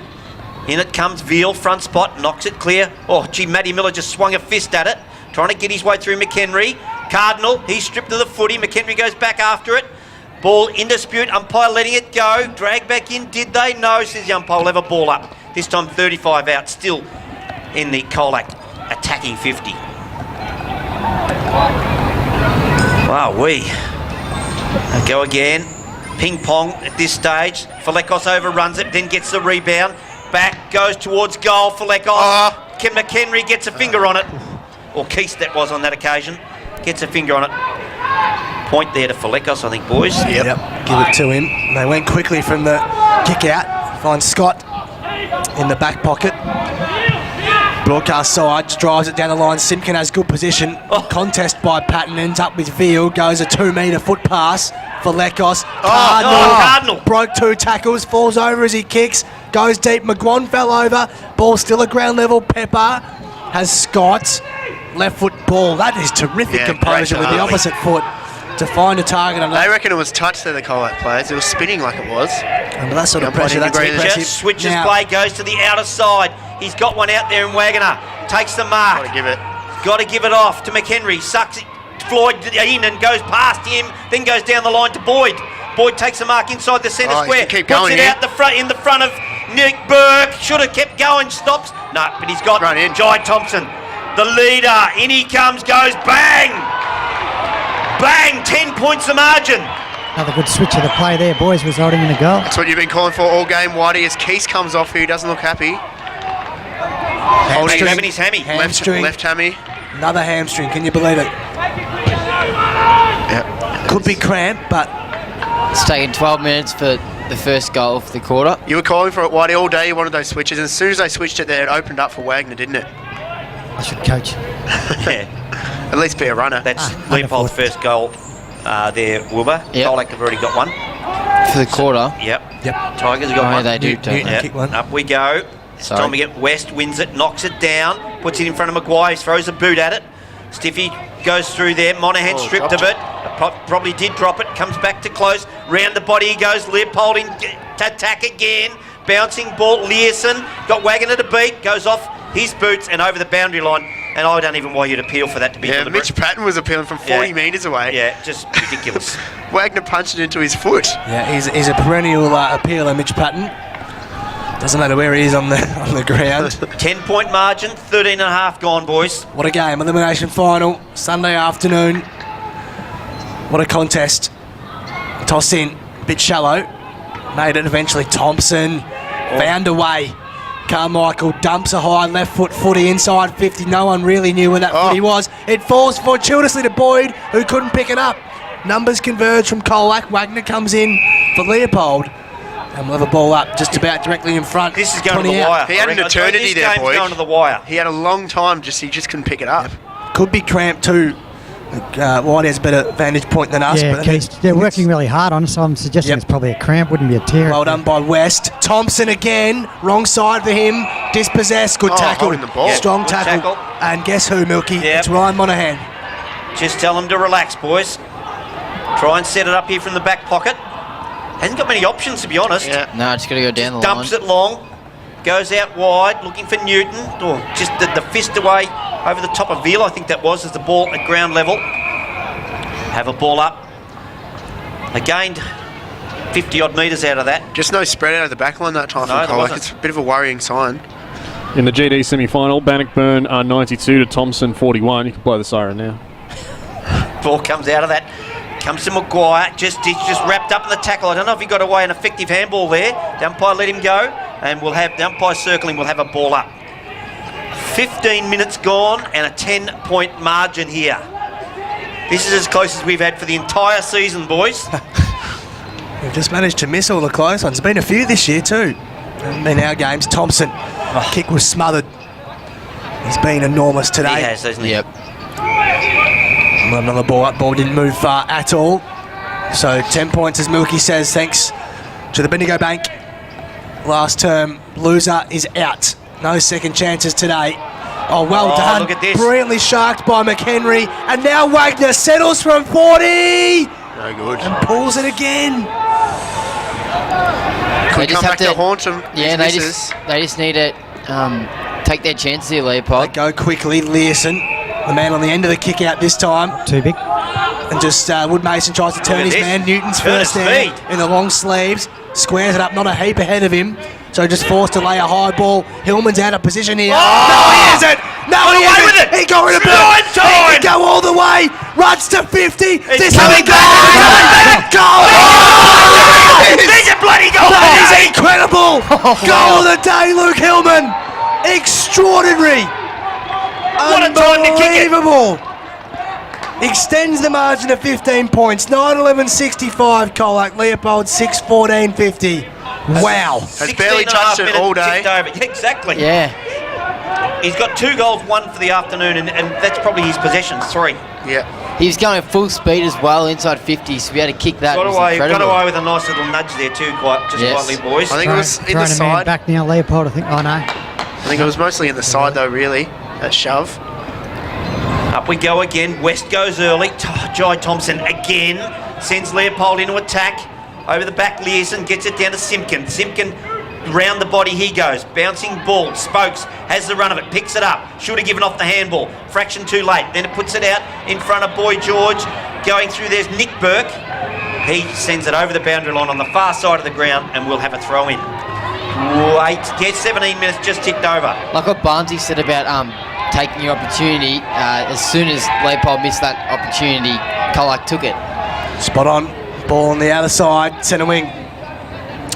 In it comes Veal, front spot, knocks it clear. Oh, gee, Matty Miller just swung a fist at it, trying to get his way through McHenry. Cardinal, he's stripped of the footy. McHenry goes back after it. Ball in dispute, umpire letting it go. Drag back in, did they? No, says the umpire, will have a ball up. This time 35 out, still in the Colac attacking 50. Wow, go again. Ping pong at this stage. Falekos overruns it, then gets the rebound. Back, goes towards goal. Falekos. McHenry gets a finger on it. Or Keith that was on that occasion. Gets a finger on it. Point there to Falekos, I think, boys. Yep. Give it to him. They went quickly from the kick out. Finds Scott in the back pocket. Broadcast side drives it down the line. Simpkin has good position. Contest by Patton, ends up with Veal. Goes a 2 metre foot pass for Lekos. Cardinal. Broke 2 tackles. Falls over as he kicks. Goes deep. McGuan fell over. Ball still at ground level. Pepper has Scott. Left foot ball. That is terrific Yeah, composure great with the Harley. opposite foot to find a target. And They reckon it was touch there, the Colac players. It was spinning like it was. under that sort of Yeah, pressure, that's agree. impressive. Just switches Now, play, goes to the outer side. He's got one out there in Wagner. Takes the mark. Got to give it. Got to give it off to McHenry. Sucks it, Floyd in and goes past him. Then goes down the line to Boyd. Boyd takes the mark inside the centre Oh, he square. can keep Puts going it here. out in the front of Nick Burke. Should have kept going. Stops. No, but he's got Run in. Jai Thompson, the leader. In he comes. Goes bang, bang. 10 points the margin. Another good switch of the play there, boys, resulting in a goal. That's what you've been calling for all game, Whitey, as Keith comes off here. He doesn't look happy. He's grabbing his hammy. Hamstring. Left hammy. Another hamstring. Can you believe it? Yep. Could be cramp, but It's taken 12 minutes for the first goal of the quarter. You were calling for it, Whitey, all day. You wanted those switches. And as soon as they switched it there, it opened up for Wagner, didn't it? I should coach. Yeah. At least be a runner. That's Leopold's first goal there, Wilbur. Yep. Colac have already got one. For the quarter. Yep. Yep. Tigers have got Oh, one. they do, don't Newton they? kick one. Up we go. It's Sorry. time to get West, wins it, knocks it down, puts it in front of Maguire, throws a boot at it. Stiffy goes through there. Monaghan stripped of it. Probably did drop it. Comes back to close. Round the body he goes. Leopold in to attack again. Bouncing ball. Learson got Wagner to beat. Goes off his boots and over the boundary line. And I don't even want you to appeal for that to be Yeah, deliberate. Mitch Patton was appealing from 40 metres away. Yeah, just ridiculous. Wagner punched it into his foot. yeah, he's a perennial appealer, Mitch Patton. Doesn't matter where he is on the ground. 10-point margin, 13.5 gone, boys. What a game. Elimination final, Sunday afternoon. What a contest. Toss in, a bit shallow. Made it eventually. Thompson found a way. Carmichael dumps a high left foot footy inside 50. No one really knew where that footy was. It falls fortuitously to Boyd, who couldn't pick it up. Numbers converge from Colac. Wagner comes in for Leopold. And we'll have a ball up just about directly in front. This is going to 20 the out. wire. He had I an reckon. eternity This there, game's boys. going to the wire. He had a long time, he just couldn't pick it up. Could be cramped too. White has a better vantage point than us. Yeah, but Keith, they're working really hard on it, so I'm suggesting Yep. it's probably a cramp, wouldn't be a tear. Well done by West. Thompson again. Wrong side for him. Dispossessed. Good tackle. holding the ball. Strong Good tackle. tackle. And guess who, Milky? Yep. It's Ryan Monaghan. Just tell them to relax, boys. Try and set it up here from the back pocket. Hasn't got many options, to be honest. Yeah. No, just got to go down the line. Dumps it long. Goes out wide, looking for Newton. Or just the fist away over the top of Veal, I think that was, as the ball at ground level. Have a ball up. They gained 50-odd metres out of that. Just no spread out of the back line that time No, from there Colac. wasn't. It's a bit of a worrying sign. In the GD semi-final, Bannockburn are 92 to Thompson 41. You can blow the siren now. Ball comes out of that. Comes to Maguire. He's just wrapped up in the tackle. I don't know if he got away an effective handball there. The umpire let him go, and we'll have the umpire circling. We'll have a ball up. 15 minutes gone and a 10-point margin here. This is as close as we've had for the entire season, boys. We've just managed to miss all the close ones. There's been a few this year too. In our games, Thompson, kick was smothered. He's been enormous today. He has, hasn't he? Yep. Another ball up. Ball didn't move far at all. So 10 points, as Milky says, thanks to the Bendigo Bank. Last term loser is out. No second chances today. Oh, well done. Look at this. Brilliantly sharked by McHenry. And now Wagner settles from 40. No good. And pulls it again. Could come back to haunt him. Yeah, they just need to take their chances here, Leopold. They go quickly. Learson, the man on the end of the kick out this time. Too big. And just Wood Mason tries to turn his this. man. Newton's Turn first his there feet. in the long sleeves. Squares it up, not a heap ahead of him. So just forced to lay a high ball. Hillman's out of position here. Oh! No, he isn't! No, he away isn't! with it! He got rid of it! Drive He time! can go all the way! Runs to 50! It's coming coming back! Goal! There's a bloody goal! That is incredible! Goal of the day, Luke Hillman! Extraordinary! What a time to kick it! Unbelievable! Extends the margin to 15 points. 9-11-65, Colac. Leopold 6-14-50. Wow. Has barely 16 and a half touched it minutes all day. ticked over. Yeah, exactly. Yeah. He's got 2 goals, 1 for the afternoon, and that's probably his possessions, 3. Yeah. He was going at full speed as well, inside 50, so we had to kick that. Got It was away incredible. with a nice little nudge there too, Yes. quietly, boys. I think it was in the Throwing a man side. back now, Leopold, I think. Oh, no. I think it was mostly in the side though, really. That shove. Up we go again. West goes early. Jai Thompson again sends Leopold into attack. Over the back, Learson gets it down to Simpkin. Simpkin round the body he goes. Bouncing ball. Spokes has the run of it. Picks it up. Should have given off the handball. Fraction too late. Then it puts it out in front of Boy George. Going through, there's Nick Burke. He sends it over the boundary line on the far side of the ground, and we'll have a throw in. 17 minutes just ticked over. Like what Barnesy said about taking your opportunity, as soon as Leopold missed that opportunity, Colac took it. Spot on. Ball on the outer side. Centre wing.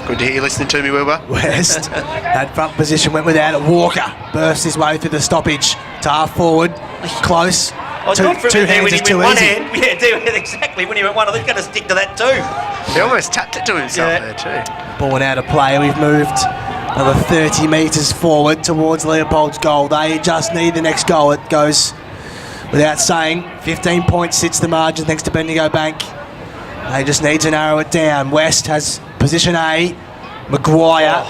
Good to hear you listening to me, Wilbur. West. That front position went without it. Walker burst his way through the stoppage to half forward. Close. I thought for a Two minute there hands when is he too went one easy. hand. Yeah, exactly. When he went one, I think he's going to stick to that too. He almost tapped it to himself Yeah. there too. Ball out of play. We've moved another 30 metres forward towards Leopold's goal. They just need the next goal. It goes without saying. 15 points sits the margin thanks to Bendigo Bank. They just need to narrow it down. West has position A. Maguire.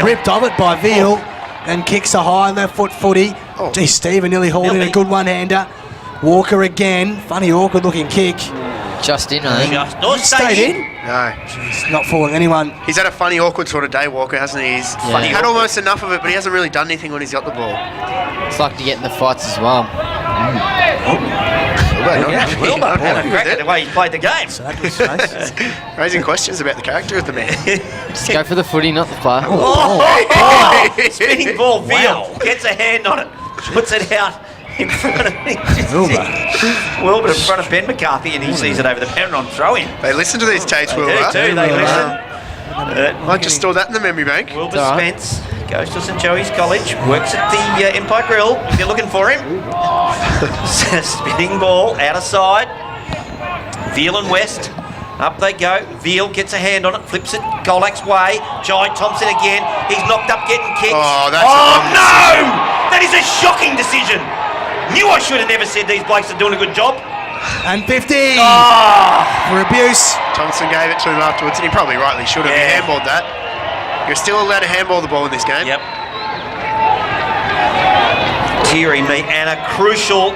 Ripped of it by Veal. And kicks a high left foot footy. Geez, Stephen nearly hauled in a good one-hander. Walker again. Funny, awkward looking kick. Just in, I think. Just not Stayed in. No. He's not fooling anyone. He's had a funny, awkward sort of day, Walker, hasn't he? He's Funny, had almost enough of it, but he hasn't really done anything when he's got the ball. It's like to get in the fights as well. Wilbur had a crack at the way he played the game. So that was nice. Raising questions about the character of the man. Just go for the footy, not the player. Spinning ball, Veal gets a hand on it, puts it out in front of Wilbur in front of Ben McCarthy, and he sees it over the pen on throw-in. They listen to these tapes, They Wilbur. do too, they listen. I just store that in the memory bank. Wilbur All right. Spence goes to St Joey's College, works at the Empire Grill, if you're looking for him. Spinning ball, out of side. Veal and West, up they go. Veal gets a hand on it, flips it Colac's way. Jai Thompson again, he's knocked up getting kicked. Oh, that's no! That is a shocking decision. Knew I should have never said these blokes are doing a good job. And 50 Ah! for abuse. Thompson gave it to him afterwards, and he probably rightly should have. Yeah. He handballed that. You're still allowed to handball the ball in this game. Yep. Teary me, and a crucial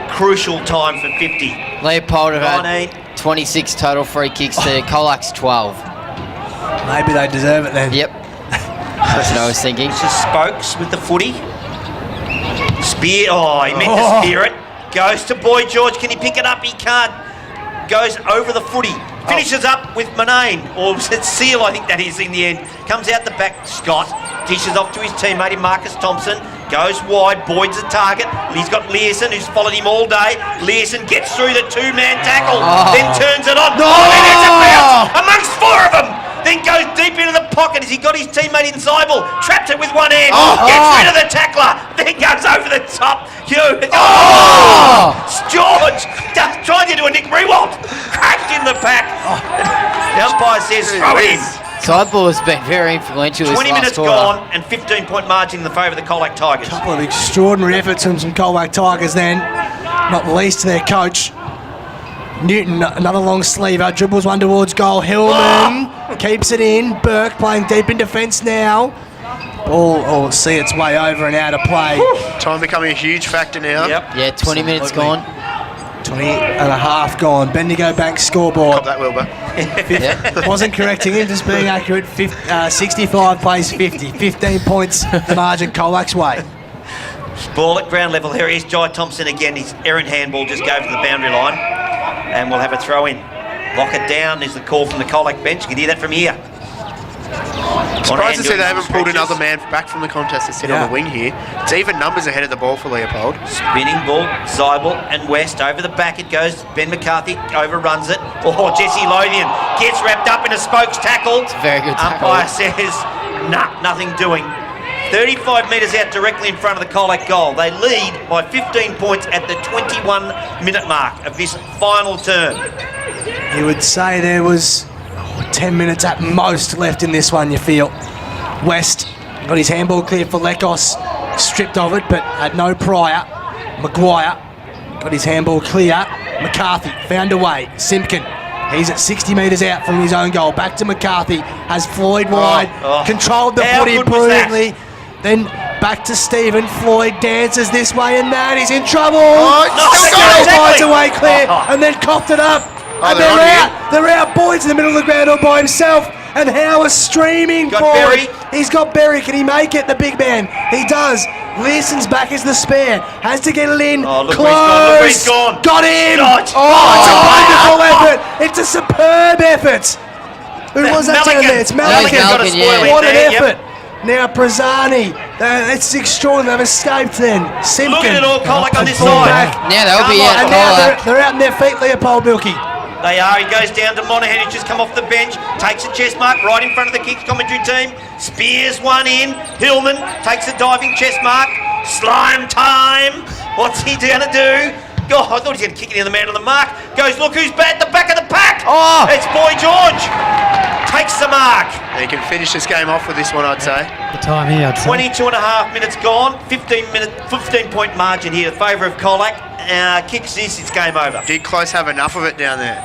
time for 50. Leopold have 19. had 26 total free kicks to Colac's 12. Maybe they deserve it then. Yep. That's what I was thinking. This is Spokes with the footy. Spear, he meant to spear it. Goes to Boy George, can he pick it up? He can't. Goes over the footy. Finishes up with Manane, or Seal, I think that is in the end. Comes out the back, Scott. Dishes off to his teammate Marcus Thompson. Goes wide. Boyd's the target. He's got Learson, who's followed him all day. Learson gets through the two-man tackle, then turns it on. No! And it's a bounce amongst four of them. Then goes deep into the pocket as he got his teammate inside. Trapped it with one hand. Gets rid of the tackler. Then goes over the top. George trying to do a Nick Rewalt. Cracked in the pack. The umpire says throw it in. Sideball has been very influential this 20 last minutes quarter. gone and 15-point margin in the favour of the Colac Tigers. Couple of extraordinary efforts from some Colac Tigers then, not least to their coach. Newton, another long sleever, dribbles one towards goal. Hillman keeps it in. Burke playing deep in defence now. Ball will see its way over and out of play. Time becoming a huge factor now. Yep. Yeah, 20 minutes gone. 20 and a half gone. Bendigo Bank scoreboard. Cop that, Wilbur. Wasn't correcting him, just being accurate. 65 plays 50. 15 points the margin Colac's way. Ball at ground level. Here is Jai Thompson again. His errant handball just goes to the boundary line. And we'll have a throw in. Lock it down is the call from the Colac bench. You can hear that from here. Surprised to see they haven't pulled another man back from the contest to sit on the wing here. It's even numbers ahead of the ball for Leopold. Spinning ball, Zybel and West over the back it goes. Ben McCarthy overruns it. Oh, Jesse Lothian gets wrapped up in a spokes tackle. It's a very good tackle. Umpire says, nah, nothing doing. 35 metres out directly in front of the Colac goal. They lead by 15 points at the 21-minute mark of this final term. You would say there was 10 minutes at most left in this one, you feel. West got his handball clear for Lekos, stripped of it, but had no prior. Maguire got his handball clear. McCarthy found a way. Simpkin, he's at 60 metres out from his own goal. Back to McCarthy, has Floyd wide, controlled the How footy good was that? brilliantly. Then back to Stephen. Floyd dances this way and that. He's in trouble. still Finds exactly. a way clear and then coughed it up. And they're on they're out. They're out. Boyd's in the middle of the ground all by himself. And Howard's streaming Got forward. Berry. He's got Berry. Can he make it, the big man? He does. Learson's back as the spare. Has to get it in. Oh, look Close. where he's gone. Look where he's gone. Got him. Dodge. It's a wonderful effort. It's a superb effort. Who was that down there? It's Malikan got a Malikan, spoil yeah. in What an there, yep. effort. Now Prazzani. It's extraordinary. They've escaped then. Simpkin. Look at it all, Colac on this Pulled side. back. Now they'll be Come out on. And of now Colac. they're out in their feet, Leopold Milky. They are. He goes down to Monaghan, who's just come off the bench, takes a chest mark right in front of the Kicks commentary team, spears one in. Hillman takes a diving chest mark. Slime time. What's he going to do? God, I thought he was going to kick it in the man on the mark. Goes, look who's at the back of the pack. It's Boy George. Takes the mark. He can finish this game off with this one, I'd say. The time here, I'd say. 22 and a half minutes gone. 15-point margin here in favour of Colac. Kicks this, it's game over. Did Close have enough of it down there?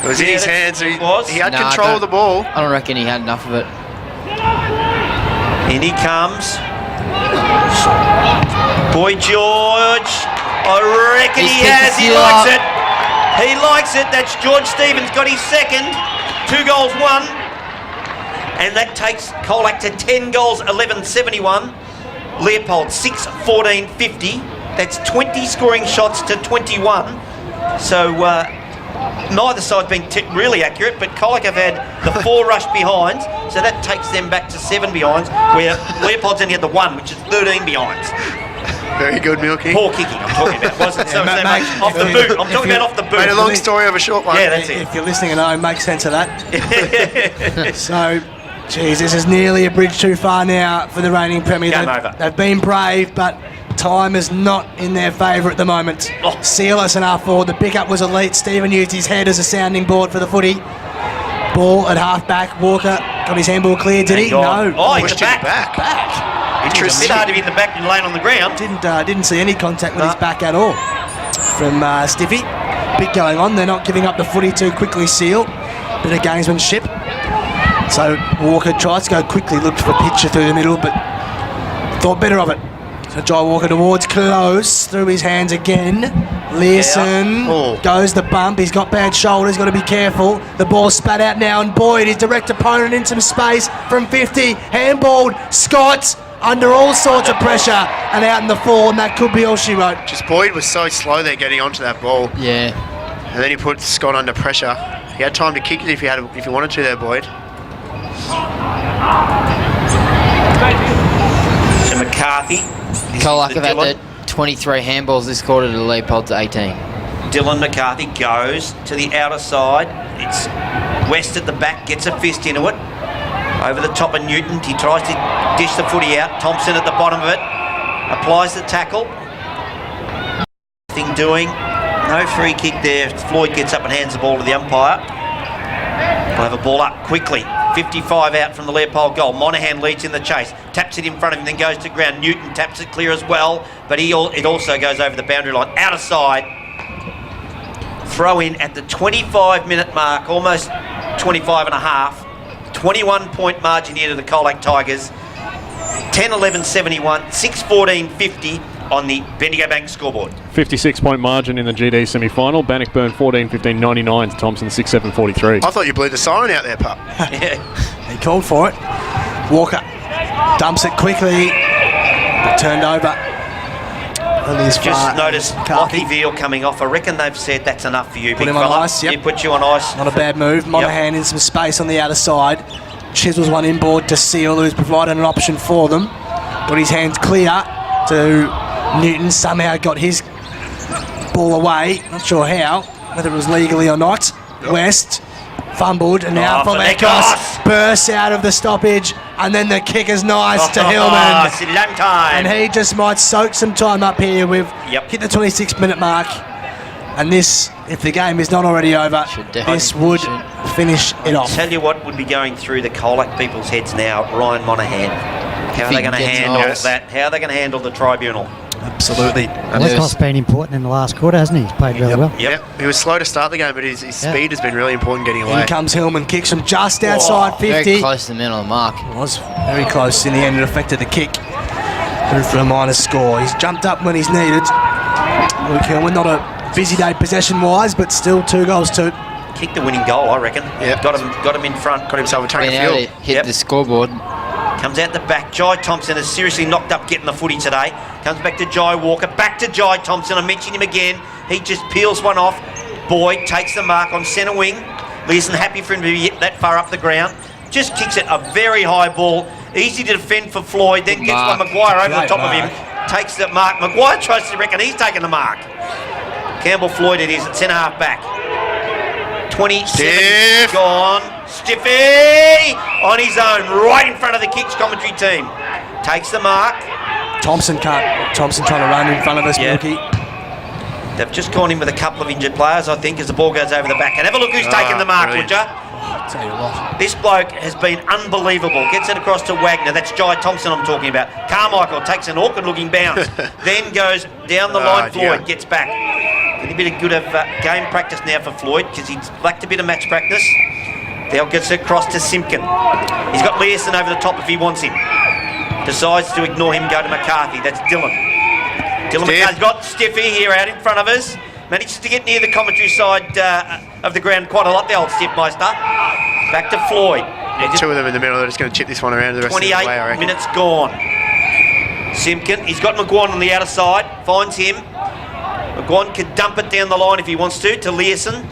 It was in his hands. He had Nah, control of the ball. I don't reckon he had enough of it. In he comes. Boy George. I reckon He's he has. He kicked the likes seal it. He likes it. That's George Stevens got his second. 2 goals, 1. And that takes Colac to 10 goals, 11-71. Leopold 6, 14, 50. That's 20 scoring shots to 21. So neither side's been really accurate, but Colac have had the 4 rush behinds, so that takes them back to 7 behinds, where Leopold's only had the 1, which is 13 behinds. Very good, Milky. Poor kicking I'm talking about, wasn't it? So, Yeah, mate, off the boot. I'm talking about off the boot. Made a long story of a short one. Yeah, that's it. If you're listening at home, make sense of that. So, geez, this is nearly a bridge too far now for the reigning Premier. Game over. They've been brave, but time is not in their favour at the moment. Oh. Sealess and half forward. The pickup was elite. Stephen used his head as a sounding board for the footy. Ball at half back. Walker got his handball clear. Did he? God. No. Oh, he's Pushed the it back. back. It's a Interesting. bit hard to be in the back and laying on the ground. Didn't see any contact with his back at all from Stiffy. Bit going on. They're not giving up the footy too quickly. Seal. Bit of gamesmanship. So Walker tries to go quickly, looked for a picture through the middle, but thought better of it. So Jai Walker towards Close, through his hands again. Learson goes the bump. He's got bad shoulders, got to be careful. The ball spat out now, and Boyd, his direct opponent, in some space from 50. Handballed. Scott under all sorts of pressure and out in the fall, and that could be all she wrote. Just Boyd was so slow there getting onto that ball. Yeah. And then he put Scott under pressure. He had time to kick it if he wanted to there, Boyd. To McCarthy. This Colac is the have had Dylan. the 23 handballs this quarter to Leopold to 18. Dylan McCarthy goes to the outer side. It's West at the back, gets a fist into it. Over the top of Newton. He tries to dish the footy out. Thompson at the bottom of it. Applies the tackle. Nothing doing. No free kick there. Floyd gets up and hands the ball to the umpire. We'll have a ball up quickly. 55 out from the Leopold goal. Monahan leads in the chase. Taps it in front of him, then goes to ground. Newton taps it clear as well, but it also goes over the boundary line. Out of side. Throw in at the 25-minute mark, almost 25 and a half. 21-point margin here to the Colac Tigers. 10-11-71, 6-14-50 on the Bendigo Bank scoreboard. 56-point margin in the GD semi-final. Bannockburn 14-15-99 to Thompson 6-7-43. I thought you blew the siren out there, pup. He called for it. Walker dumps it quickly. Turned over. Just noticed Lockie Veal coming off. I reckon they've said that's enough for you, Put big him fella. on ice, yep. You put you on ice. Not a bad move. Monahan in some space on the outer side. Chisels one inboard to Seal, who's provided an option for them. Got his hands clear to Newton. Somehow got his ball away. Not sure how, whether it was legally or not. West fumbled, and now Falekos bursts out of the stoppage, and then the kick is nice to Hillman. It's a long time. And he just might soak some time up here. We've hit the 26-minute mark. And this, if the game is not already over, this would finish it off. Tell you what would be going through the Colac people's heads now, Ryan Monahan. How are they going to handle that? How are they going to handle the tribunal? Absolutely. Lekos been important in the last quarter, hasn't he? He's played really well. Yep. He was slow to start the game, but his speed has been really important getting away. In comes Hillman, kicks from just outside 50. Very close to the middle of the mark. It was very close in the end. It affected the kick. Through for a minus score. He's jumped up when he's needed. Luke Hillman, not a busy day possession-wise, but still 2 goals to. Kicked the winning goal, I reckon. Yep. Got him in front. Got himself a tank Been of able fuel. to hit the scoreboard. Comes out the back. Jai Thompson has seriously knocked up getting the footy today. Comes back to Jai Walker. Back to Jai Thompson. I mentioned him again. He just peels one off. Boyd takes the mark on centre wing. Leeson happy for him to be that far up the ground. Just kicks it a very high ball. Easy to defend for Floyd. Then gets by Maguire over the top of him. Takes the mark. Maguire tries to reckon he's taken the mark. Campbell Floyd it is at centre half back. 27 gone. Stiffy on his own, right in front of the kicks commentary team. Takes the mark. Thompson trying to run in front of us, Milky. They've just gone in with a couple of injured players, I think, as the ball goes over the back. And have a look who's taken the mark, would ya? Tell you what. This bloke has been unbelievable. Gets it across to Wagner. That's Jai Thompson I'm talking about. Carmichael takes an awkward-looking bounce. Then goes down the line. Floyd gets back. Getting a bit of good game practice now for Floyd because he's lacked a bit of match practice. They'll get it across to Simpkin. He's got Learson over the top if he wants him. Decides to ignore him, go to McCarthy. That's Dylan. Dylan McCarthy's got Stiffy here out in front of us. Manages to get near the commentary side of the ground quite a lot, the old Stiffmeister. Back to Floyd. Yeah, 2 of them in the middle. They're just going to chip this one around the rest of the way, I 28 reckon. minutes gone. Simpkin, he's got McGuan on the outer side. Finds him. McGuan can dump it down the line if he wants to Learson.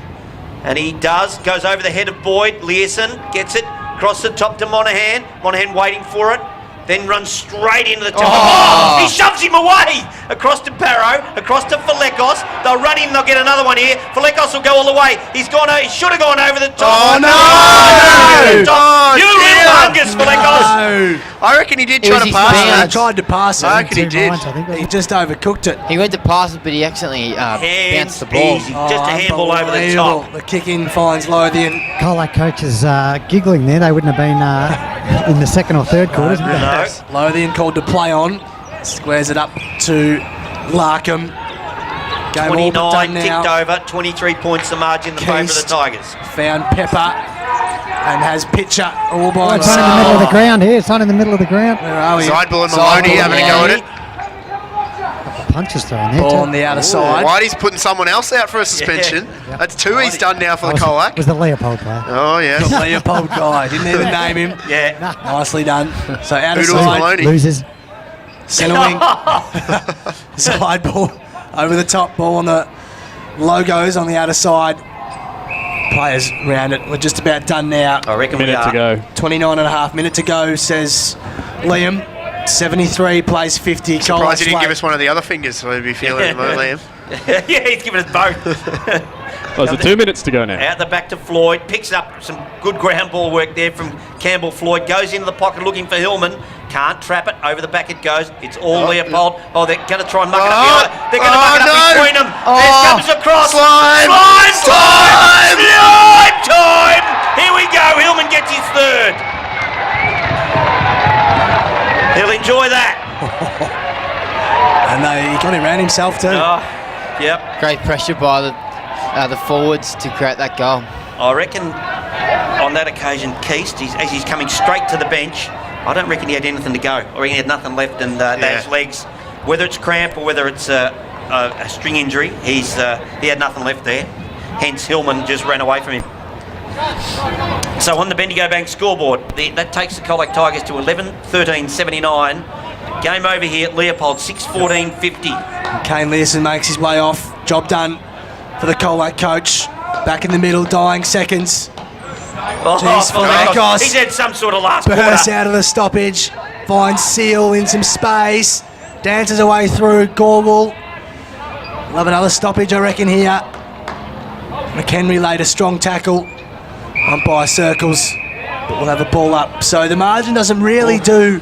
And he does. Goes over the head of Boyd. Learson gets it. Across the top to Monahan. Monahan waiting for it. Then runs straight into the top. He shoves him away. Across to Barrow. Across to Falekos. They'll run him. They'll get another one here. Falekos will go all the way. He should have gone over the top. Oh, no! You little hungus, Falekos. I reckon he did try to his pass bounce. it. He tried to pass it. I reckon he did. He just overcooked it. He went to pass it, but he accidentally bounced the ball. Easy. Just a handball over the top. Unbelievable. The kick in finds Lothian. Colac coaches giggling there. They wouldn't have been in the second or third quarters. No. Lothian called to play on. Squares it up to Larkham. Game all but 29 done now. ticked over. 23 points the margin in the favour of the Keast Tigers. Found Pepper and has Pitcher all by It's on in the middle of the ground here. It's on in the middle of the ground. Where are we? Sideball and Maloney having a go at it. Punches thrown there. Ball too. on the outer side. Whitey's putting someone else out for a suspension. Yeah. That's 2 he's done now for the was Colac. the Leopold player. Oh, yes. The Leopold guy. Didn't even name him. Yeah. Nicely done. So outer Oodles side. Maloney. Losers. Centre wing. Side ball over the top. Ball on the logos on the outer side. Players round it. We're just about done now. I reckon we Minute are. to go. 29 and a half minute to go, says Liam, 73 plays 50. Surprised he didn't Colac's give us one of the other fingers, so we'd be feeling it, Liam. Yeah, he's given us both. Oh, is it 2 minutes to go now? Out the back to Floyd, picks up some good ground ball work there from Campbell Floyd, goes into the pocket looking for Hillman, can't trap it, over the back it goes, it's all Leopold. Oh, they're going to try and muck it up. They're going to muck it up between them. There comes across. Slime time! Slime time! Here we go, Hillman gets his third. He'll enjoy that. And he got him round himself too. Yep. Great pressure by the forwards to create that goal. I reckon on that occasion, Keast, as he's coming straight to the bench, I don't reckon he had anything to go. I reckon he had nothing left in those legs. Whether it's cramp or whether it's a string injury, he had nothing left there. Hence, Hillman just ran away from him. So on the Bendigo Bank scoreboard, that takes the Colac Tigers to 11-13-79. Game over here at Leopold, 6-14-50. Kane Learson makes his way off. Job done for the Colac coach. Back in the middle, dying seconds. Jeez, Flamencos. He's had some sort of last Bursts quarter. out of the stoppage. Finds Seal in some space. Dances away through. Gorwell. Love another stoppage, I reckon, here. McHenry laid a strong tackle. Umpire circles. But we'll have a ball up. So the margin doesn't really do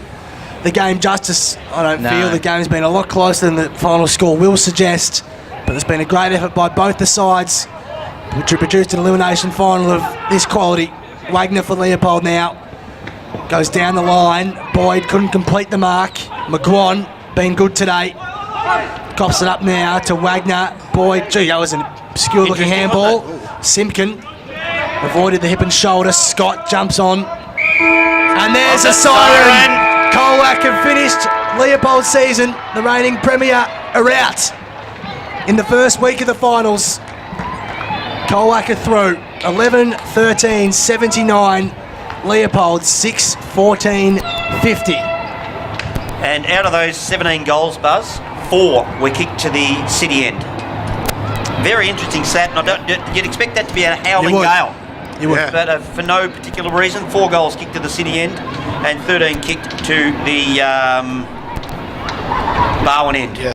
the game justice. I don't feel the game's been a lot closer than the final score will suggest. But there's been a great effort by both the sides, which produced an elimination final of this quality. Wagner for Leopold now. Goes down the line. Boyd couldn't complete the mark. McGuan been good today. Cops it up now to Wagner. Boyd, gee, that was an obscure looking handball. Simpkin avoided the hip and shoulder. Scott jumps on. And there's a siren. Colac have finished Leopold's season. The reigning premier are out in the first week of the finals. Colac are through. 11-13-79. Leopold 6-14-50. And out of those 17 goals, Buzz, 4 were kicked to the city end. Very interesting stat, and you'd expect that to be a howling gale. You would. But for no particular reason, 4 goals kicked to the city end and 13 kicked to the Barwon end.